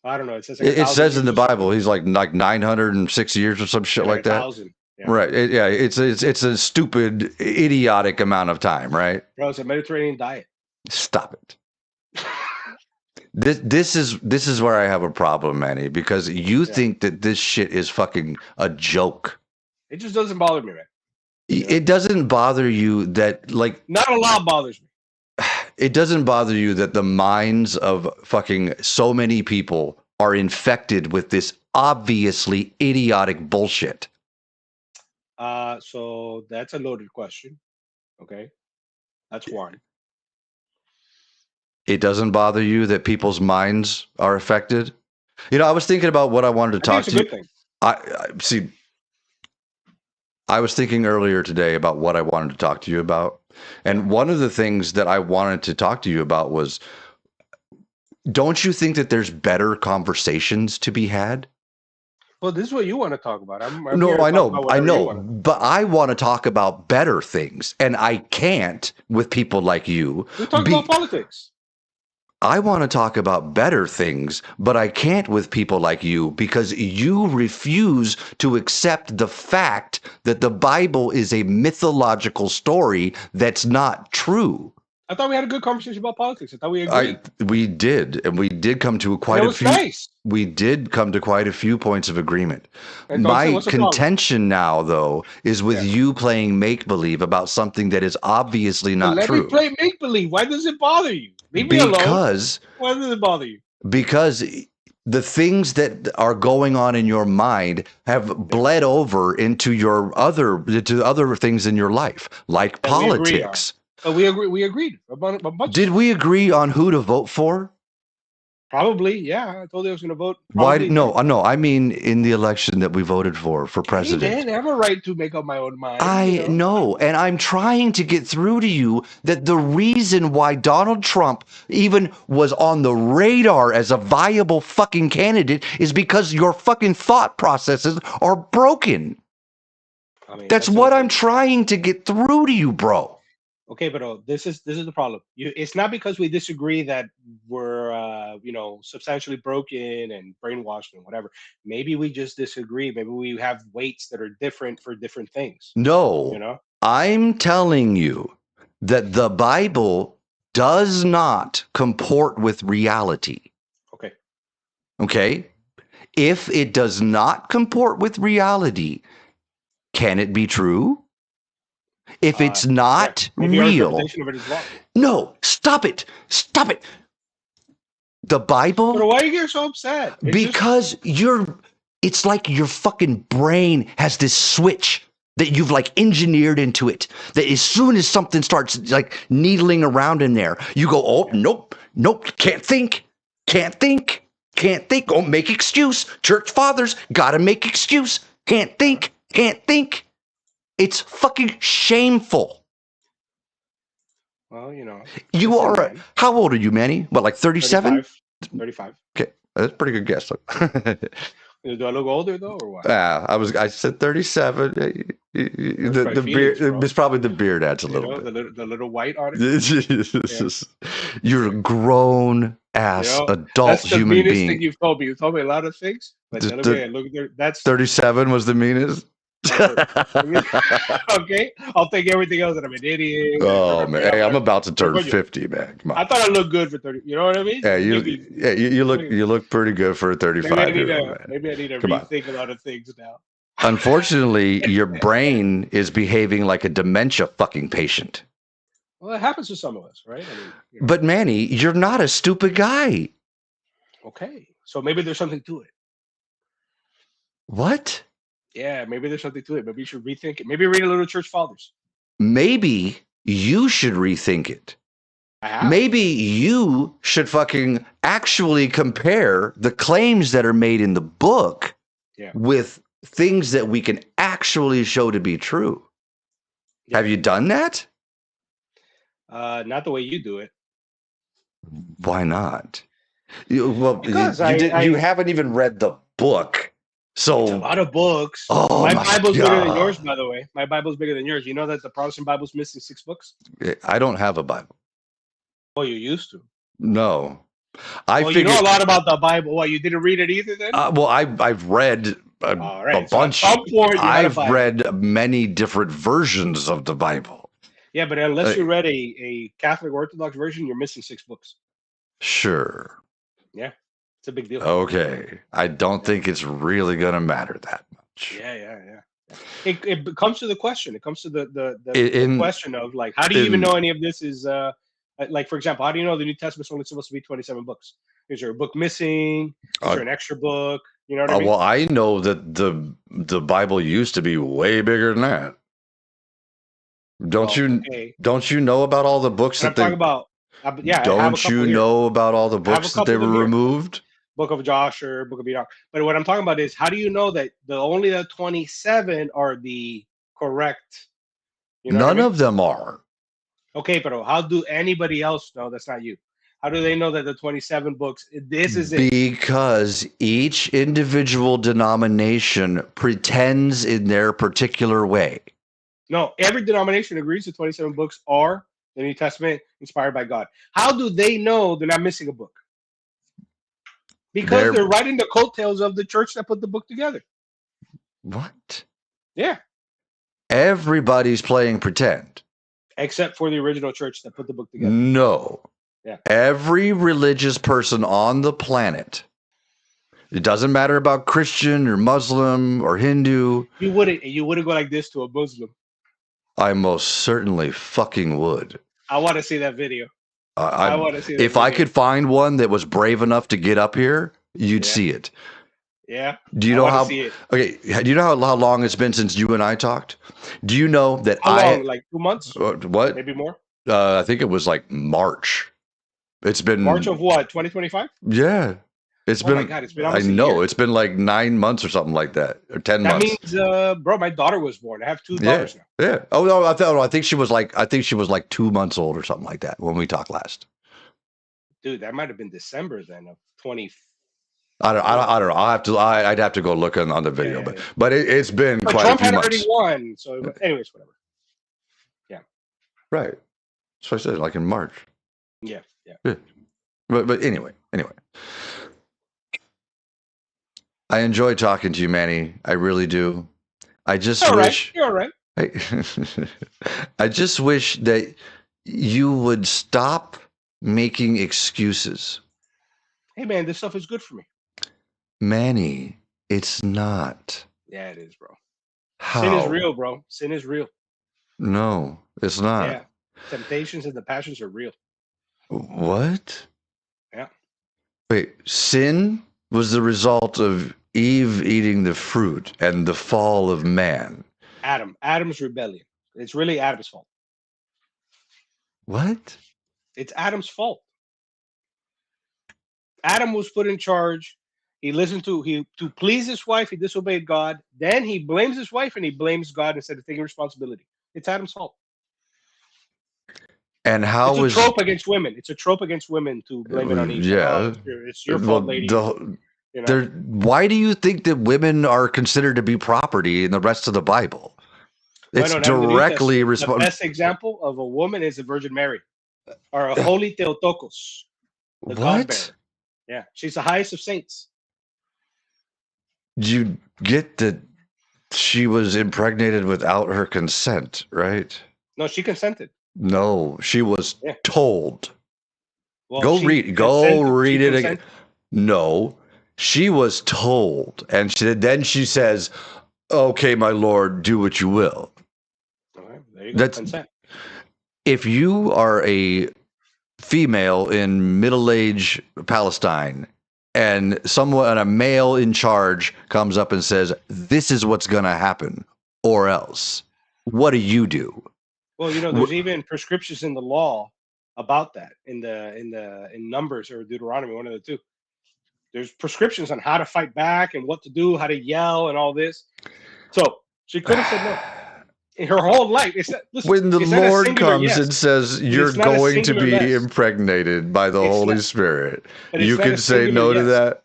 I don't know. It says like It 1,000 says in years the or something. Bible he's like 906 years or some shit Yeah, like that. 1,000. Yeah. Right. It's a stupid, idiotic amount of time, right? Bro, it's a Mediterranean diet. Stop it. This is where I have a problem, Manny, because you think that this shit is fucking a joke. It just doesn't bother me, man. It doesn't bother you that, like, not a lot bothers me. It doesn't bother you that the minds of fucking so many people are infected with this obviously idiotic bullshit. So that's a loaded question. Okay. That's one. It doesn't bother you that people's minds are affected? You know, I was thinking about what I wanted to talk to you. Good thing. I see. I was thinking earlier today about what I wanted to talk to you about. And one of the things that I wanted to talk to you about was, don't you think that there's better conversations to be had? Well, this is what you want to talk about. I'm no, I know, but I want to talk about better things, and I can't with people like you. We talk about politics. I want to talk about better things, but I can't with people like you because you refuse to accept the fact that the Bible is a mythological story that's not true. I thought we had a good conversation about politics. I thought we agreed. We did, and we did come to quite a few. Nice. We did come to quite a few points of agreement. My contention now, though, is with you playing make believe about something that is obviously not true. Let me play make believe. Why does it bother you? Leave me alone. Why does it bother you? Because the things that are going on in your mind have bled over into other things in your life, like politics. But we agreed about a bunch. Did we agree on who to vote for? Probably, yeah. I told you I was going to vote. Why? No. I mean, in the election that we voted for president. Hey, man, I have a right to make up my own mind. I know, and I'm trying to get through to you that the reason why Donald Trump even was on the radar as a viable fucking candidate is because your fucking thought processes are broken. I mean, that's what I'm trying to get through to you, bro. Okay, but this is the problem. It's not because we disagree that we're substantially broken and brainwashed and whatever. Maybe we just disagree. Maybe we have weights that are different for different things. No, I'm telling you that the Bible does not comport with reality. Okay. If it does not comport with reality, can it be true? If it's not real. No, stop it. Stop it. The Bible. But why are you getting so upset? Because it's like your fucking brain has this switch that you've like engineered into it. That as soon as something starts like needling around in there, you go, oh, nope, can't think. Oh, make excuse. Church fathers gotta make excuse. Can't think. It's fucking shameful. Well, you are. How old are you, Manny? What, like 37? 35. Okay, that's a pretty good guess. Do I look older though, or what? I said 37. The beard. It's probably the beard adds a little bit. The little white on it. You're a grown ass adult that's the human meanest being. Thing you've told me. You told me a lot of things. But that's 37 was the meanest. Okay, I'll take everything else that I'm an idiot. Oh man, hey, I'm about to turn 50, man. Come on. I thought I looked good for 30. You know what I mean? Yeah, you look pretty good for a 35. Maybe I need to rethink a lot of things now. Unfortunately, your brain is behaving like a dementia fucking patient. Well, it happens to some of us, right? But Manny, you're not a stupid guy. Okay, so maybe there's something to it. What? Yeah, maybe there's something to it. Maybe you should rethink it. Maybe read a little Church Fathers. Maybe you should rethink it. Maybe you should fucking actually compare the claims that are made in the book Yeah. with things that we can actually show to be true. Yeah. Have you done that? Not the way you do it. Why not? Because You haven't even read the book. So it's a lot of books. oh My my Bible's bigger than yours, God. by the way. My Bible's bigger than yours. You know that the Protestant Bible's missing 6 books? I don't have a Bible. Oh, you used to. No. I Well, you know a figured lot about the Bible. What, you didn't read it either then? well, I've read All a right. So at bunch. some point you had a I've Bible. read many different versions of the Bible. Yeah, but unless you read a Catholic Orthodox version, you're missing 6 books. Sure. Yeah. It's a big deal. Okay. I don't think it's really going to matter that much. Yeah. It comes to the question. It comes to the In- question of like, how do you even know any of this is like, for example, how do you know the New Testament's only supposed to be 27 books? Is there a book missing? Is there an extra book? You know what I mean? Well, I know that the Bible used to be way bigger than that. Don't you know about all the books And that I'm talking they about, yeah, I have a don't you couple here. know about all the I have a books that couple they of were them here. removed? Book of Joshua, Book of Enoch. But what I'm talking about is, how do you know that only the 27 are the correct? You know what I None mean? of them are. Okay, but how do anybody else know that's not you? How do they know that the 27 books, this is it? Because each individual denomination pretends in their particular way. No, every denomination agrees the 27 books are the New Testament inspired by God. How do they know they're not missing a book? Because they're riding the coattails of the church that put the book together. What? Yeah. Everybody's playing pretend. Except for the original church that put the book together. No. Yeah. Every religious person on the planet, it doesn't matter about Christian or Muslim or Hindu. You wouldn't go like this to a Muslim. I most certainly fucking would. I want to see that video. I want to see that if video. I could find one that was brave enough to get up here, you'd see it. Yeah. Do you know how? Okay. Do you know how long it's been since you and I talked? Do you know that how long? Like 2 months? What? Maybe more. I think it was like March. It's been March of what? 2025? Yeah. It's been. Oh my God! It's been almost I know. a year. It's been like 9 months or something like that, or 10 months. That means, bro, my daughter was born. I have 2 daughters now. Yeah. Oh no, I think she was like 2 months old or something like that when we talked last. Dude, that might have been December then of 20. I don't know. I'd have to go look on the video, but it's been quite Trump a few had months. already won, so anyways, whatever. Yeah. Right. That's what I said, like in March. Yeah. But anyway. I enjoy talking to you, Manny. I really do. I just wish. You're all right. I just wish that you would stop making excuses. Hey, man, this stuff is good for me. Manny, it's not. Yeah, it is, bro. How? Sin is real, bro. Sin is real. No, it's not. Yeah. Temptations and the passions are real. What? Yeah. Wait, sin was the result of Eve eating the fruit and the fall of man. Adam's rebellion. It's really Adam's fault. What? It's Adam's fault. Adam was put in charge. He listened to please his wife. He disobeyed God. Then he blames his wife and he blames God instead of taking responsibility. It's Adam's fault. And how it's a trope against women. It's a trope against women to blame it on Eve. Yeah, it's your fault, lady. Why do you think that women are considered to be property in the rest of the Bible? It's directly responsible. The best example of a woman is the Virgin Mary, or a holy Theotokos. What? Yeah, she's the highest of saints. You get that she was impregnated without her consent, right? No, she consented. No, she was told. Well, go read it again. No, she was told, and then she says, "Okay, my lord, do what you will." All right, there you go. That's consent. If you are a female in middle-age Palestine, and a male in charge comes up and says, "This is what's going to happen," or else, what do? Well, there's even prescriptions in the law about that in Numbers or Deuteronomy, one of the two. There's prescriptions on how to fight back and what to do, how to yell, and all this. So she could have said no. In her whole life, listen, When the it's not a Lord singular comes yes, and says but you're it's not a going to singular be yes. impregnated by the It's Holy not, Spirit, but it's you not can a say singular no to yes. that.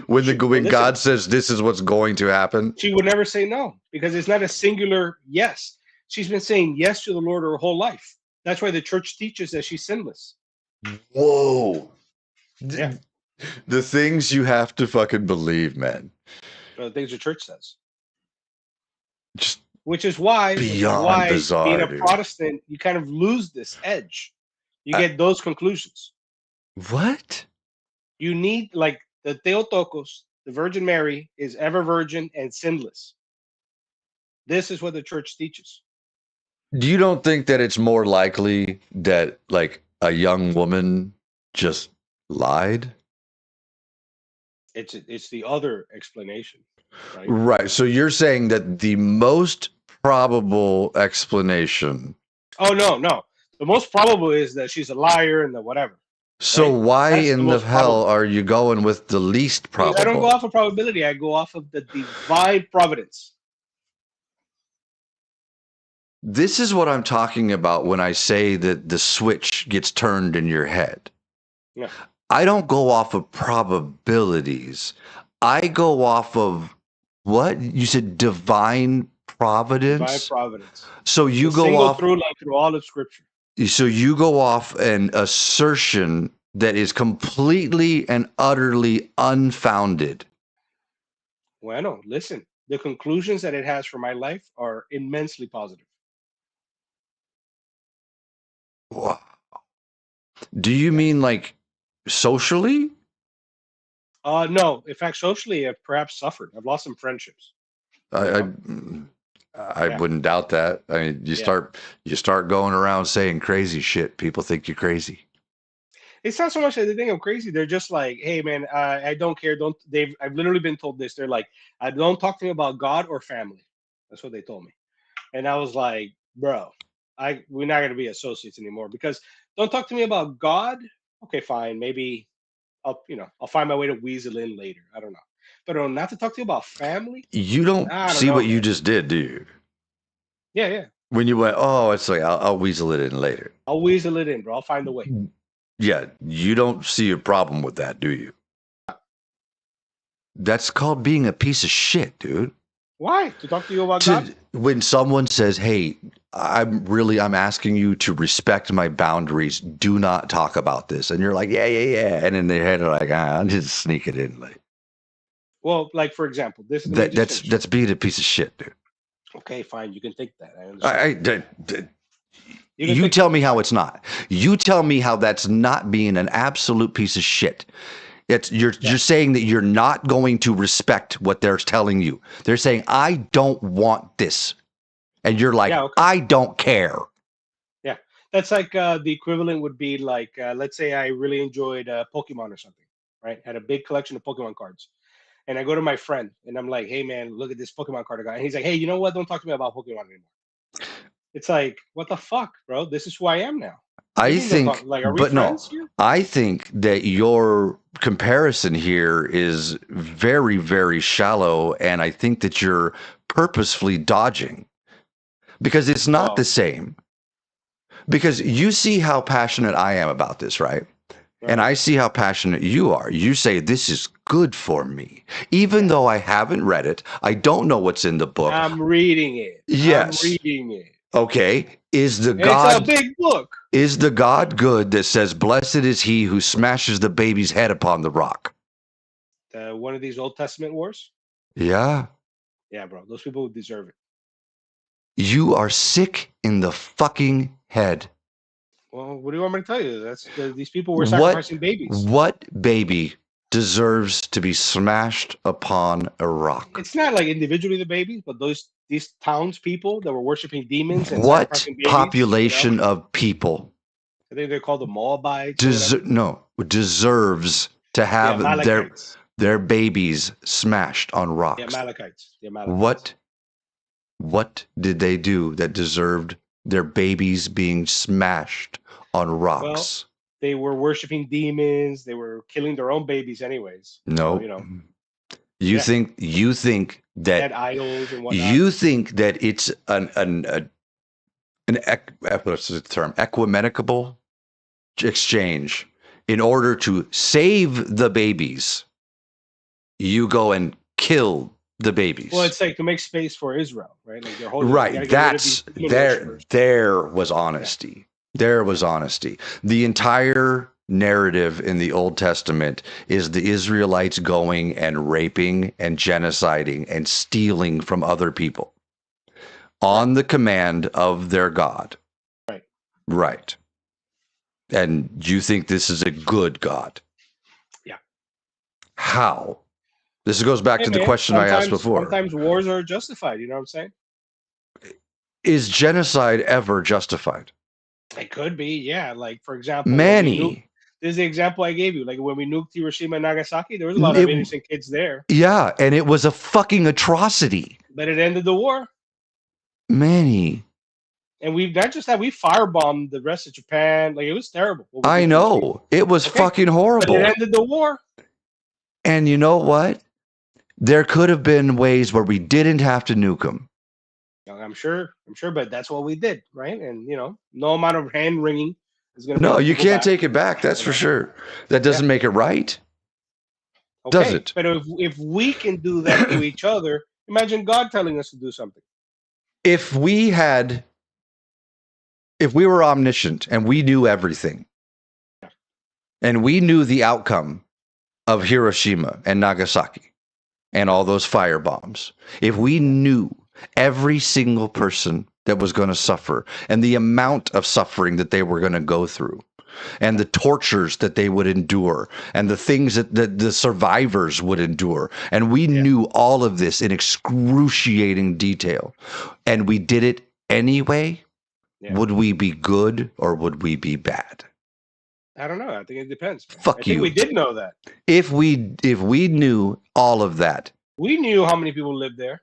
When Well, listen, God says this is what's going to happen. she would never say no because it's not a singular yes. She's been saying yes to the Lord her whole life. That's why the church teaches that she's sinless. Whoa. Yeah, The things you have to fucking believe, man. the things the church says. Just Which is why beyond being bizarre, a dude. Protestant, you kind of lose this edge. You I, get those conclusions. what? You need like the Theotokos, the Virgin Mary is ever virgin and sinless. This is what the church teaches. You don't think that it's more likely that like a young woman just lied? It's the other explanation, right? Right. So you're saying that the most probable explanation. Oh no. The most probable is that she's a liar and the whatever, So right? why That's the in the most hell probable. are you going with the least Because I don't go probable? off of probability, I go off of the divine providence. This is what I'm talking about when I say that the switch gets turned in your head. Yeah. I don't go off of probabilities. I go off of what? You said divine Divine providence? providence. So The you go single off through line through all of scripture. so you go off an assertion that is completely and utterly unfounded. Bueno, listen, the conclusions that it has for my life are immensely positive. Wha- Do you mean like socially? No, in fact, socially, I've perhaps suffered. I've lost some friendships. I, You I know? I Yeah, wouldn't doubt that. I mean, yeah. you start going around saying crazy shit. People think you're crazy. It's not so much that they think I'm crazy. They're just like, hey, man, I don't care. Don't they've I've literally been told this. They're like, I don't talk to me about God or family. That's what they told me. And I was like, bro, we're not gonna be associates anymore because don't talk to me about God. Okay, fine. Maybe I'll find my way to weasel in later. I don't know. But not to talk to you about family, You don't I don't see know, what you man. just did, do you? Yeah, yeah. When you went, oh, it's like I'll weasel it in later. I'll weasel it in, bro. I'll find a way. Yeah, you don't see a problem with that, do you? That's called being a piece of shit, dude. Why? To talk to you about God? To when someone says, "Hey, I'm asking you to respect my boundaries. Do not talk about this," and you're like, "Yeah, yeah, yeah," and in their head, they're like, "Ah, I'm just sneak it in." Like Well, like for example, this. Let me just finish. that's being a piece of shit, dude. Okay, fine. You can think that. I understand. You can You think tell that. me It's how fine. it's not. You tell me how that's not being an absolute piece of shit. It's Yeah, you're saying that you're not going to respect what they're telling you. They're saying, "I don't want this," and you're like, yeah. Okay. "I don't care." Yeah, that's like the equivalent would be like, let's say I really enjoyed Pokemon or something, right? Had a big collection of Pokemon cards, and I go to my friend and I'm like, "Hey, man, look at this Pokemon card I got." And he's like, "Hey, you know what? Don't talk to me about Pokemon anymore." It's like, what the fuck, bro? This is who I am now. What do you I mean don't talk? think, Like, are we but no, friends here? I think that your comparison here is very, very shallow. And I think that you're purposefully dodging because it's not the Well, same. Because you see how passionate I am about this, right? And uh, I see how passionate you are. You say, this is good for me. Even yeah. though I haven't read it, I don't know what's in the book. I'm reading it. I'm Yes. reading it. Okay. It's a big book. Is the God good that says, blessed is he who smashes the baby's head upon the rock? One of these Old Testament wars. Yeah. Yeah, bro. Those people deserve it. You are sick in the fucking head. Well, what do you want me to tell you? These people were What sacrificing babies. what baby deserves to be smashed upon a rock? It's not like individually the babies, but these townspeople that were worshiping demons and What sacrificing babies. population of people I think they're called the Moabites or whatever. deserves to The have Amalekites. their babies smashed on The rocks? Amalekites. The Amalekites. What what did they do that deserved their babies being smashed on Well, rocks? They were worshiping demons. They were killing their own babies, anyways. So No. yeah, You think they had that idols and whatnot. it's what's the term, equimenicable exchange. In order to save the babies, you go and kill the Well, babies. it's like to make space for Israel, right? Like they're holy. We got Right. to get rid of these That's human worshippers. there was Yeah, honesty. There yeah, was honesty. The entire narrative in the Old Testament is the Israelites going and raping and genociding and stealing from other people right, on the command of their God. right. Right. And you think this is a good God. Yeah. How? This goes back Hey to the man, question I asked before. sometimes wars are justified. You know what I'm saying? Is genocide ever justified? It could be, yeah. Like for example, when we nuked. Manny. This is the example I gave you. Like when we nuked Hiroshima and Nagasaki, there was a lot of It, innocent kids there, yeah, and it was a fucking atrocity. but it ended the war. Manny. And we've not just that, we firebombed the rest of Japan. Like it was terrible what we I did to those people. know. It was Okay, fucking but it horrible. ended the war. And you know what? There could have been ways where we didn't have to nuke them. I'm sure, but that's what we did, right? And no amount of hand wringing is going to make No, you people go can't back. take it back. That's You for know, sure. That yeah. doesn't make it right, does Okay, it? but if we can do that to each other, imagine God telling us to do something. if we had, if we were omniscient and we knew everything and we knew the outcome of Hiroshima and Nagasaki and all those fire bombs, if we knew every single person that was going to suffer and the amount of suffering that they were going to go through and the tortures that they would endure and the things that the survivors would endure, and we Yeah, knew all of this in excruciating detail, and we did it anyway, yeah. would we be good or would we be bad? I don't know. I think it depends, man. I Fuck think we you. did know that. If we knew all of that, We knew how many people lived there.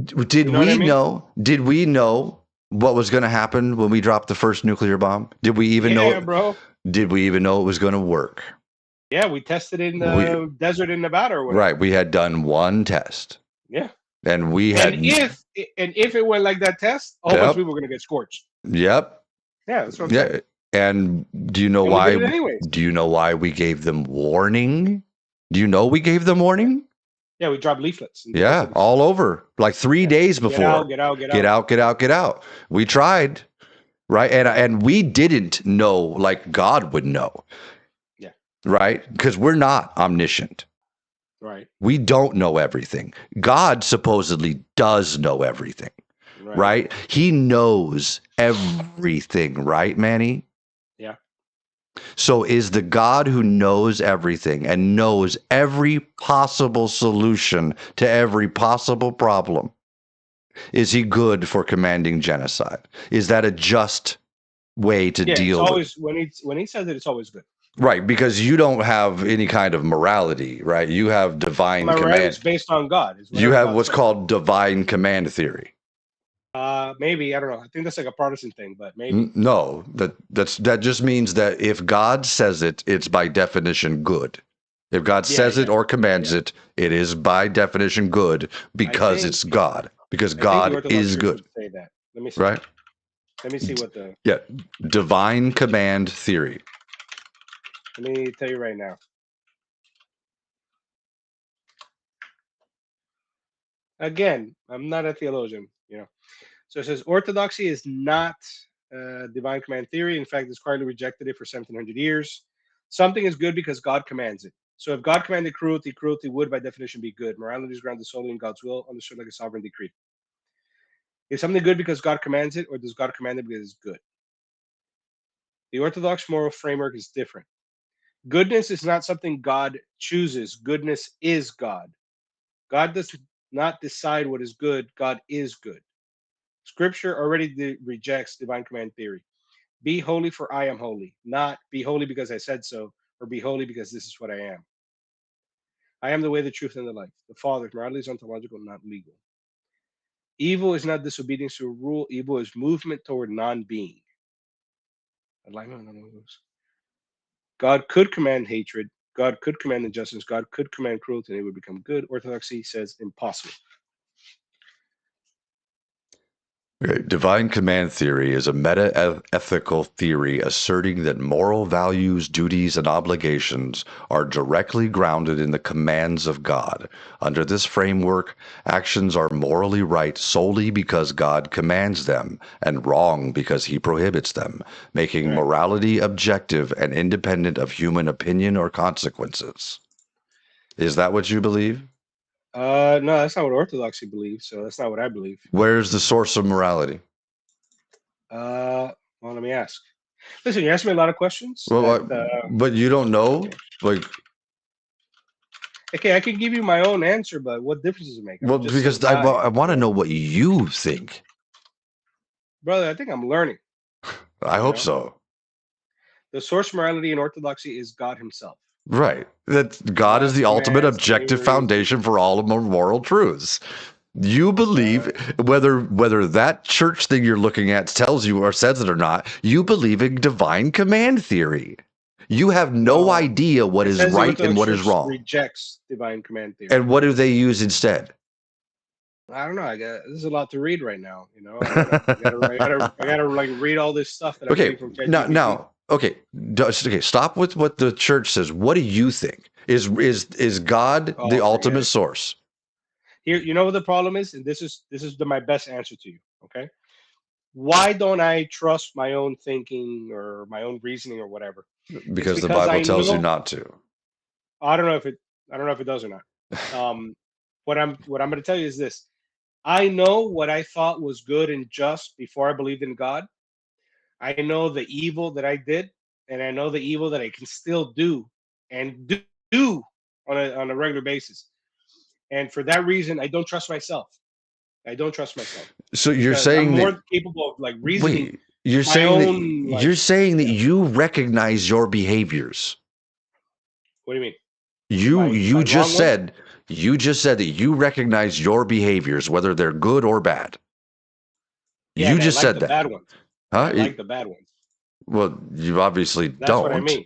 did You know what I we mean? know? Did we know what was going to happen when we dropped the first nuclear bomb? Did we even Yeah, know? bro. Did we even know it was going to work? Yeah, we tested in We the desert in Nevada or right. whatever. We had done one test, Yeah. and we And had. if it went like that test, a whole bunch of Yep. people were gonna get scorched. Yep. Yeah, that's what I'm saying. Yeah. And do you know And we why? did it anyways. Do you know why we gave them warning? Do you know we gave them warning? Yeah, we dropped leaflets in different Yeah, cities. all over, like 3 days Get out, before. get out, get Get out. out, get out, get out. We tried, right? And we didn't know like God would know, Yeah, right? Because we're not omniscient. right, We don't know everything. God supposedly does know everything, right. right? He knows everything, right, Manny? Yeah. So is the God who knows everything and knows every possible solution to every possible problem, is he good for commanding genocide? Is that a just way to Yeah, it's deal with? always when he says it, it's always good. Right, because you don't have any kind of morality, right? You have divine My right is command. based on God. Is You whatever have God what's says. called divine command theory. Maybe I don't know. I think that's like a Protestant thing, but maybe. No, that just means that if God says it, it's by definition good. If God Yeah, says it yeah, or commands yeah. it, it is by definition good I because think it's God. Because I think the God Orthodox is Church good, would say that. Let me see. right? Let me see what the. Yeah, divine command theory. Let me tell you right now. Again, I'm not a theologian, So it says orthodoxy is not divine command theory. In fact, it's quietly rejected it for 1700 years. Something is good because God commands it. So if God commanded cruelty, cruelty would by definition be good. Morality is grounded solely in God's will, understood like a sovereign decree. Is something good because God commands it, or does God command it because it's good? The Orthodox moral framework is different. Goodness is not something God chooses. Goodness is God. God does not decide what is good. God is good. Scripture already rejects divine command theory. Be holy, for I am holy. Not be holy because I said so, or be holy because this is what I am. I am the way, the truth, and the life. The Father, morality is ontological, not legal. Evil is not disobedience to a rule. Evil is movement toward non-being. Alignment. God could command hatred. God could command injustice. God could command cruelty, and it would become good. Orthodoxy says impossible. Right. Divine command theory is a meta-ethical theory asserting that moral values, duties, and obligations are directly grounded in the commands of God. Under this framework, actions are morally right solely because God commands them and wrong because he prohibits them, making Right. morality objective and independent of human opinion or consequences. Is that what you believe? No, that's not what Orthodoxy believes. So that's not what I believe. Where's the source of morality? Well, let me ask. Listen, you asked me a lot of questions. Well, but you don't know? Okay. Like, Okay, I can give you my own answer, but what difference does it make? well, I'm just a because I guy, want to know what you think. brother. I think I'm learning. I You hope know, so. the source morality in Orthodoxy is God Himself. Right. That God is God's the ultimate commands, objective theories. foundation for all of our moral truths. You believe whether that church thing you're looking at tells you or says it or not, you believe in divine command theory. You have no No, idea what it is says the right and Orthodox what is Church wrong. rejects divine command theory. And what do they use instead? I don't know. There's a lot to read right now. You know, I gotta like read all this stuff that I'm Okay, getting from ChatGPT. okay, okay. Stop with what the church says. What do you think? Is God Oh, the forget ultimate it. source? Here, you know what the problem is, and this is my best answer to you. Okay, why don't I trust my own thinking or my own reasoning or whatever? It's Because the because Bible I tells you know. not to. I don't know if it. I don't know if it does or not. What I'm going to tell you is this. I know what I thought was good and just before I believed in God. I know the evil that I did, and I know the evil that I can still do and do on a regular basis. And for that reason, I don't trust myself. I don't trust myself So you're because I'm saying that more capable of like reasoning wait, you're my saying that own like. you're saying that Yeah. you recognize your behaviors. What do you mean? You My you wrong just ones? said you just said that you recognize your behaviors, whether they're good or bad. Yeah, You and I just like said the that, bad ones. And huh? I like the bad ones. Well, you obviously That's what I don't. mean.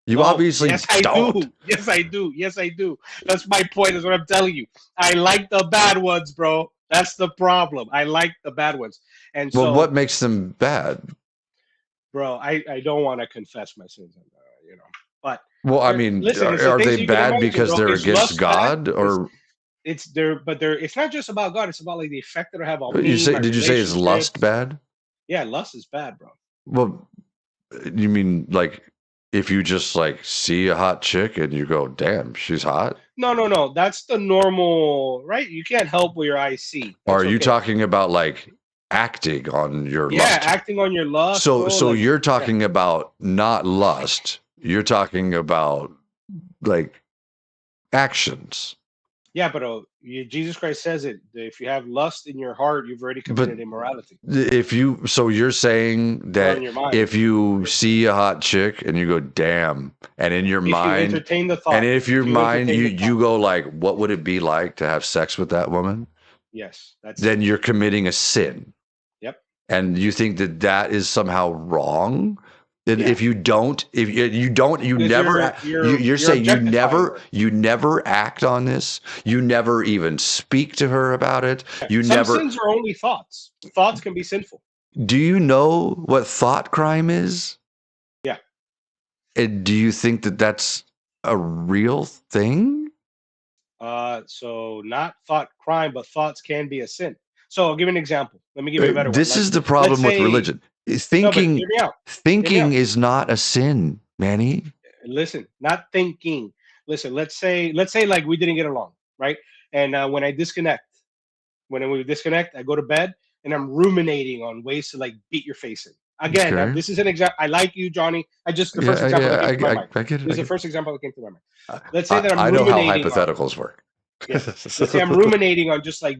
You No, obviously yes, I don't. do. Yes, I do. Yes, I do. That's my point, is what I'm telling you. I like the bad ones, bro. That's the problem. I like the bad ones. And Well, so, what makes them bad? bro, I don't want to confess my sins, you know. But Well, I mean, listen, it's the are things they you can bad imagine, because bro. they're Is against lust bad? God, Is or it's there, but there. It's not just about God. It's about like the effect that I have on you me, say? my Did you say is lust relationships. bad? Yeah, lust is bad, bro. Well, you mean like if you just like see a hot chick and you go, "Damn, she's hot." No, no, no. That's the normal, right? You can't help what your eyes see. Or are That's you okay. talking about like acting on your Yeah, lust? acting on your lust, So, bro. so Like, you're yeah, talking about not lust. You're talking about like actions. yeah. But Jesus Christ says it. If you have lust in your heart, you've already But committed immorality. if you, so you're saying Or in that your mind. if you see a hot chick and you go, damn, and in your If you mind, entertain the and thought, if your if you mind, entertain the thought, you go like, what would it be like to have sex with that woman? yes, that's Then sin. you're committing a sin. Yep. And you think that that is somehow wrong. That Yeah, if you don't, if you don't, you because never, you're you're saying objectifying her. you never act on this. You never even speak to her about it. You Some never. sins are only thoughts. Thoughts can be sinful. Do you know what thought crime is? Yeah. And do you think that that's a real thing? So not thought crime, but thoughts can be a sin. So I'll give you an example. Let me give you a better one. This Like, is the let's problem with say, religion. no, but hear me out. Hear me Thinking out. is not a sin, Manny. Listen, not thinking. Listen, let's say like we didn't get along, right? And when we disconnect, I go to bed and I'm ruminating on ways to like beat your face in. Again, Okay. this is an example. I like you, Johnny. I just the first Yeah, example that yeah, came to my mind. I get it. This I is the get it. first example that came to my mind. Let's say that I'm I know how ruminating on. hypotheticals work. Yeah. Let's say I'm ruminating on just like.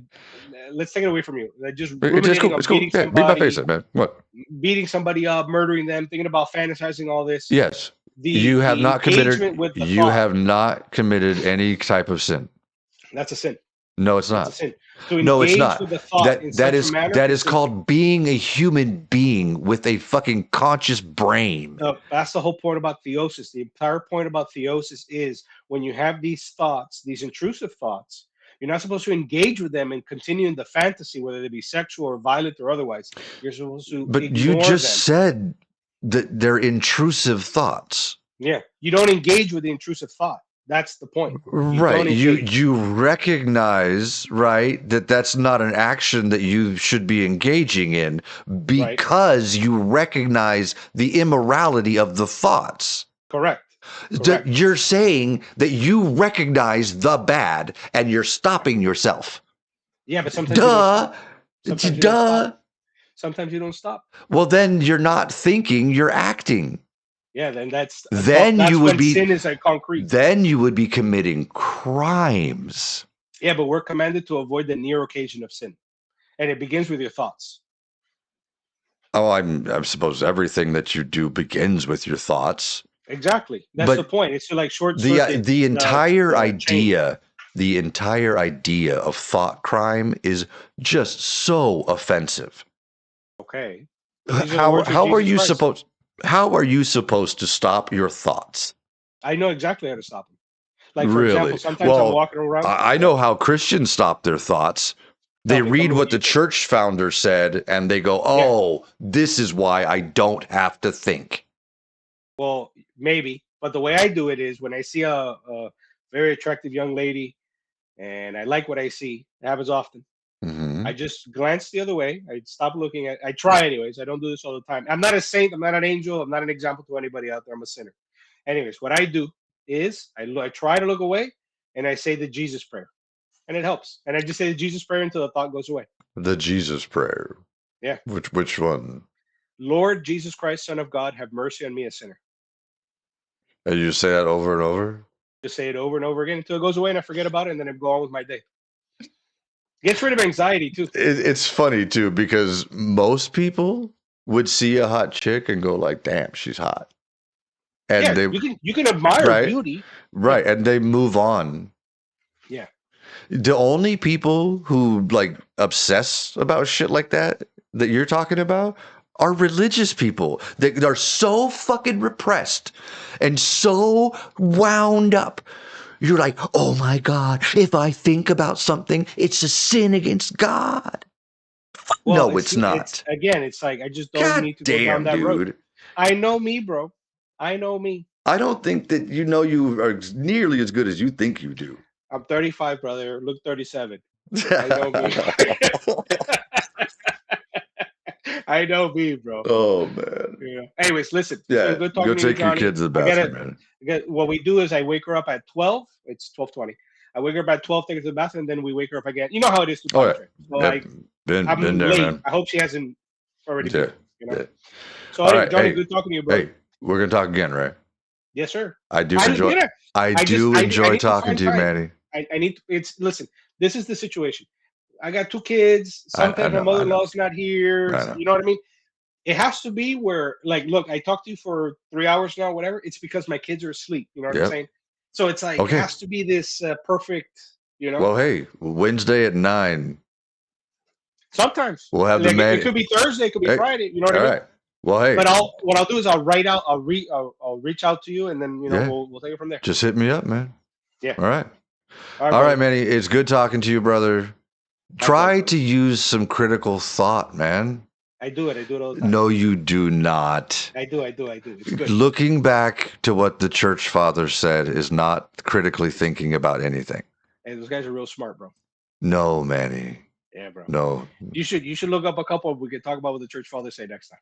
Let's take it away from you. Just It's ruminating cool. on It's cool. Yeah, beat my face in, man. What? beating somebody up, murdering them, thinking about fantasizing all this. Yes. The the engagement with the You thought, have not committed any type of sin. that's a sin. No, it's That's a not. sin. To No, it's engage not. with the thought in such a manner That is is sinful. called being a human being with a fucking conscious brain. That's the whole point about theosis. The entire point about theosis is when you have these thoughts, these intrusive thoughts, you're not supposed to engage with them and continue in the fantasy, whether they be sexual or violent or otherwise. You're supposed to But you ignore just them. said that they're intrusive thoughts. Yeah, you don't engage with the intrusive thought. That's the point. You Right. don't engage. You recognize, right, that that's not an action that you should be engaging in Right? because you recognize the immorality of the thoughts. Correct. That Correct. you're saying that you recognize the bad and you're stopping yourself. Yeah, but sometimes you don't Duh. stop. Sometimes you don't Duh. stop. Sometimes you don't stop. Well, then you're not thinking, you're acting. Yeah, then that's Then you that's would when be sin is like concrete. then you would be committing crimes. Yeah, but we're commanded to avoid the near occasion of sin, and it begins with your thoughts. Oh, I suppose everything that you do begins with your thoughts. Exactly. That's the But point. It's to like short the circuit the entire the chain. the entire idea of thought crime is just so offensive. Okay. But these are the words of How are Jesus you Christ. supposed to stop your thoughts? I know exactly how to stop them. Like for example, Really? sometimes I'm Well, walking around. I Yeah, know how Christians stop their thoughts. They tell me read what what you the do. church founder said and they go, Yeah. "Oh, this is why I don't have to think." Well, maybe, but the way I do it is when I see a very attractive young lady and I like what I see. It happens often. I Hmm. just glance the other way. I stop looking at. I try anyways. I don't do this all the time. I'm not a saint. I'm not an angel. I'm not an example to anybody out there. I'm a sinner. Anyways, what I do is I try to look away and I say the Jesus prayer, and it helps. And I just say the Jesus prayer until the thought goes away. The Jesus prayer. Yeah. Which one? Lord Jesus Christ, Son of God, have mercy on me, a sinner. And you say that over and over? Just say it over and over again until it goes away and I forget about it, and then I go on with my day. Gets rid of anxiety too. It's funny too because most people would see a hot chick and go like, "Damn, she's hot," and Yeah, they you can admire right, beauty. Yeah. right, and they move on. Yeah. The only people who like obsess about shit like that that you're talking about are religious people that are so fucking repressed and so wound up. You're like, "Oh my God, if I think about something, it's a sin against God." Well, No, it's it's not. again, it's like I just don't God need to go down damn, that road. dude. I know me, bro. I know me. I don't think that you know you are nearly as good as you think you do. I'm 35, brother. Look 37. I know me. I know me, bro. Oh man. Yeah. Anyways, listen. It's been Yeah, good go talking to you, take your Johnny. kids to the I bathroom, gotta man. what we do is I wake her up at 12. It's 12:20. I wake her up at 12, take her to the bathroom, and then we wake her up again. You know how it is to Oh potty yeah. train. So Yep. Been I'm there, late. man. I hope she hasn't already Yeah. beat me, you know. Yeah. So All anyway, right. Johnny, Hey, good talking to you, brother. hey, we're gonna talk again, right? Yes, sir. I do I'm enjoy gonna. I I just do I enjoy need to talking find to you, time. Manny. I need to, it's listen. This is the situation. I got two kids. I Sometimes my know, I know. mother-in-law's not here. I know. You know what I mean? It has to be where, like, look, I talked to you for 3 hours now, whatever. It's because my kids are asleep. You know what I'm Yep. saying? So it's like it Okay. has to be this perfect. You know. Well, hey, Wednesday at 9. Sometimes, We'll have the like, it man. could be Thursday, it could be Hey, Friday. You know what I all mean? right. Well, hey, But what I'll do is I'll write out. I'll reach out to you, and then yeah, we'll take it from there. just hit me up, man. Yeah. All right. All right, All right, brother. Manny. It's good talking to you, brother. Likewise, Try brother. to use some critical thought, man. I do it. I do it all the time. No, you do not. I do. It's good. Looking back to what the church fathers said is not critically thinking about anything. Hey, those guys are real smart, bro. No, Manny. Yeah, bro. No. You should look up a couple. We could talk about what the church fathers say next time.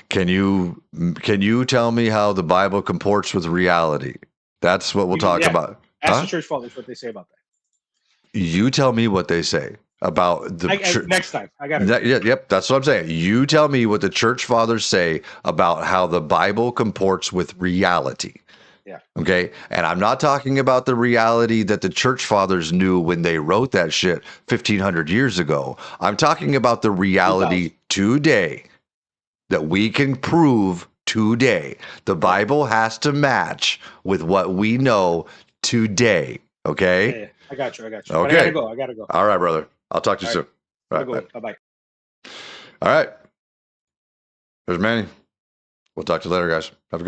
Can you tell me how the Bible comports with reality? That's what we'll talk Yeah. about. Ask Huh? the church fathers what they say about that. You tell me what they say about the church. Next time. I got it. Yep, that's what I'm saying. You tell me what the church fathers say about how the Bible comports with reality. Yeah. Okay. And I'm not talking about the reality that the church fathers knew when they wrote that shit 1,500 years ago. I'm talking about the reality today that we can prove today. The Bible has to match with what we know today. Okay. Yeah. I got you. I got you. But I gotta Okay. go. I gotta go. All right, brother. I'll talk to you All right. soon. All Have a right. good one. Bye bye. All right. There's Manny. We'll talk to you later, guys. Have a good